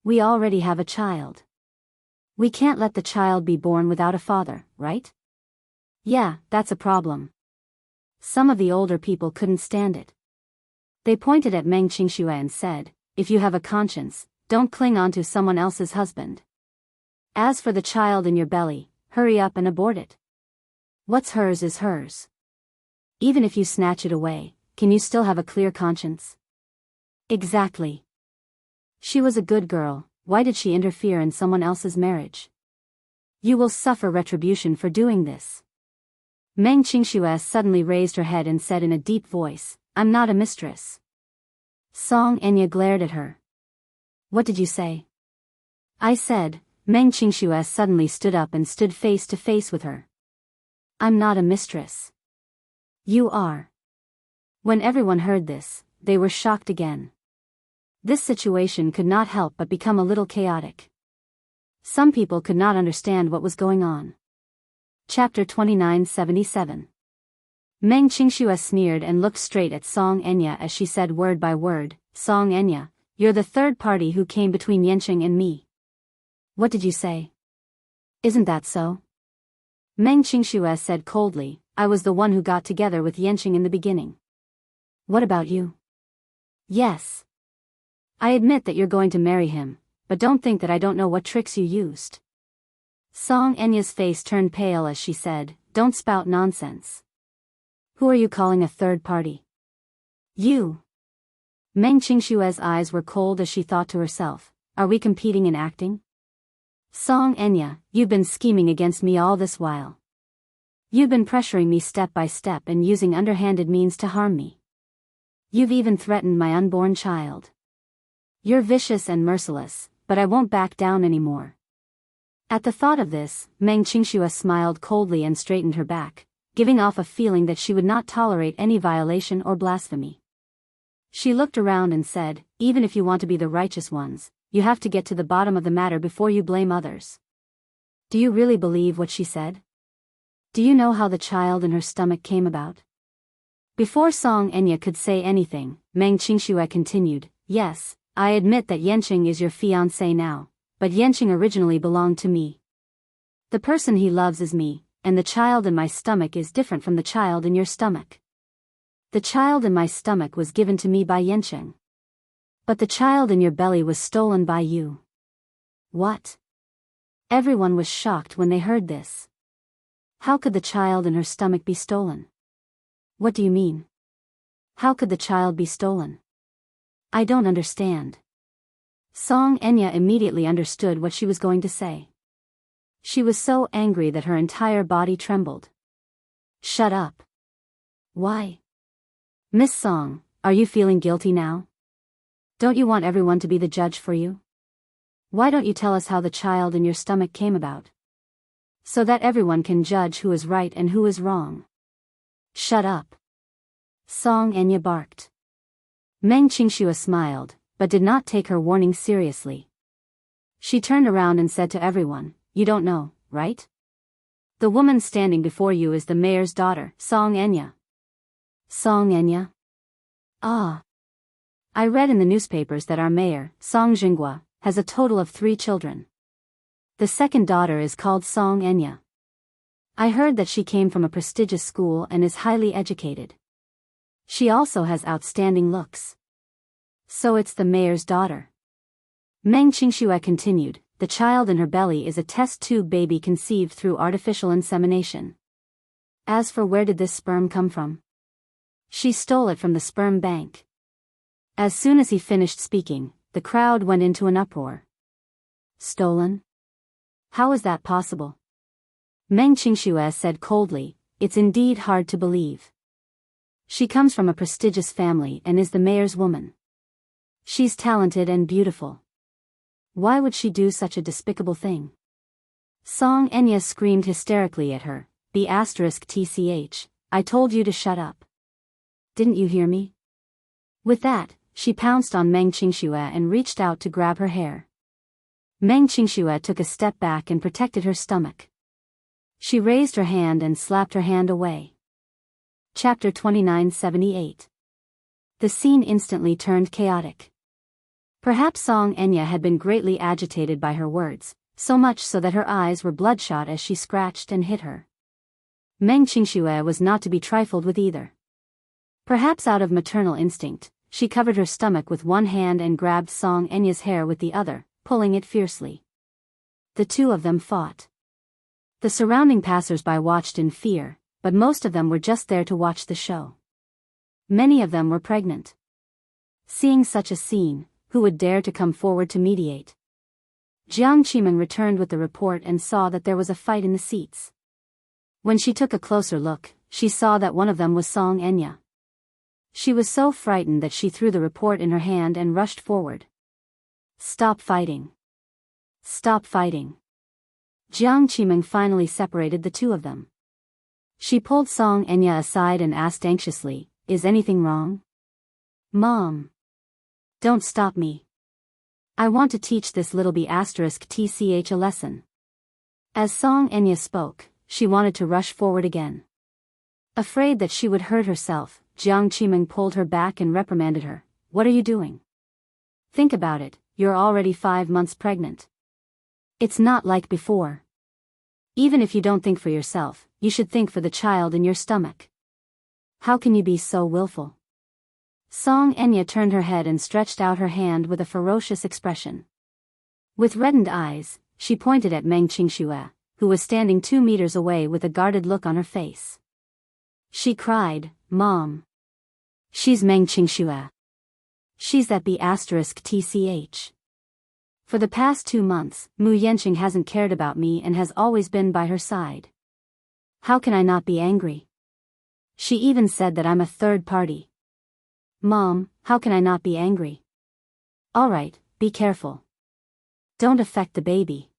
We already have a child. We can't let the child be born without a father, right? Yeah, that's a problem. Some of the older people couldn't stand it. They pointed at Meng Qingxue and said, if you have a conscience, don't cling on to someone else's husband. As for the child in your belly, hurry up and abort it. What's hers is hers. Even if you snatch it away, can you still have a clear conscience? Exactly. She was a good girl, why did she interfere in someone else's marriage? You will suffer retribution for doing this. Meng Qingxue suddenly raised her head and said in a deep voice, I'm not a mistress. Song Enya glared at her. What did you say? I said, Meng Qingxue suddenly stood up and stood face to face with her. I'm not a mistress. You are. When everyone heard this, they were shocked again. This situation could not help but become a little chaotic. Some people could not understand what was going on. Chapter 2977. Meng Qingxue sneered and looked straight at Song Enya as she said word by word, Song Enya, you're the third party who came between Yanqing and me. What did you say? Isn't that so? Meng Qingxue said coldly, I was the one who got together with Yanqing in the beginning. What about you? Yes. I admit that you're going to marry him, but don't think that I don't know what tricks you used. Song Enya's face turned pale as she said, don't spout nonsense. Who are you calling a third party? You. Meng Qingxue's eyes were cold as she thought to herself, are we competing in acting? Song Enya, you've been scheming against me all this while. You've been pressuring me step by step and using underhanded means to harm me. You've even threatened my unborn child. You're vicious and merciless, but I won't back down anymore. At the thought of this, Meng Qingxue smiled coldly and straightened her back, giving off a feeling that she would not tolerate any violation or blasphemy. She looked around and said, even if you want to be the righteous ones, you have to get to the bottom of the matter before you blame others. Do you really believe what she said? Do you know how the child in her stomach came about? Before Song Enya could say anything, Meng Qingxue continued, yes, I admit that Yanqing is your fiancé now, but Yanqing originally belonged to me. The person he loves is me, and the child in my stomach is different from the child in your stomach. The child in my stomach was given to me by Yanqing. But the child in your belly was stolen by you. What? Everyone was shocked when they heard this. How could the child in her stomach be stolen? What do you mean? How could the child be stolen? I don't understand. Song Enya immediately understood what she was going to say. She was so angry that her entire body trembled. Shut up. Why? Miss Song, are you feeling guilty now? Don't you want everyone to be the judge for you? Why don't you tell us how the child in your stomach came about? So that everyone can judge who is right and who is wrong. Shut up. Song Enya barked. Meng Qingxue smiled, but did not take her warning seriously. She turned around and said to everyone, you don't know, right? The woman standing before you is the mayor's daughter, Song Enya. Song Enya? Ah. I read in the newspapers that our mayor, Song Jinghua, has a total of 3 children. The second daughter is called Song Enya. I heard that she came from a prestigious school and is highly educated. She also has outstanding looks. So it's the mayor's daughter. Meng Qingxue continued, the child in her belly is a test tube baby conceived through artificial insemination. As for where did this sperm come from? She stole it from the sperm bank. As soon as he finished speaking, the crowd went into an uproar. Stolen? How is that possible? Meng Qingxue said coldly, it's indeed hard to believe. She comes from a prestigious family and is the mayor's woman. She's talented and beautiful. Why would she do such a despicable thing? Song Enya screamed hysterically at her, B*TCH, I told you to shut up. Didn't you hear me? With that, she pounced on Meng Qingxue and reached out to grab her hair. Meng Qingxue took a step back and protected her stomach. She raised her hand and slapped her hand away. Chapter 2978. The scene instantly turned chaotic. Perhaps Song Enya had been greatly agitated by her words, so much so that her eyes were bloodshot as she scratched and hit her. Meng Qingxue was not to be trifled with either. Perhaps out of maternal instinct, she covered her stomach with one hand and grabbed Song Enya's hair with the other, pulling it fiercely. The two of them fought. The surrounding passers-by watched in fear, but most of them were just there to watch the show. Many of them were pregnant. Seeing such a scene, who would dare to come forward to mediate? Jiang Qimeng returned with the report and saw that there was a fight in the seats. When she took a closer look, she saw that one of them was Song Enya. She was so frightened that she threw the report in her hand and rushed forward. Stop fighting. Stop fighting. Jiang Qimeng finally separated the two of them. She pulled Song Enya aside and asked anxiously, is anything wrong? Mom. Don't stop me. I want to teach this little B*TCH a lesson. As Song Enya spoke, she wanted to rush forward again. Afraid that she would hurt herself, Jiang Qimeng pulled her back and reprimanded her. What are you doing? Think about it, you're already 5 months pregnant. It's not like before. Even if you don't think for yourself, you should think for the child in your stomach. How can you be so willful? Song Enya turned her head and stretched out her hand with a ferocious expression. With reddened eyes, she pointed at Meng Qingxue, who was standing 2 meters away with a guarded look on her face. She cried, "Mom! She's Meng Qingxue. She's that B***tch. For the past 2 months, Mu Yanqing hasn't cared about me and has always been by her side. How can I not be angry? She even said that I'm a third party. Mom, how can I not be angry? Alright, be careful. Don't affect the baby."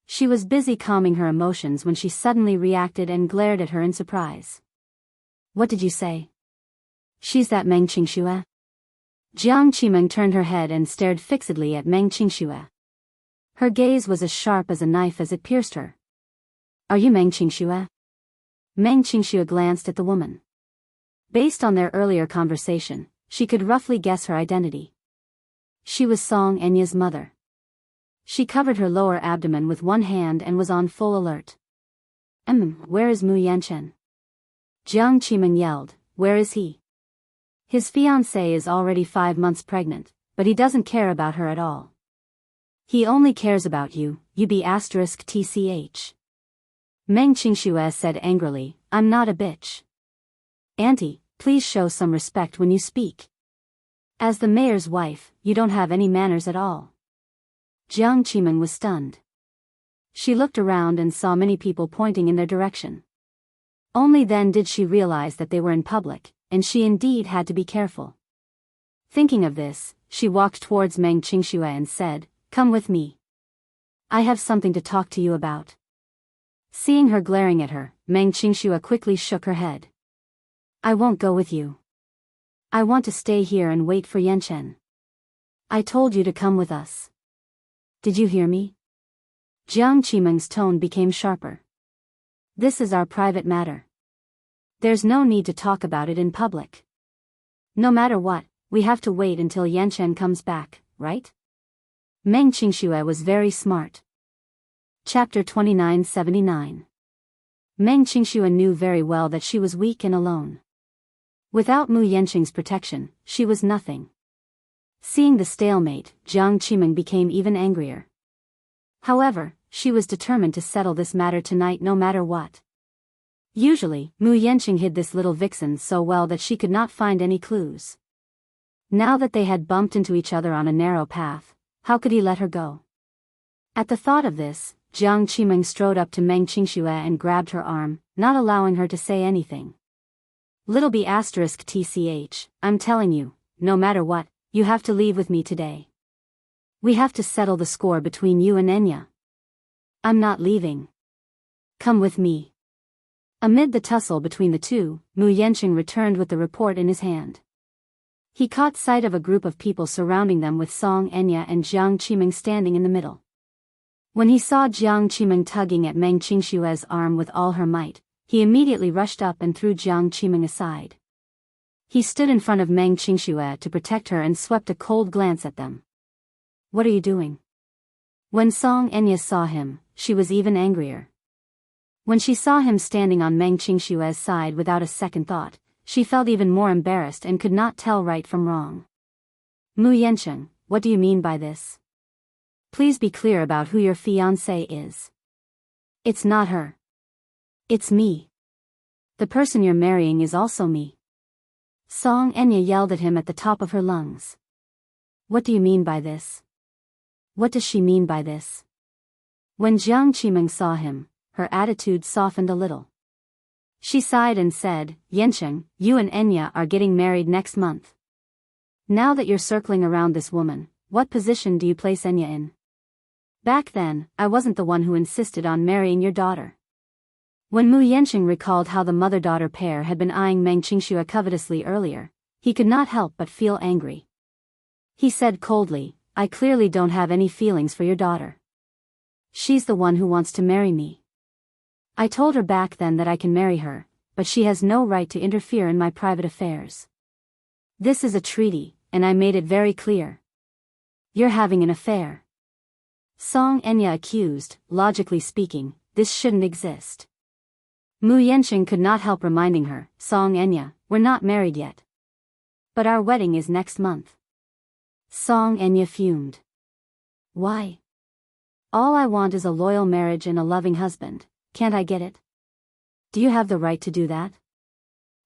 She was busy calming her emotions when she suddenly reacted and glared at her in surprise. "What did you say? She's that Meng Qingxue?" Jiang Qimeng turned her head and stared fixedly at Meng Qingxue. Her gaze was as sharp as a knife as it pierced her. "Are you Meng Qingxue?" Meng Qingxue glanced at the woman. Based on their earlier conversation, she could roughly guess her identity. She was Song Enya's mother. She covered her lower abdomen with one hand and was on full alert. Where is Mu Yanchen?" Jiang Qimeng yelled, "Where is he? His fiancée is already 5 months pregnant, but he doesn't care about her at all. He only cares about you, you B***tch. Meng Qingxue said angrily, "I'm not a bitch. Auntie, please show some respect when you speak. As the mayor's wife, you don't have any manners at all." Jiang Qimeng was stunned. She looked around and saw many people pointing in their direction. Only then did she realize that they were in public, and she indeed had to be careful. Thinking of this, she walked towards Meng Qingxue and said, "Come with me. I have something to talk to you about." Seeing her glaring at her, Meng Qingxue quickly shook her head. "I won't go with you. I want to stay here and wait for Yanchen. I told you to come with us. Did you hear me?" Jiang Qimeng's tone became sharper. "This is our private matter. There's no need to talk about it in public. No matter what, we have to wait until Yanchen comes back, right?" Meng Qingxue was very smart. Chapter 2979. Meng Qingxue knew very well that she was weak and alone. Without Mu Yanqing's protection, she was nothing. Seeing the stalemate, Jiang Qimeng became even angrier. However, she was determined to settle this matter tonight no matter what. Usually, Mu Yanqing hid this little vixen so well that she could not find any clues. Now that they had bumped into each other on a narrow path, how could he let her go? At the thought of this, Jiang Qimeng strode up to Meng Qingxue and grabbed her arm, not allowing her to say anything. "Little B***tch, I'm telling you, no matter what, you have to leave with me today. We have to settle the score between you and Enya." "I'm not leaving. Come with me." Amid the tussle between the two, Mu Yanqing returned with the report in his hand. He caught sight of a group of people surrounding them with Song Enya and Jiang Qimeng standing in the middle. When he saw Jiang Qimeng tugging at Meng Qingxue's arm with all her might, he immediately rushed up and threw Jiang Qimeng aside. He stood in front of Meng Qingxue to protect her and swept a cold glance at them. "What are you doing?" When Song Enya saw him, she was even angrier. When she saw him standing on Meng Qingxue's side without a second thought, she felt even more embarrassed and could not tell right from wrong. "Mu Yanqing, what do you mean by this? Please be clear about who your fiancée is." "It's not her. It's me. The person you're marrying is also me." Song Enya yelled at him at the top of her lungs. "What do you mean by this? What does she mean by this?" When Jiang Qimeng saw him, her attitude softened a little. She sighed and said, "Yanqing, you and Enya are getting married next month. Now that you're circling around this woman, what position do you place Enya in? Back then, I wasn't the one who insisted on marrying your daughter." When Mu Yanqing recalled how the mother-daughter pair had been eyeing Meng Qingxue covetously earlier, he could not help but feel angry. He said coldly, "I clearly don't have any feelings for your daughter. She's the one who wants to marry me. I told her back then that I can marry her, but she has no right to interfere in my private affairs. This is a treaty, and I made it very clear. You're having an affair. Song Enya accused, logically speaking, this shouldn't exist. Mu Yenqing could not help reminding her, Song Enya, we're not married yet. But our wedding is next month. Song Enya fumed. Why? All I want is a loyal marriage and a loving husband, can't I get it? Do you have the right to do that?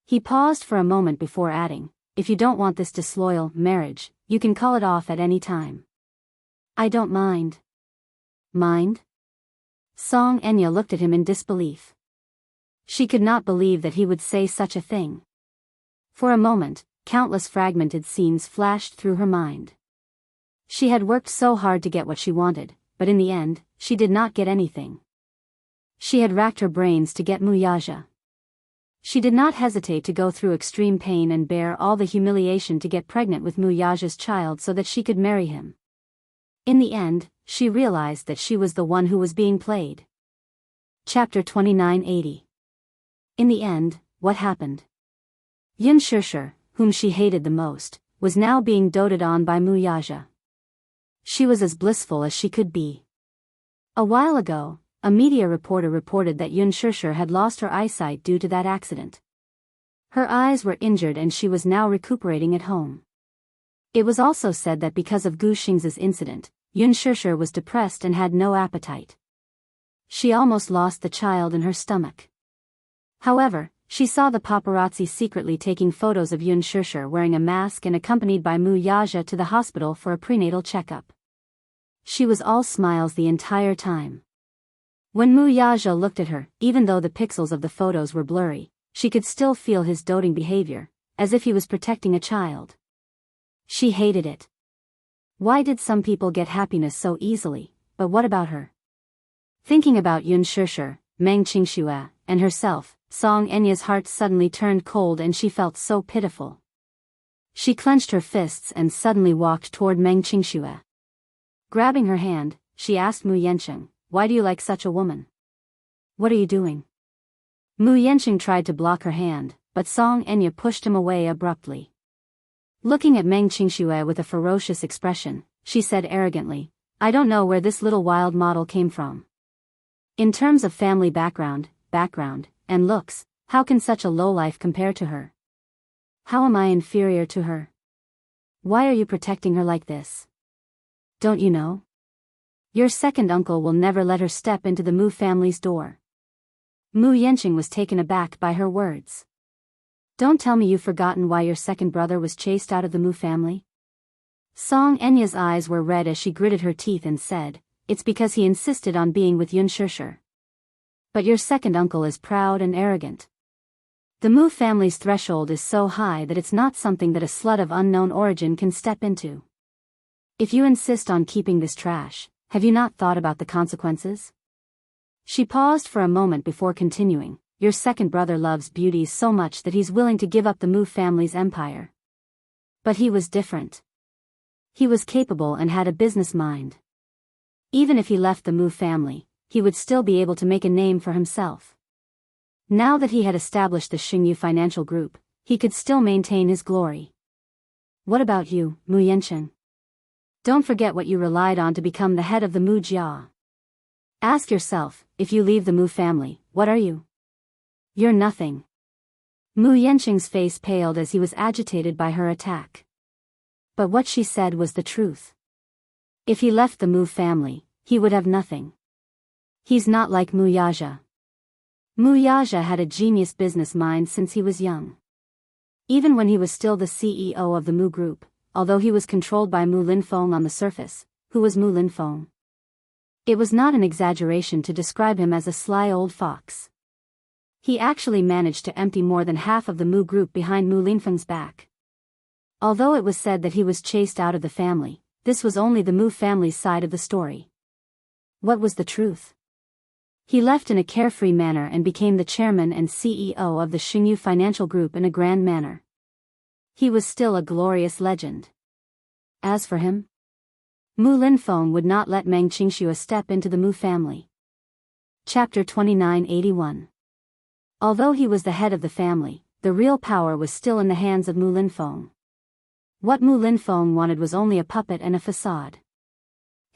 He paused for a moment before adding, if you don't want this disloyal marriage, you can call it off at any time. I don't mind. Mind? Song Enya looked at him in disbelief. She could not believe that he would say such a thing. For a moment, countless fragmented scenes flashed through her mind. She had worked so hard to get what she wanted, but in the end, she did not get anything. She had racked her brains to get Muyaja. She did not hesitate to go through extreme pain and bear all the humiliation to get pregnant with Muyaja's child so that she could marry him. In the end, she realized that she was the one who was being played. Chapter 2980. In the end, what happened? Yun Shishir, whom she hated the most, was now being doted on by Muyaja. She was as blissful as she could be. A while ago, a media reporter reported that Yun Shishir had lost her eyesight due to that accident. Her eyes were injured and she was now recuperating at home. It was also said that because of Gu Xing's incident, Yun Shishir was depressed and had no appetite. She almost lost the child in her stomach. However, she saw the paparazzi secretly taking photos of Yun Shishir wearing a mask and accompanied by Mu Yaja to the hospital for a prenatal checkup. She was all smiles the entire time. When Mu Yaja looked at her, even though the pixels of the photos were blurry, she could still feel his doting behavior, as if he was protecting a child. She hated it. Why did some people get happiness so easily, but what about her? Thinking about Yun Shishir, Meng Qingxue, and herself, Song Enya's heart suddenly turned cold and she felt so pitiful. She clenched her fists and suddenly walked toward Meng Qingxue. Grabbing her hand, she asked Mu Yenqing, why do you like such a woman? What are you doing? Mu Yenqing tried to block her hand, but Song Enya pushed him away abruptly. Looking at Meng Qingxue with a ferocious expression, she said arrogantly, I don't know where this little wild model came from. In terms of family background, and looks, how can such a lowlife compare to her? How am I inferior to her? Why are you protecting her like this? Don't you know? Your second uncle will never let her step into the Mu family's door. Mu Yenqing was taken aback by her words. Don't tell me you've forgotten why your second brother was chased out of the Mu family? Song Enya's eyes were red as she gritted her teeth and said, it's because he insisted on being with Yun Shishir. But your second uncle is proud and arrogant. The Mu family's threshold is so high that it's not something that a slut of unknown origin can step into. If you insist on keeping this trash, have you not thought about the consequences? She paused for a moment before continuing, your second brother loves beauties so much that he's willing to give up the Mu family's empire. But he was different. He was capable and had a business mind. Even if he left the Mu family, he would still be able to make a name for himself. Now that he had established the Xingyu financial group, he could still maintain his glory. What about you, Mu Yenqing? Don't forget what you relied on to become the head of the Mu Jia. Ask yourself, if you leave the Mu family, what are you? You're nothing. Mu Yenqing's face paled as he was agitated by her attack. But what she said was the truth. If he left the Mu family, he would have nothing. He's not like Mu Yaja. Mu Yaja had a genius business mind since he was young. Even when he was still the CEO of the Mu Group, although he was controlled by Mu Linfeng on the surface, who was Mu Linfeng? It was not an exaggeration to describe him as a sly old fox. He actually managed to empty more than half of the Mu Group behind Mu Linfeng's back. Although it was said that he was chased out of the family, this was only the Mu family's side of the story. What was the truth? He left in a carefree manner and became the chairman and CEO of the Xingyu Financial Group in a grand manner. He was still a glorious legend. As for him, Mu Linfeng would not let Meng Qingxue step into the Mu family. Chapter 2981. Although he was the head of the family, the real power was still in the hands of Mu Linfeng. What Mu Linfeng wanted was only a puppet and a facade.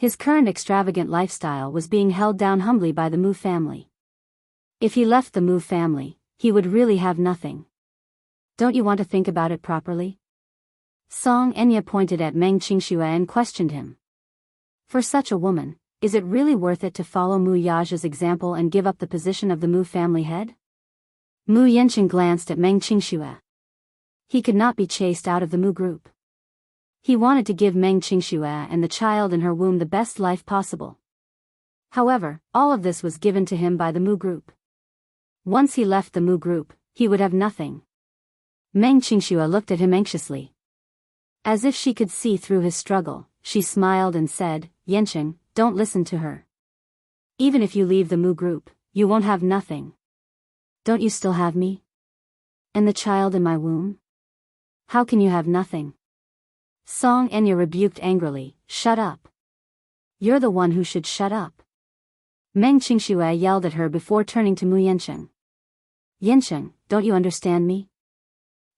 His current extravagant lifestyle was being held down humbly by the Mu family. If he left the Mu family, he would really have nothing. Don't you want to think about it properly? Song Enya pointed at Meng Qingxue and questioned him. For such a woman, is it really worth it to follow Mu Yaja's example and give up the position of the Mu family head? Mu Yanqing glanced at Meng Qingxue. He could not be chased out of the Mu group. He wanted to give Meng Qingxue and the child in her womb the best life possible. However, all of this was given to him by the Mu group. Once he left the Mu group, he would have nothing. Meng Qingxue looked at him anxiously. As if she could see through his struggle, she smiled and said, Yanqing, don't listen to her. Even if you leave the Mu group, you won't have nothing. Don't you still have me? And the child in my womb? How can you have nothing? Song Enya rebuked angrily, shut up. You're the one who should shut up. Meng Qingxue yelled at her before turning to Mu Yanqing. Yanqing, don't you understand me?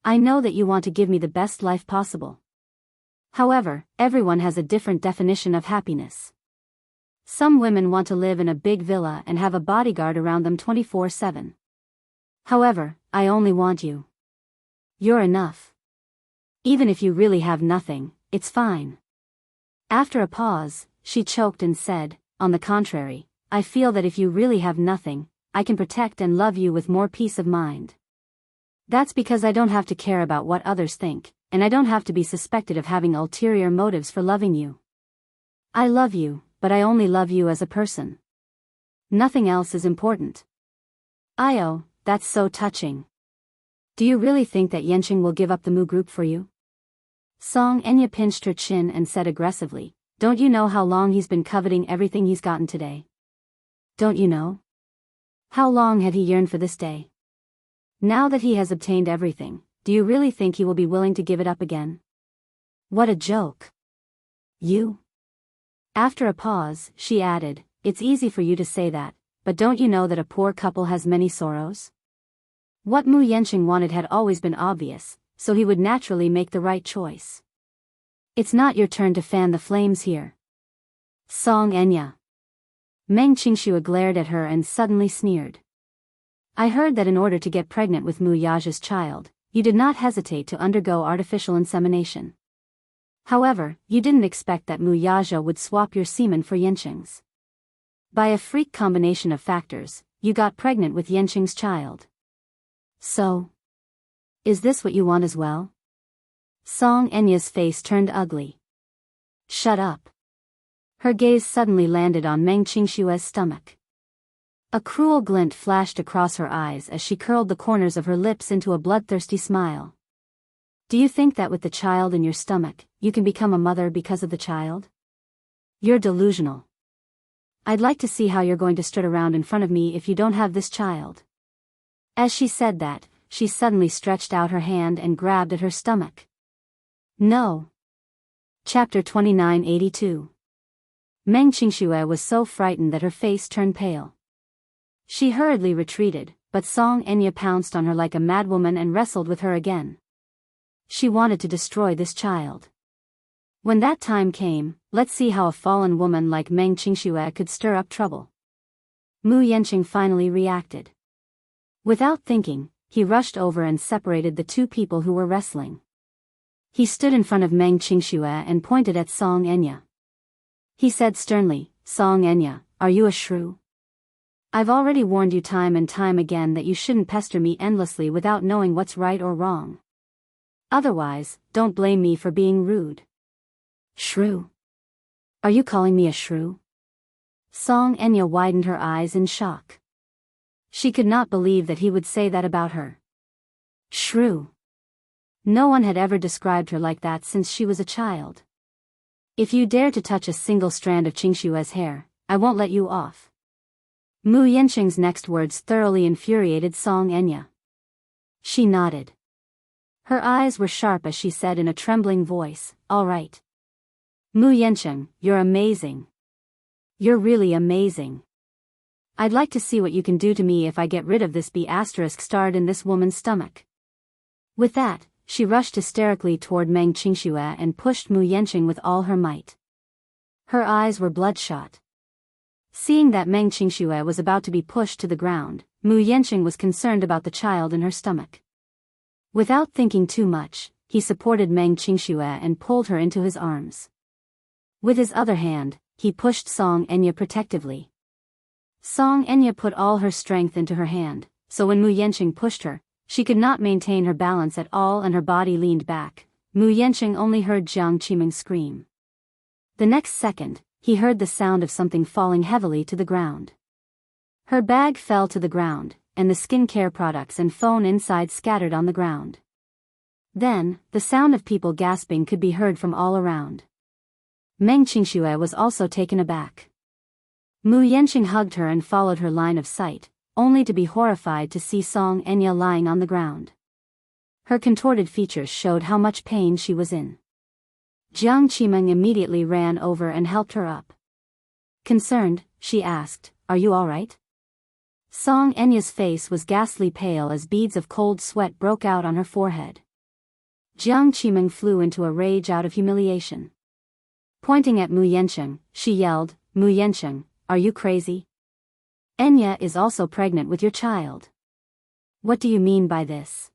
I know that you want to give me the best life possible. However, everyone has a different definition of happiness. Some women want to live in a big villa and have a bodyguard around them 24/7. However, I only want you. You're enough. Even if you really have nothing, it's fine. After a pause, she choked and said, on the contrary, I feel that if you really have nothing, I can protect and love you with more peace of mind. That's because I don't have to care about what others think, and I don't have to be suspected of having ulterior motives for loving you. I love you, but I only love you as a person. Nothing else is important. Io, that's so touching. Do you really think that Yanqing will give up the Mu group for you? Song Enya pinched her chin and said aggressively, don't you know how long he's been coveting everything he's gotten today? Don't you know? How long had he yearned for this day? Now that he has obtained everything, do you really think he will be willing to give it up again? What a joke. You? After a pause, she added, it's easy for you to say that, but don't you know that a poor couple has many sorrows? What Mu Yanqing wanted had always been obvious, so he would naturally make the right choice. It's not your turn to fan the flames here. Song Enya. Meng Qingxue glared at her and suddenly sneered. I heard that in order to get pregnant with Mu Yaja's child, you did not hesitate to undergo artificial insemination. However, you didn't expect that Mu Yaja would swap your semen for Yanqing's. By a freak combination of factors, you got pregnant with Yanqing's child. So, is this what you want as well? Song Enya's face turned ugly. Shut up. Her gaze suddenly landed on Meng Qingxue's stomach. A cruel glint flashed across her eyes as she curled the corners of her lips into a bloodthirsty smile. Do you think that with the child in your stomach, you can become a mother because of the child? You're delusional. I'd like to see how you're going to strut around in front of me if you don't have this child. As she said that, she suddenly stretched out her hand and grabbed at her stomach. No. Chapter 2982. Meng Qingxue was so frightened that her face turned pale. She hurriedly retreated, but Song Enya pounced on her like a madwoman and wrestled with her again. She wanted to destroy this child. When that time came, let's see how a fallen woman like Meng Qingxue could stir up trouble. Mu Yanqing finally reacted. Without thinking, he rushed over and separated the two people who were wrestling. He stood in front of Meng Qingxue and pointed at Song Enya. He said sternly, Song Enya, are you a shrew? I've already warned you time and time again that you shouldn't pester me endlessly without knowing what's right or wrong. Otherwise, don't blame me for being rude. Shrew? Are you calling me a shrew? Song Enya widened her eyes in shock. She could not believe that he would say that about her. Shrew. No one had ever described her like that since she was a child. If you dare to touch a single strand of Qingxue's hair, I won't let you off. Mu Yanqing's next words thoroughly infuriated Song Enya. She nodded. Her eyes were sharp as she said in a trembling voice, all right. Mu Yanqing, you're amazing. You're really amazing. I'd like to see what you can do to me if I get rid of this B** starred in this woman's stomach. With that, she rushed hysterically toward Meng Qingxue and pushed Mu Yanqing with all her might. Her eyes were bloodshot. Seeing that Meng Qingxue was about to be pushed to the ground, Mu Yanqing was concerned about the child in her stomach. Without thinking too much, he supported Meng Qingxue and pulled her into his arms. With his other hand, he pushed Song Enya protectively. Song Enya put all her strength into her hand, so when Mu Yanqing pushed her, she could not maintain her balance at all and her body leaned back. Mu Yanqing only heard Jiang Qiming scream. The next second, he heard the sound of something falling heavily to the ground. Her bag fell to the ground, and the skincare products and phone inside scattered on the ground. Then, the sound of people gasping could be heard from all around. Meng Qingxue was also taken aback. Mu Yanqing hugged her and followed her line of sight, only to be horrified to see Song Enya lying on the ground. Her contorted features showed how much pain she was in. Jiang Qimeng immediately ran over and helped her up. Concerned, she asked, "Are you all right?" Song Enya's face was ghastly pale as beads of cold sweat broke out on her forehead. Jiang Qimeng flew into a rage out of humiliation. Pointing at Mu Yanqing, she yelled, "Mu Yanqing, are you crazy? Enya is also pregnant with your child. What do you mean by this?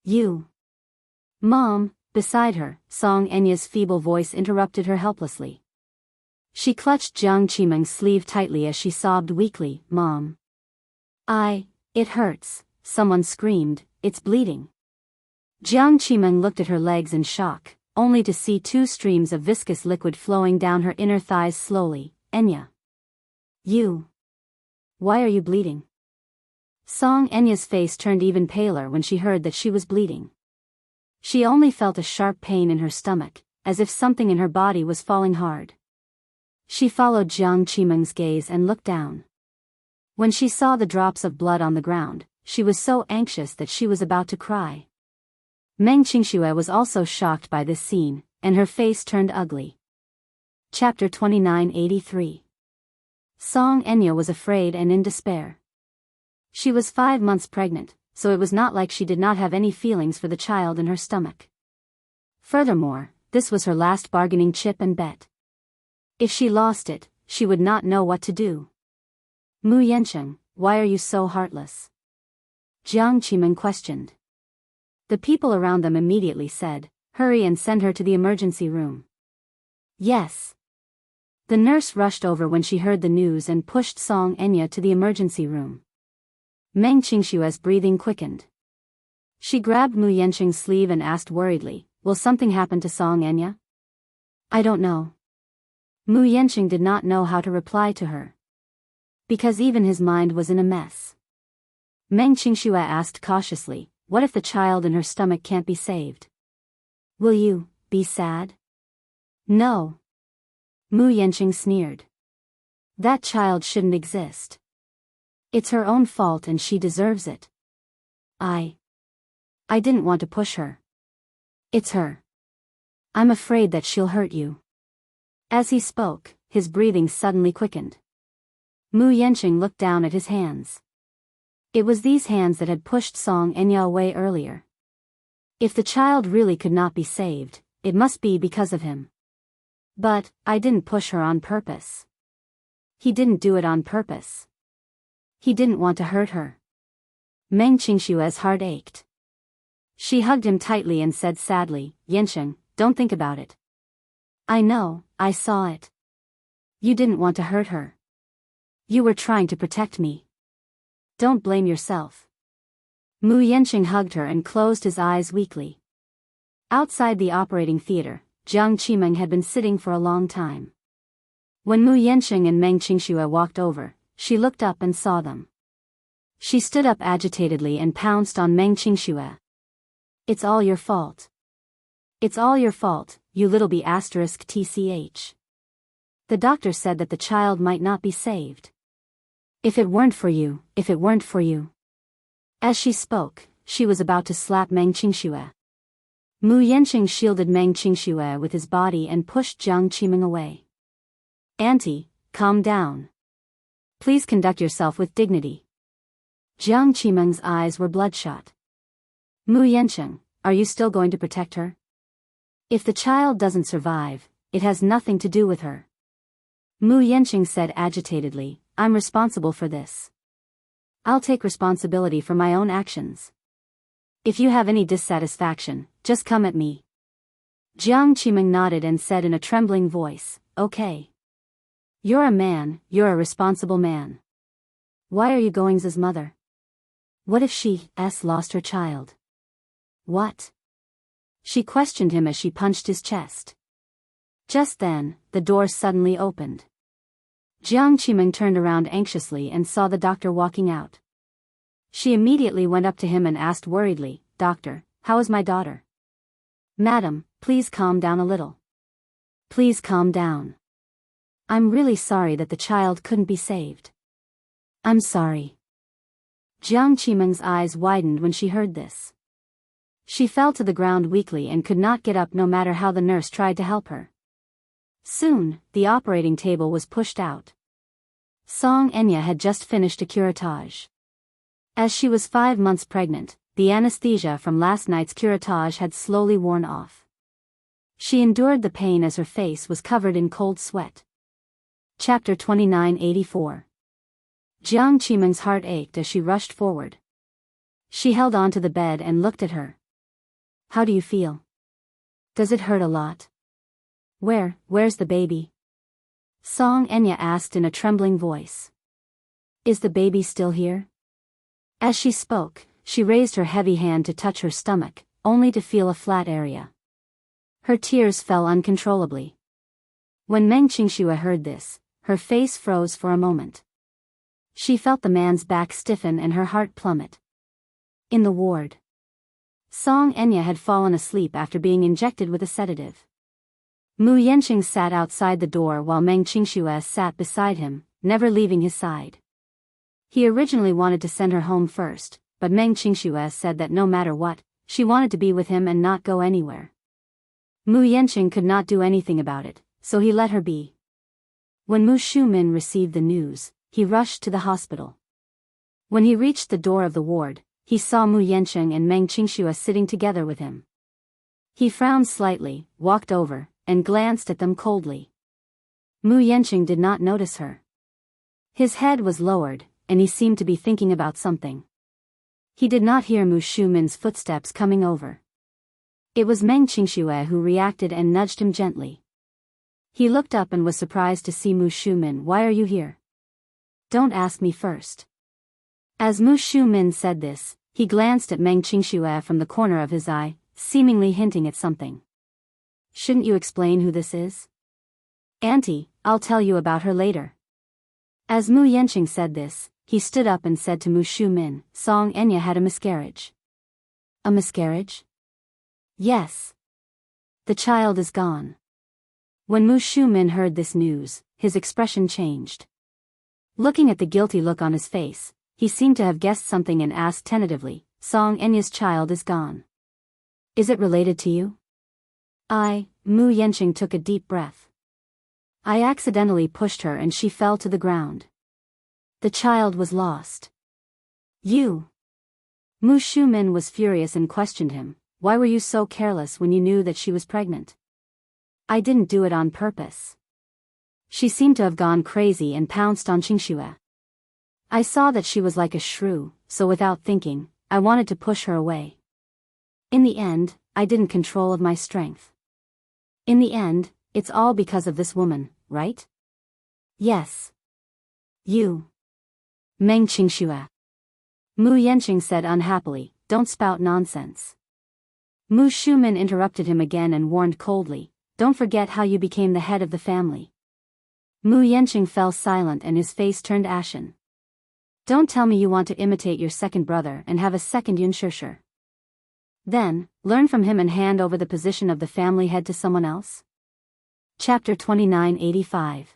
You." "Mom," beside her, Song Enya's feeble voice interrupted her helplessly. She clutched Jiang Qimeng's sleeve tightly as she sobbed weakly, "Mom. It hurts," someone screamed, "It's bleeding." Jiang Qimeng looked at her legs in shock, only to see two streams of viscous liquid flowing down her inner thighs slowly. "Enya. Why are you bleeding?" Song Enya's face turned even paler when she heard that she was bleeding. She only felt a sharp pain in her stomach, as if something in her body was falling hard. She followed Jiang Qimeng's gaze and looked down. When she saw the drops of blood on the ground, she was so anxious that she was about to cry. Meng Qingxue was also shocked by this scene, and her face turned ugly. Chapter 2983. Song Enya was afraid and in despair. She was 5 months pregnant, so it was not like she did not have any feelings for the child in her stomach. Furthermore, this was her last bargaining chip and bet. If she lost it, she would not know what to do. "Mu Yanqing, why are you so heartless?" Jiang Qimeng questioned. The people around them immediately said, "Hurry and send her to the emergency room." "Yes." The nurse rushed over when she heard the news and pushed Song Enya to the emergency room. Meng Qingxue's breathing quickened. She grabbed Mu Yanqing's sleeve and asked worriedly, "Will something happen to Song Enya?" "I don't know." Mu Yanqing did not know how to reply to her, because even his mind was in a mess. Meng Qingxue asked cautiously, "What if the child in her stomach can't be saved? Will you be sad?" "No." Mu Yanqing sneered. "That child shouldn't exist. It's her own fault and she deserves it. I didn't want to push her. It's her. I'm afraid that she'll hurt you." As he spoke, his breathing suddenly quickened. Mu Yanqing looked down at his hands. It was these hands that had pushed Song Enya away earlier. If the child really could not be saved, it must be because of him. "But, I didn't push her on purpose." He didn't do it on purpose. He didn't want to hurt her. Meng Qingxue's heart ached. She hugged him tightly and said sadly, "Yanqing, don't think about it. I know, I saw it. You didn't want to hurt her. You were trying to protect me. Don't blame yourself." Mu Yanqing hugged her and closed his eyes weakly. Outside the operating theater, Jiang Qimeng had been sitting for a long time. When Mu Yanqing and Meng Qingxue walked over, she looked up and saw them. She stood up agitatedly and pounced on Meng Qingxue. "It's all your fault. It's all your fault, you little b*tch. The doctor said that the child might not be saved. If it weren't for you, if it weren't for you." As she spoke, she was about to slap Meng Qingxue. Mu Yanqing shielded Meng Qingxue with his body and pushed Jiang Qimeng away. "Auntie, calm down. Please conduct yourself with dignity." Jiang Qimeng's eyes were bloodshot. "Mu Yanqing, are you still going to protect her? If the child doesn't survive, it has nothing to do with her." Mu Yanqing said agitatedly, I'm responsible for this. I'll take responsibility for my own actions. If you have any dissatisfaction, just come at me. Jiang Qimeng nodded and said in a trembling voice, okay. You're a man, you're a responsible man. Why are you going's mother? What if she's lost her child? What? She questioned him as she punched his chest. Just then, the door suddenly opened. Jiang Qimeng turned around anxiously and saw the doctor walking out. She immediately went up to him and asked worriedly, Doctor, how is my daughter? Madam, please calm down a little. Please calm down. I'm really sorry that the child couldn't be saved. I'm sorry. Jiang Qimeng's eyes widened when she heard this. She fell to the ground weakly and could not get up no matter how the nurse tried to help her. Soon, the operating table was pushed out. Song Enya had just finished a curettage. As she was 5 months pregnant, the anesthesia from last night's curettage had slowly worn off. She endured the pain as her face was covered in cold sweat. Chapter 2984. Jiang Qimeng's heart ached as she rushed forward. She held onto the bed and looked at her. How do you feel? Does it hurt a lot? Where's the baby? Song Enya asked in a trembling voice. Is the baby still here? As she spoke, she raised her heavy hand to touch her stomach, only to feel a flat area. Her tears fell uncontrollably. When Meng Qingxue heard this, her face froze for a moment. She felt the man's back stiffen and her heart plummet. In the ward, Song Enya had fallen asleep after being injected with a sedative. Mu Yanqing sat outside the door while Meng Qingxue sat beside him, never leaving his side. He originally wanted to send her home first, but Meng Qingxue said that no matter what, she wanted to be with him and not go anywhere. Mu Yanqing could not do anything about it, so he let her be. When Mu Shumin received the news, he rushed to the hospital. When he reached the door of the ward, he saw Mu Yanqing and Meng Qingxue sitting together with him. He frowned slightly, walked over, and glanced at them coldly. Mu Yanqing did not notice her. His head was lowered, and he seemed to be thinking about something. He did not hear Mu Shumin's footsteps coming over. It was Meng Qingxue who reacted and nudged him gently. He looked up and was surprised to see Mu Shumin. Why are you here? Don't ask me first. As Mu Shumin said this, he glanced at Meng Qingxue from the corner of his eye, seemingly hinting at something. Shouldn't you explain who this is? Auntie, I'll tell you about her later. As Mu Yanqing said this, he stood up and said to Mu Shumin, Song Enya had a miscarriage. A miscarriage? Yes. The child is gone. When Mu Shumin heard this news, his expression changed. Looking at the guilty look on his face, he seemed to have guessed something and asked tentatively, Song Enya's child is gone. Is it related to you? Mu Yanqing took a deep breath. I accidentally pushed her and she fell to the ground. The child was lost. You. Mu Shumin was furious and questioned him, why were you so careless when you knew that she was pregnant? I didn't do it on purpose. She seemed to have gone crazy and pounced on Qingxue. I saw that she was like a shrew, so without thinking, I wanted to push her away. In the end, I didn't control of my strength. In the end, it's all because of this woman, right? Yes. You. Meng Qingxue. Mu Yanqing said unhappily, don't spout nonsense. Mu Shumin interrupted him again and warned coldly, don't forget how you became the head of the family. Mu Yanqing fell silent and his face turned ashen. Don't tell me you want to imitate your second brother and have a second Yun Shishir. Then, learn from him and hand over the position of the family head to someone else? Chapter 2985.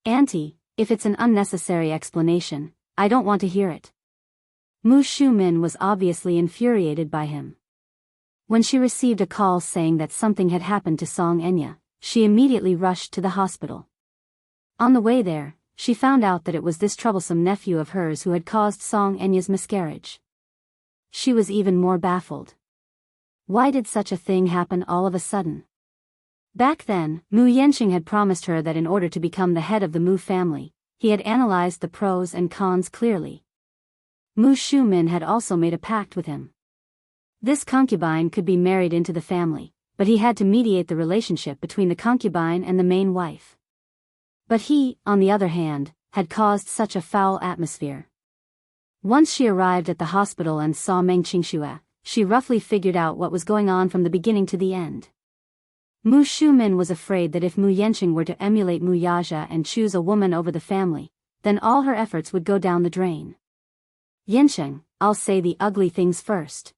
Auntie, if it's an unnecessary explanation, I don't want to hear it. Mu Shumin was obviously infuriated by him. When she received a call saying that something had happened to Song Enya, she immediately rushed to the hospital. On the way there, she found out that it was this troublesome nephew of hers who had caused Song Enya's miscarriage. She was even more baffled. Why did such a thing happen all of a sudden? Back then, Mu Yanqing had promised her that in order to become the head of the Mu family, he had analyzed the pros and cons clearly. Mu Shumin had also made a pact with him. This concubine could be married into the family, but he had to mediate the relationship between the concubine and the main wife. But he, on the other hand, had caused such a foul atmosphere. Once she arrived at the hospital and saw Meng Qingxue, she roughly figured out what was going on from the beginning to the end. Mu Shumin was afraid that if Mu Yanqing were to emulate Mu Yaja and choose a woman over the family, then all her efforts would go down the drain. Yanqing, I'll say the ugly things first.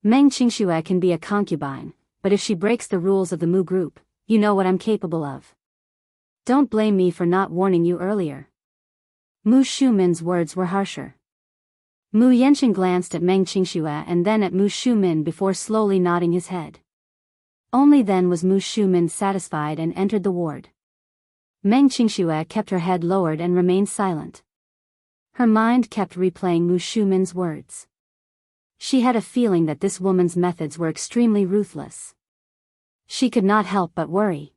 Meng Qingxue can be a concubine, but if she breaks the rules of the Mu group, you know what I'm capable of. Don't blame me for not warning you earlier. Mu Shumin's words were harsher. Mu Yanqing glanced at Meng Qingxue and then at Mu Shumin before slowly nodding his head. Only then was Mu Shumin satisfied and entered the ward. Meng Qingxue kept her head lowered and remained silent. Her mind kept replaying Mu Shumin's words. She had a feeling that this woman's methods were extremely ruthless. She could not help but worry.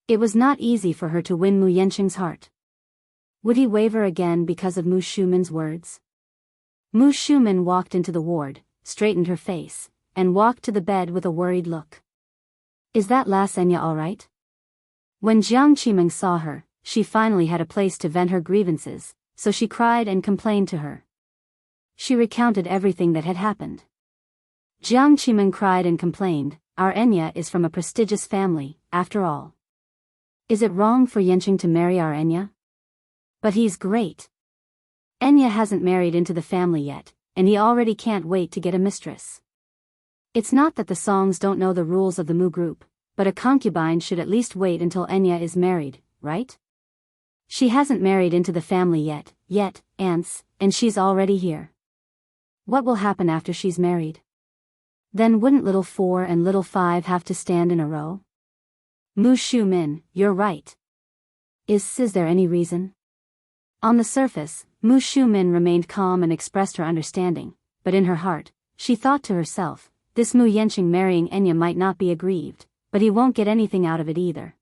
It was not easy for her to win Mu Yanqing's heart. Would he waver again because of Mu Shumin's words? Mu Shumin walked into the ward, straightened her face, and walked to the bed with a worried look. Is that La Senya all right? When Jiang Qimeng saw her, she finally had a place to vent her grievances, so she cried and complained to her. She recounted everything that had happened. Jiang Qimeng cried and complained, our Enya is from a prestigious family, after all. Is it wrong for Yanqing to marry our Enya? But he's great. Enya hasn't married into the family yet, and he already can't wait to get a mistress. It's not that the Songs don't know the rules of the Mu group, but a concubine should at least wait until Enya is married, right? She hasn't married into the family yet, aunts, and she's already here. What will happen after she's married? Then wouldn't little 4 and little 5 have to stand in a row? Mu Shumin, you're right. Is there any reason? On the surface, Mu Shumin remained calm and expressed her understanding, but in her heart, she thought to herself, this Mu Yanqing marrying Enya might not be aggrieved, but he won't get anything out of it either.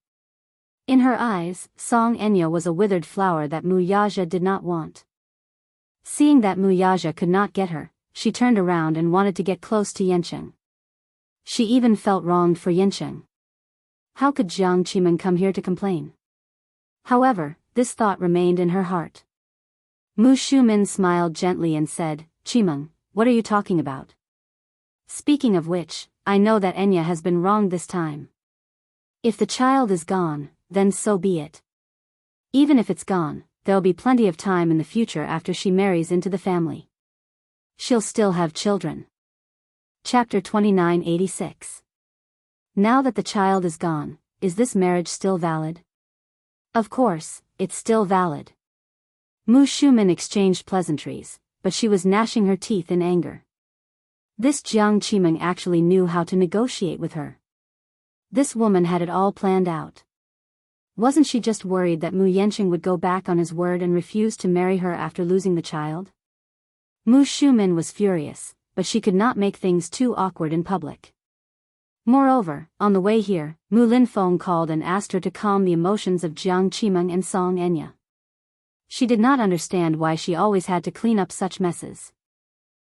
In her eyes, Song Enya was a withered flower that Mu Yaja did not want. Seeing that Mu Yaja could not get her, she turned around and wanted to get close to Yanqing. She even felt wronged for Yanqing. How could Jiang Qimeng come here to complain? However, this thought remained in her heart. Mu Shumin smiled gently and said, Qimeng, what are you talking about? Speaking of which, I know that Enya has been wronged this time. If the child is gone, then so be it. Even if it's gone, there'll be plenty of time in the future after she marries into the family. She'll still have children. Chapter 2986. Now that the child is gone, is this marriage still valid? Of course, it's still valid. Mu Shumin exchanged pleasantries, but she was gnashing her teeth in anger. This Jiang Qimeng actually knew how to negotiate with her. This woman had it all planned out. Wasn't she just worried that Mu Yanqing would go back on his word and refuse to marry her after losing the child? Mu Shumin was furious, but she could not make things too awkward in public. Moreover, on the way here, Mu Linfeng called and asked her to calm the emotions of Jiang Qimeng and Song Enya. She did not understand why she always had to clean up such messes.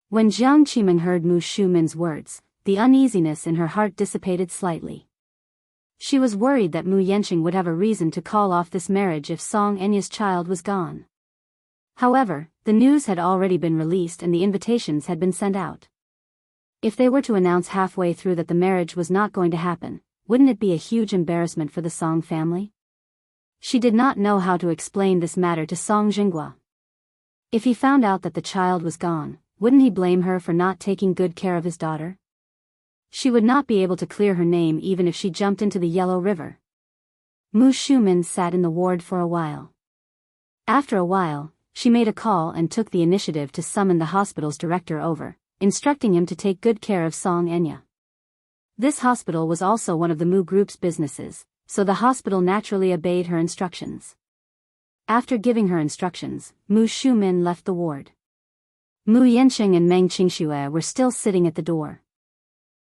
When Jiang Qimeng heard Mu Shumin's words, the uneasiness in her heart dissipated slightly. She was worried that Mu Yanqing would have a reason to call off this marriage if Song Enya's child was gone. However, the news had already been released and the invitations had been sent out. If they were to announce halfway through that the marriage was not going to happen, wouldn't it be a huge embarrassment for the Song family? She did not know how to explain this matter to Song Jinghua. If he found out that the child was gone, wouldn't he blame her for not taking good care of his daughter? She would not be able to clear her name even if she jumped into the Yellow River. Mu Shumin sat in the ward for a while. After a while, she made a call and took the initiative to summon the hospital's director over, instructing him to take good care of Song Enya. This hospital was also one of the Mu Group's businesses, so the hospital naturally obeyed her instructions. After giving her instructions, Mu Shumin left the ward. Mu Yanqing and Meng Qingxue were still sitting at the door.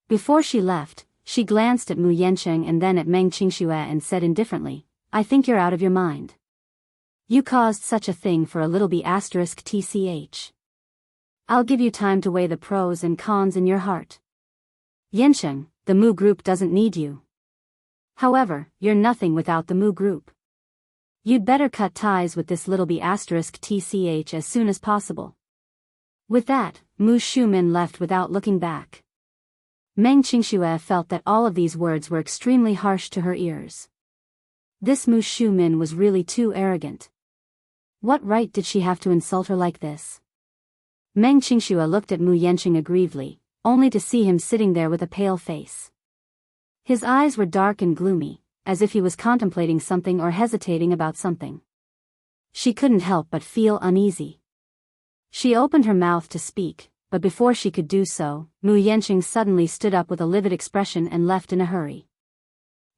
Before she left, she glanced at Mu Yancheng and then at Meng Qingxue and said indifferently, I think you're out of your mind. You caused such a thing for a little b*tch. I'll give you time to weigh the pros and cons in your heart. Yancheng, the Mu Group doesn't need you. However, you're nothing without the Mu Group. You'd better cut ties with this little b*tch as soon as possible. With that, Mu Shumin left without looking back. Meng Qingxue felt that all of these words were extremely harsh to her ears. This Mu Shumin was really too arrogant. What right did she have to insult her like this? Meng Qingxue looked at Mu Yancheng aggrievedly, only to see him sitting there with a pale face. His eyes were dark and gloomy, as if he was contemplating something or hesitating about something. She couldn't help but feel uneasy. She opened her mouth to speak, but before she could do so, Mu Yancheng suddenly stood up with a livid expression and left in a hurry.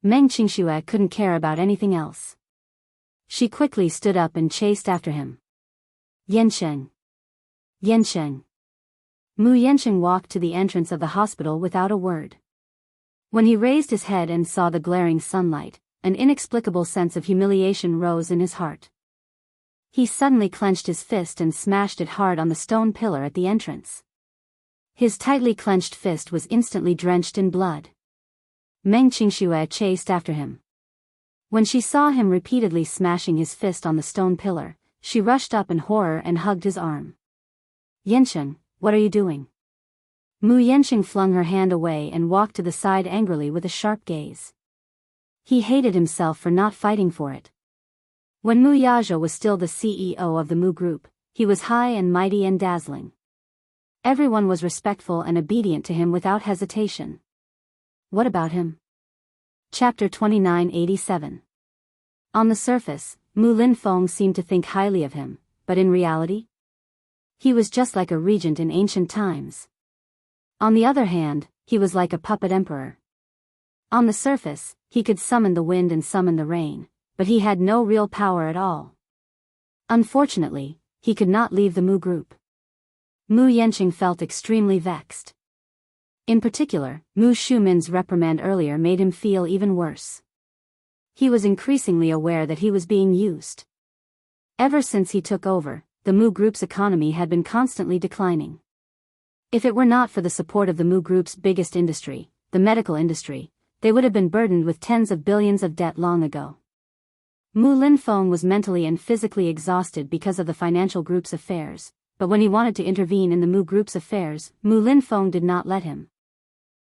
Meng Qingxue couldn't care about anything else. She quickly stood up and chased after him. Yancheng! Yancheng! Mu Yancheng walked to the entrance of the hospital without a word. When he raised his head and saw the glaring sunlight, an inexplicable sense of humiliation rose in his heart. He suddenly clenched his fist and smashed it hard on the stone pillar at the entrance. His tightly clenched fist was instantly drenched in blood. Meng Qingxue chased after him. When she saw him repeatedly smashing his fist on the stone pillar, she rushed up in horror and hugged his arm. Yancheng, what are you doing? Mu Yancheng flung her hand away and walked to the side angrily with a sharp gaze. He hated himself for not fighting for it. When Mu Yazhou was still the CEO of the Mu Group, he was high and mighty and dazzling. Everyone was respectful and obedient to him without hesitation. What about him? Chapter 2987. On the surface, Mu Linfeng seemed to think highly of him, but in reality? He was just like a regent in ancient times. On the other hand, he was like a puppet emperor. On the surface, he could summon the wind and summon the rain, but he had no real power at all. Unfortunately, he could not leave the Mu Group. Mu Yancheng felt extremely vexed. In particular, Mu Shumin's reprimand earlier made him feel even worse. He was increasingly aware that he was being used. Ever since he took over, the Mu Group's economy had been constantly declining. If it were not for the support of the Mu Group's biggest industry, the medical industry, they would have been burdened with tens of billions of debt long ago. Mu Linfeng was mentally and physically exhausted because of the financial group's affairs, but when he wanted to intervene in the Mu Group's affairs, Mu Linfeng did not let him.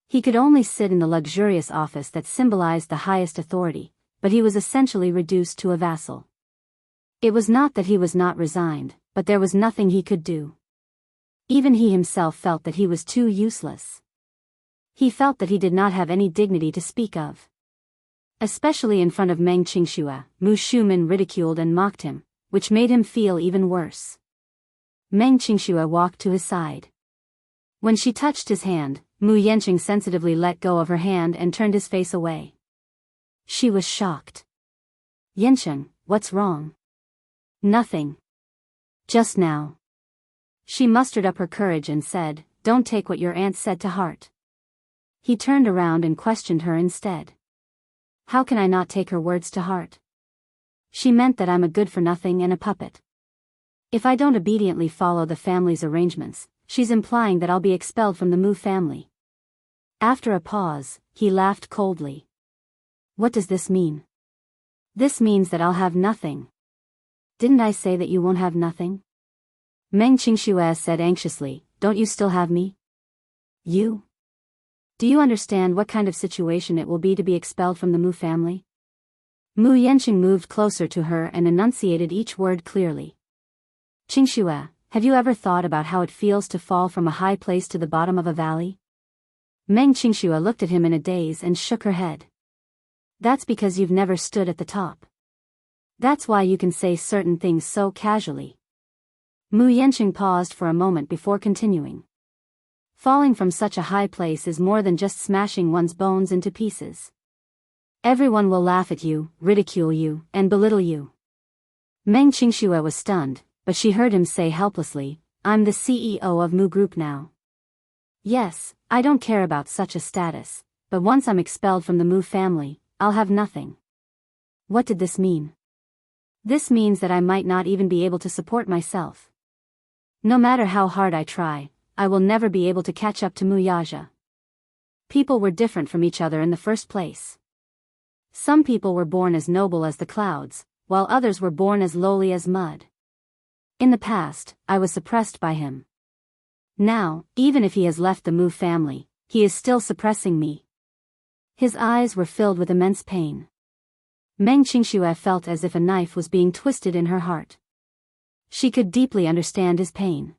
He could only sit in the luxurious office that symbolized the highest authority, but he was essentially reduced to a vassal. It was not that he was not resigned, but there was nothing he could do. Even he himself felt that he was too useless. He felt that he did not have any dignity to speak of. Especially in front of Meng Qingxue, Mu Shumin ridiculed and mocked him, which made him feel even worse. Meng Qingxue walked to his side. When she touched his hand, Mu Yancheng sensitively let go of her hand and turned his face away. She was shocked. Yancheng, what's wrong? Nothing. Just now. She mustered up her courage and said, Don't take what your aunt said to heart. He turned around and questioned her instead. How can I not take her words to heart? She meant that I'm a good-for-nothing and a puppet. If I don't obediently follow the family's arrangements, she's implying that I'll be expelled from the Mu family. After a pause, he laughed coldly. What does this mean? This means that I'll have nothing. Didn't I say that you won't have nothing? Meng Qingxue said anxiously, Don't you still have me? You? Do you understand what kind of situation it will be to be expelled from the Mu family? Mu Yancheng moved closer to her and enunciated each word clearly. Qingxue, have you ever thought about how it feels to fall from a high place to the bottom of a valley? Meng Qingxue looked at him in a daze and shook her head. That's because you've never stood at the top. That's why you can say certain things so casually. Mu Yancheng paused for a moment before continuing. Falling from such a high place is more than just smashing one's bones into pieces. Everyone will laugh at you, ridicule you, and belittle you. Meng Qingxue was stunned, but she heard him say helplessly, I'm the CEO of Mu Group now. Yes, I don't care about such a status, but once I'm expelled from the Mu family, I'll have nothing. What did this mean? This means that I might not even be able to support myself. No matter how hard I try, I will never be able to catch up to Muyaja. People were different from each other in the first place. Some people were born as noble as the clouds, while others were born as lowly as mud. In the past, I was suppressed by him. Now, even if he has left the Mu family, he is still suppressing me. His eyes were filled with immense pain. Meng Qingxue felt as if a knife was being twisted in her heart. She could deeply understand his pain.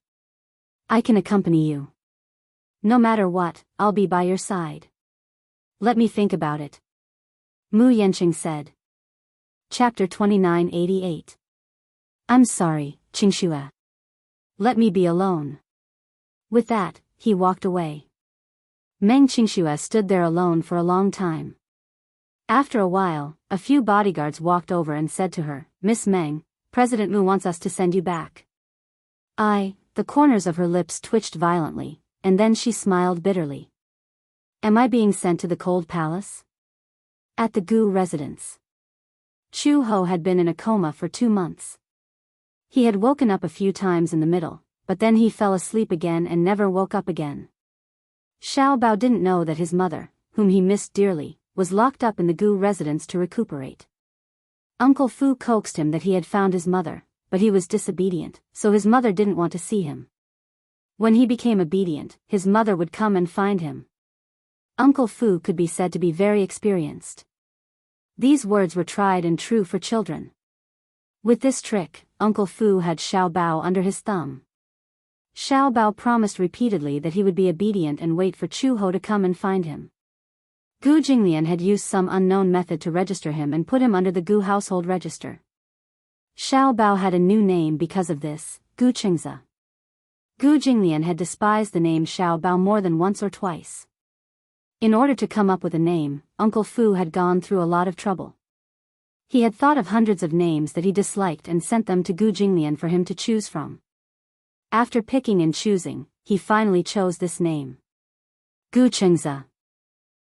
I can accompany you. No matter what, I'll be by your side. Let me think about it. Mu Yanqing said. Chapter 2988. I'm sorry, Qingxue. Let me be alone. With that, he walked away. Meng Qingxue stood there alone for a long time. After a while, a few bodyguards walked over and said to her, Miss Meng, President Mu wants us to send you back. The corners of her lips twitched violently, and then she smiled bitterly. Am I being sent to the cold palace? At the Gu residence. Chu Ho had been in a coma for 2 months. He had woken up a few times in the middle, but then he fell asleep again and never woke up again. Xiao Bao didn't know that his mother, whom he missed dearly, was locked up in the Gu residence to recuperate. Uncle Fu coaxed him that he had found his mother, but he was disobedient, so his mother didn't want to see him. When he became obedient, his mother would come and find him. Uncle Fu could be said to be very experienced. These words were tried and true for children. With this trick, Uncle Fu had Xiao Bao under his thumb. Xiao Bao promised repeatedly that he would be obedient and wait for Chu Ho to come and find him. Gu Jinglian had used some unknown method to register him and put him under the Gu household register. Xiao Bao had a new name because of this, Gu Qingze. Gu Jinglian had despised the name Xiao Bao more than once or twice. In order to come up with a name, Uncle Fu had gone through a lot of trouble. He had thought of hundreds of names that he disliked and sent them to Gu Jinglian for him to choose from. After picking and choosing, he finally chose this name. Gu Qingze.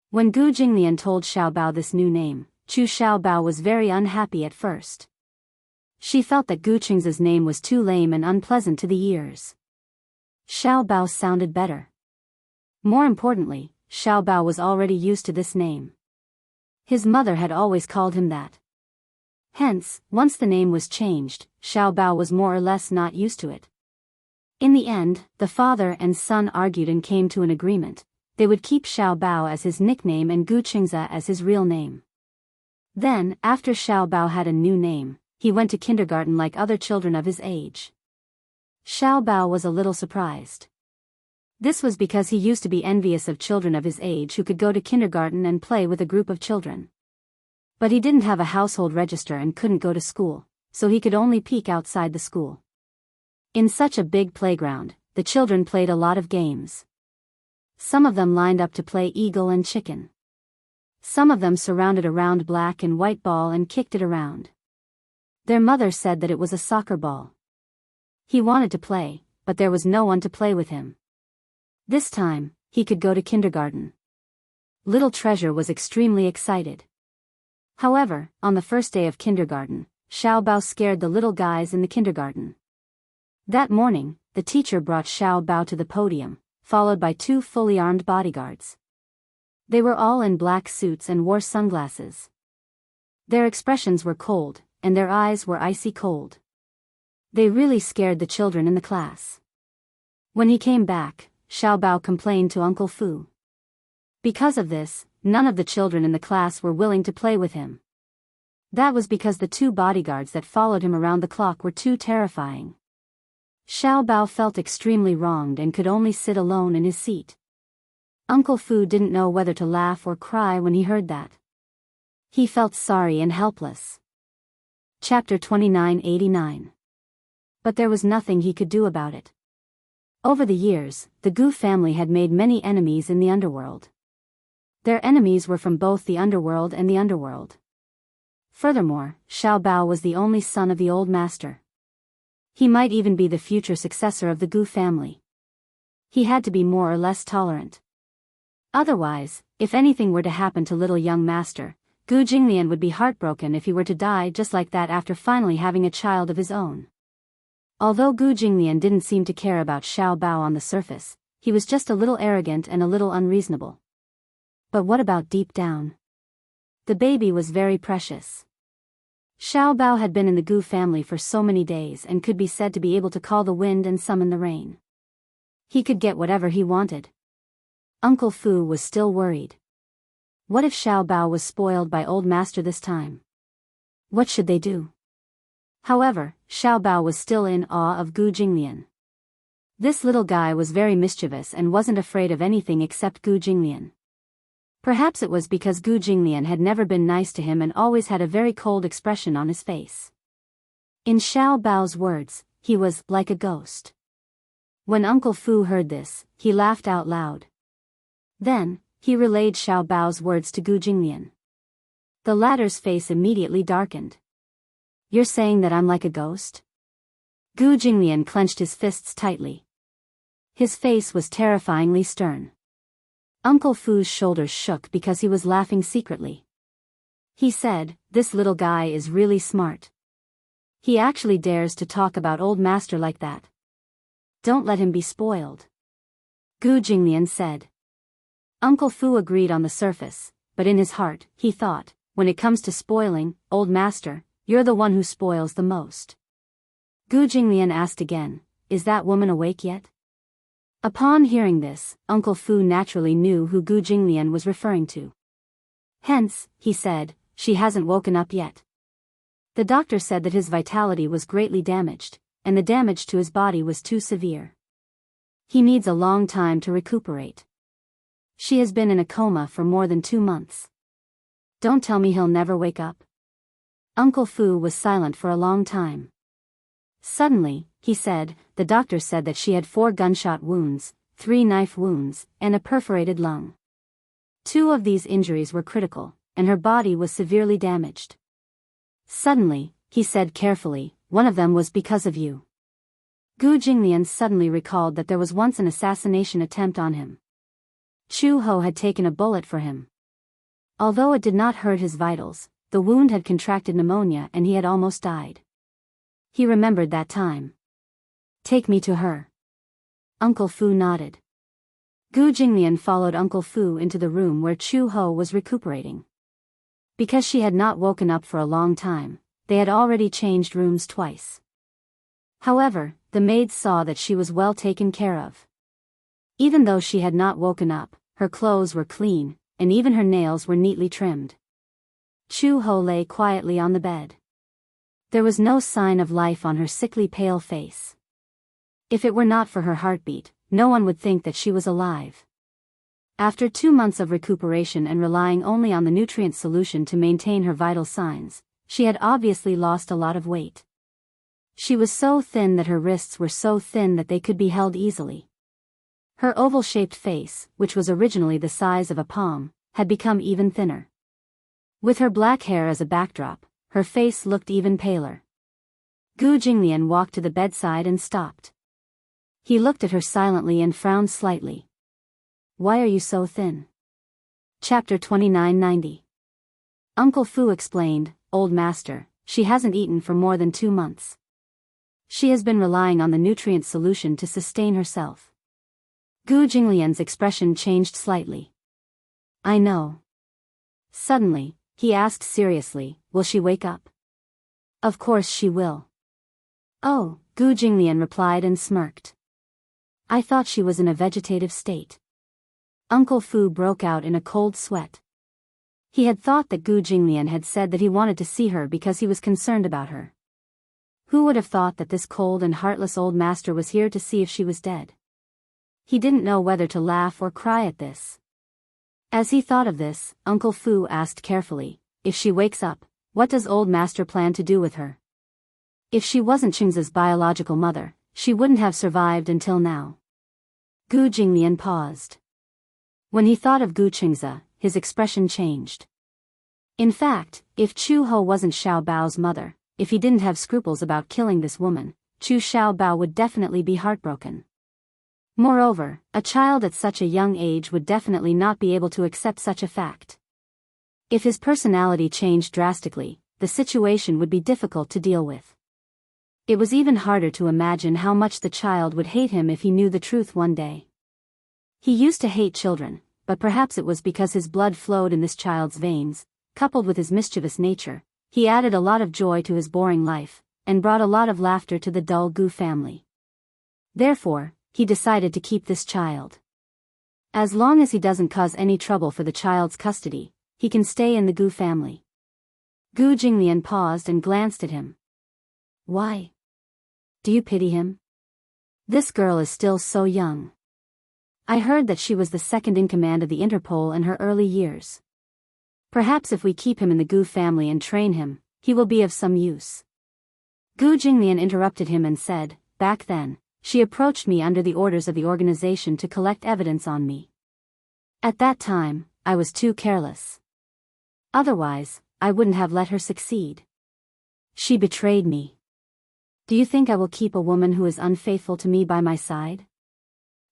When Gu Jinglian told Xiao Bao this new name, Chu Xiao Bao was very unhappy at first. She felt that Gu Qingze's name was too lame and unpleasant to the ears. Xiao Bao sounded better. More importantly, Xiao Bao was already used to this name. His mother had always called him that. Hence, once the name was changed, Xiao Bao was more or less not used to it. In the end, the father and son argued and came to an agreement. They would keep Xiao Bao as his nickname and Gu Qingze as his real name. Then, after Xiao Bao had a new name, he went to kindergarten like other children of his age. Xiao Bao was a little surprised. This was because he used to be envious of children of his age who could go to kindergarten and play with a group of children. But he didn't have a household register and couldn't go to school, so he could only peek outside the school. In such a big playground, the children played a lot of games. Some of them lined up to play eagle and chicken. Some of them surrounded a round black and white ball and kicked it around. Their mother said that it was a soccer ball. He wanted to play, but there was no one to play with him. This time, he could go to kindergarten. Little Treasure was extremely excited. However, on the first day of kindergarten, Xiao Bao scared the little guys in the kindergarten. That morning, the teacher brought Xiao Bao to the podium, followed by 2 fully armed bodyguards. They were all in black suits and wore sunglasses. Their expressions were cold, and their eyes were icy cold. They really scared the children in the class. When he came back, Xiao Bao complained to Uncle Fu. Because of this, none of the children in the class were willing to play with him. That was because the 2 bodyguards that followed him around the clock were too terrifying. Xiao Bao felt extremely wronged and could only sit alone in his seat. Uncle Fu didn't know whether to laugh or cry when he heard that. He felt sorry and helpless. Chapter 2989. But there was nothing he could do about it. Over the years, the Gu family had made many enemies in the underworld. Their enemies were from both the underworld and the underworld. Furthermore, Xiao Bao was the only son of the old master. He might even be the future successor of the Gu family. He had to be more or less tolerant. Otherwise, If anything were to happen to little young master, Gu Jinglian would be heartbroken if he were to die just like that after finally having a child of his own. Although Gu Jinglian didn't seem to care about Xiao Bao on the surface, he was just a little arrogant and a little unreasonable. But what about deep down? The baby was very precious. Xiao Bao had been in the Gu family for so many days and could be said to be able to call the wind and summon the rain. He could get whatever he wanted. Uncle Fu was still worried. What if Xiao Bao was spoiled by old master this time? What should they do? However, Xiao Bao was still in awe of Gu Jinglian. This little guy was very mischievous and wasn't afraid of anything except Gu Jinglian. Perhaps it was because Gu Jinglian had never been nice to him and always had a very cold expression on his face. In Xiao Bao's words, he was like a ghost. When Uncle Fu heard this, he laughed out loud. Then, he relayed Xiao Bao's words to Gu Jinglian. The latter's face immediately darkened. You're saying that I'm like a ghost? Gu Jinglian clenched his fists tightly. His face was terrifyingly stern. Uncle Fu's shoulders shook because he was laughing secretly. He said, "This little guy is really smart. He actually dares to talk about old master like that. Don't let him be spoiled." Gu Jinglian said. Uncle Fu agreed on the surface, but in his heart, he thought, when it comes to spoiling, old master, you're the one who spoils the most. Gu Jinglian asked again, "Is that woman awake yet?" Upon hearing this, Uncle Fu naturally knew who Gu Jinglian was referring to. Hence, he said, "She hasn't woken up yet." The doctor said that his vitality was greatly damaged, and the damage to his body was too severe. He needs a long time to recuperate. She has been in a coma for more than 2 months. Don't tell me he'll never wake up. Uncle Fu was silent for a long time. Suddenly, he said, "The doctor said that she had 4 gunshot wounds, 3 knife wounds, and a perforated lung. 2 of these injuries were critical, and her body was severely damaged." Suddenly, he said carefully, "One of them was because of you." Gu Jinglian suddenly recalled that there was once an assassination attempt on him. Chu Ho had taken a bullet for him. Although it did not hurt his vitals, the wound had contracted pneumonia and he had almost died. He remembered that time. "Take me to her." Uncle Fu nodded. Gu Jinglian followed Uncle Fu into the room where Chu Ho was recuperating. Because she had not woken up for a long time, they had already changed rooms twice. However, the maids saw that she was well taken care of. Even though she had not woken up, her clothes were clean, and even her nails were neatly trimmed. Chu Ho lay quietly on the bed. There was no sign of life on her sickly pale face. If it were not for her heartbeat, no one would think that she was alive. After 2 months of recuperation and relying only on the nutrient solution to maintain her vital signs, she had obviously lost a lot of weight. She was so thin that her wrists were so thin that they could be held easily. Her oval-shaped face, which was originally the size of a palm, had become even thinner. With her black hair as a backdrop, her face looked even paler. Gu Jinglian walked to the bedside and stopped. He looked at her silently and frowned slightly. "Why are you so thin?" Chapter 2990. Uncle Fu explained, "Old master, she hasn't eaten for more than 2 months. She has been relying on the nutrient solution to sustain herself." Gu Jinglian's expression changed slightly. "I know." Suddenly, he asked seriously, "Will she wake up?" "Of course she will." "Oh," Gu Jinglian replied and smirked. "I thought she was in a vegetative state." Uncle Fu broke out in a cold sweat. He had thought that Gu Jinglian had said that he wanted to see her because he was concerned about her. Who would have thought that this cold and heartless old master was here to see if she was dead? He didn't know whether to laugh or cry at this. As he thought of this, Uncle Fu asked carefully, "If she wakes up, what does old master plan to do with her?" If she wasn't Qingza's biological mother, she wouldn't have survived until now. Gu Jinglian paused. When he thought of Gu Qingza, his expression changed. In fact, if Chu Ho wasn't Xiao Bao's mother, if he didn't have scruples about killing this woman, Chu Xiao Bao would definitely be heartbroken. Moreover, a child at such a young age would definitely not be able to accept such a fact. If his personality changed drastically, the situation would be difficult to deal with. It was even harder to imagine how much the child would hate him if he knew the truth one day. He used to hate children, but perhaps it was because his blood flowed in this child's veins, coupled with his mischievous nature. He added a lot of joy to his boring life, and brought a lot of laughter to the dull Goo family. Therefore, he decided to keep this child. As long as he doesn't cause any trouble for the child's custody, he can stay in the Goo family. Gu Jinglian paused and glanced at him. Why? Do you pity him? This girl is still so young. I heard that she was the second in command of the Interpol in her early years. Perhaps if we keep him in the Gu family and train him, he will be of some use. Gu Jinglian interrupted him and said, back then, she approached me under the orders of the organization to collect evidence on me. At that time, I was too careless. Otherwise, I wouldn't have let her succeed. She betrayed me. Do you think I will keep a woman who is unfaithful to me by my side?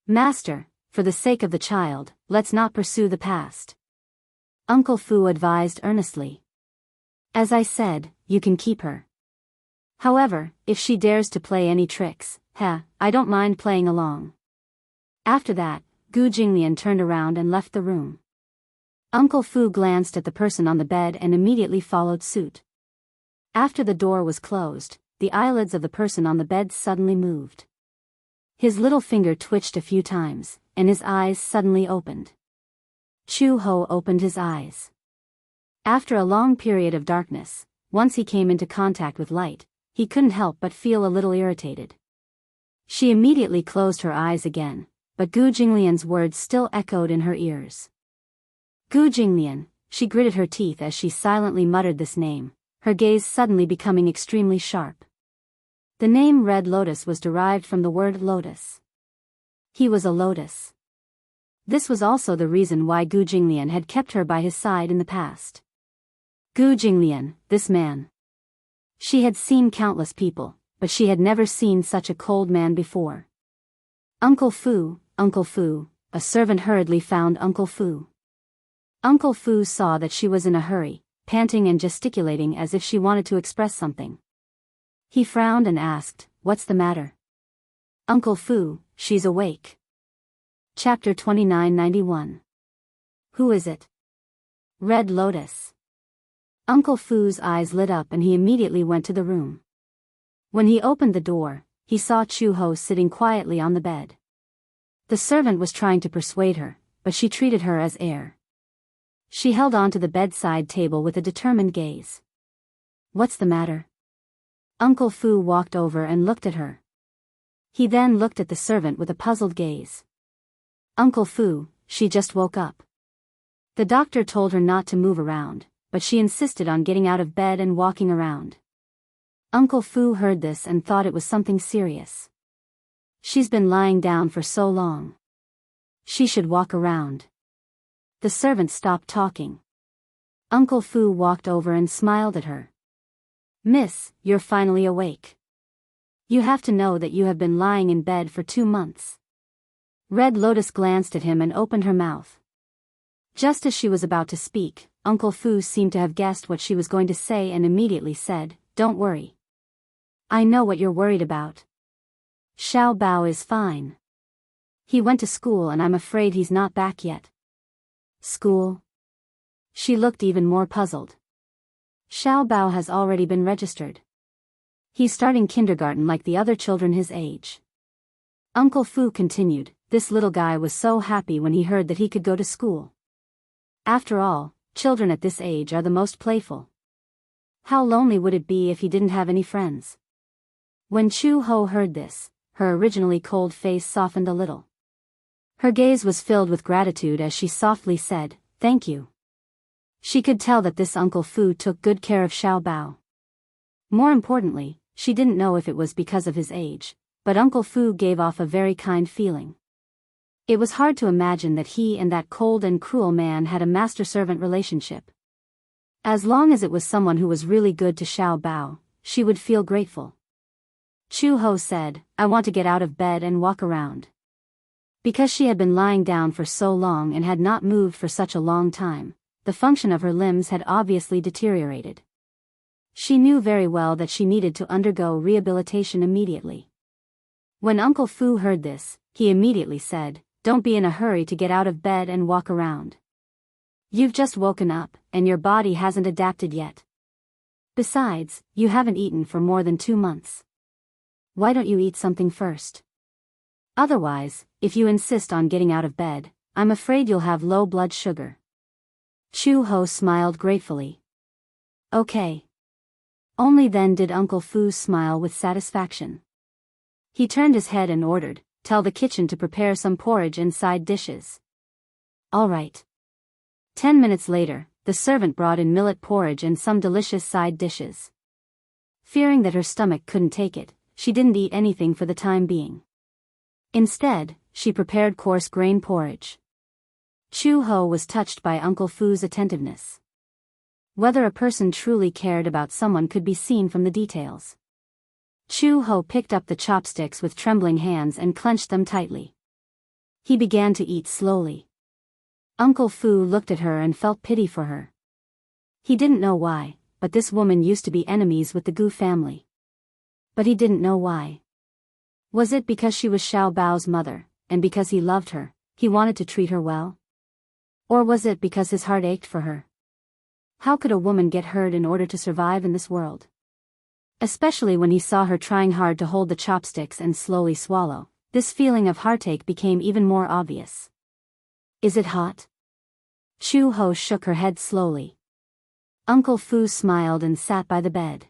Master, for the sake of the child, let's not pursue the past. Uncle Fu advised earnestly. As I said, you can keep her. However, if she dares to play any tricks, I don't mind playing along. After that, Gu Jinglian turned around and left the room. Uncle Fu glanced at the person on the bed and immediately followed suit. After the door was closed, the eyelids of the person on the bed suddenly moved. His little finger twitched a few times, and his eyes suddenly opened. Chu Ho opened his eyes. After a long period of darkness, once he came into contact with light, he couldn't help but feel a little irritated. She immediately closed her eyes again, but Gu Jinglian's words still echoed in her ears. Gu Jinglian, she gritted her teeth as she silently muttered this name, her gaze suddenly becoming extremely sharp. The name Red Lotus was derived from the word lotus. He was a lotus. This was also the reason why Gu Jinglian had kept her by his side in the past. Gu Jinglian, this man. She had seen countless people, but she had never seen such a cold man before. Uncle Fu, a servant hurriedly found Uncle Fu. Uncle Fu saw that she was in a hurry, panting and gesticulating as if she wanted to express something. He frowned and asked, "What's the matter?" "Uncle Fu, she's awake." Chapter 2991. Who is it? Red Lotus. Uncle Fu's eyes lit up and he immediately went to the room. When he opened the door, he saw Chu Ho sitting quietly on the bed. The servant was trying to persuade her, but she treated her as air. She held on to the bedside table with a determined gaze. "What's the matter?" Uncle Fu walked over and looked at her. He then looked at the servant with a puzzled gaze. "Uncle Fu, she just woke up. The doctor told her not to move around, but she insisted on getting out of bed and walking around." Uncle Fu heard this and thought it was something serious. "She's been lying down for so long. She should walk around." The servant stopped talking. Uncle Fu walked over and smiled at her. "Miss, you're finally awake. You have to know that you have been lying in bed for 2 months. Red Lotus glanced at him and opened her mouth. Just as she was about to speak, Uncle Fu seemed to have guessed what she was going to say and immediately said, "Don't worry. I know what you're worried about. Xiao Bao is fine. He went to school and I'm afraid he's not back yet." "School?" She looked even more puzzled. "Xiao Bao has already been registered. He's starting kindergarten like the other children his age." Uncle Fu continued, "This little guy was so happy when he heard that he could go to school. After all, children at this age are the most playful. How lonely would it be if he didn't have any friends?" When Chu Ho heard this, her originally cold face softened a little. Her gaze was filled with gratitude as she softly said, "Thank you." She could tell that this Uncle Fu took good care of Xiao Bao. More importantly, she didn't know if it was because of his age, but Uncle Fu gave off a very kind feeling. It was hard to imagine that he and that cold and cruel man had a master-servant relationship. As long as it was someone who was really good to Xiao Bao, she would feel grateful. Chu Ho said, "I want to get out of bed and walk around." Because she had been lying down for so long and had not moved for such a long time, the function of her limbs had obviously deteriorated. She knew very well that she needed to undergo rehabilitation immediately. When Uncle Fu heard this, he immediately said, "Don't be in a hurry to get out of bed and walk around. You've just woken up, and your body hasn't adapted yet. Besides, you haven't eaten for more than 2 months. Why don't you eat something first? Otherwise, if you insist on getting out of bed, I'm afraid you'll have low blood sugar." Chu Ho smiled gratefully. Okay. Only then did Uncle Fu smile with satisfaction. He turned his head and ordered, "Tell the kitchen to prepare some porridge and side dishes." All right. 10 minutes later, the servant brought in millet porridge and some delicious side dishes. Fearing that her stomach couldn't take it, she didn't eat anything for the time being. Instead, she prepared coarse grain porridge. Chu Ho was touched by Uncle Fu's attentiveness. Whether a person truly cared about someone could be seen from the details. Chu Ho picked up the chopsticks with trembling hands and clenched them tightly. He began to eat slowly. Uncle Fu looked at her and felt pity for her. He didn't know why, but this woman used to be enemies with the Gu family. But he didn't know why. Was it because she was Xiao Bao's mother, and because he loved her, he wanted to treat her well? Or was it because his heart ached for her? How could a woman get hurt in order to survive in this world? Especially when he saw her trying hard to hold the chopsticks and slowly swallow, this feeling of heartache became even more obvious. Is it hot? Chu Ho shook her head slowly. Uncle Fu smiled and sat by the bed.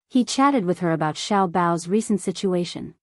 He chatted with her about Xiao Bao's recent situation.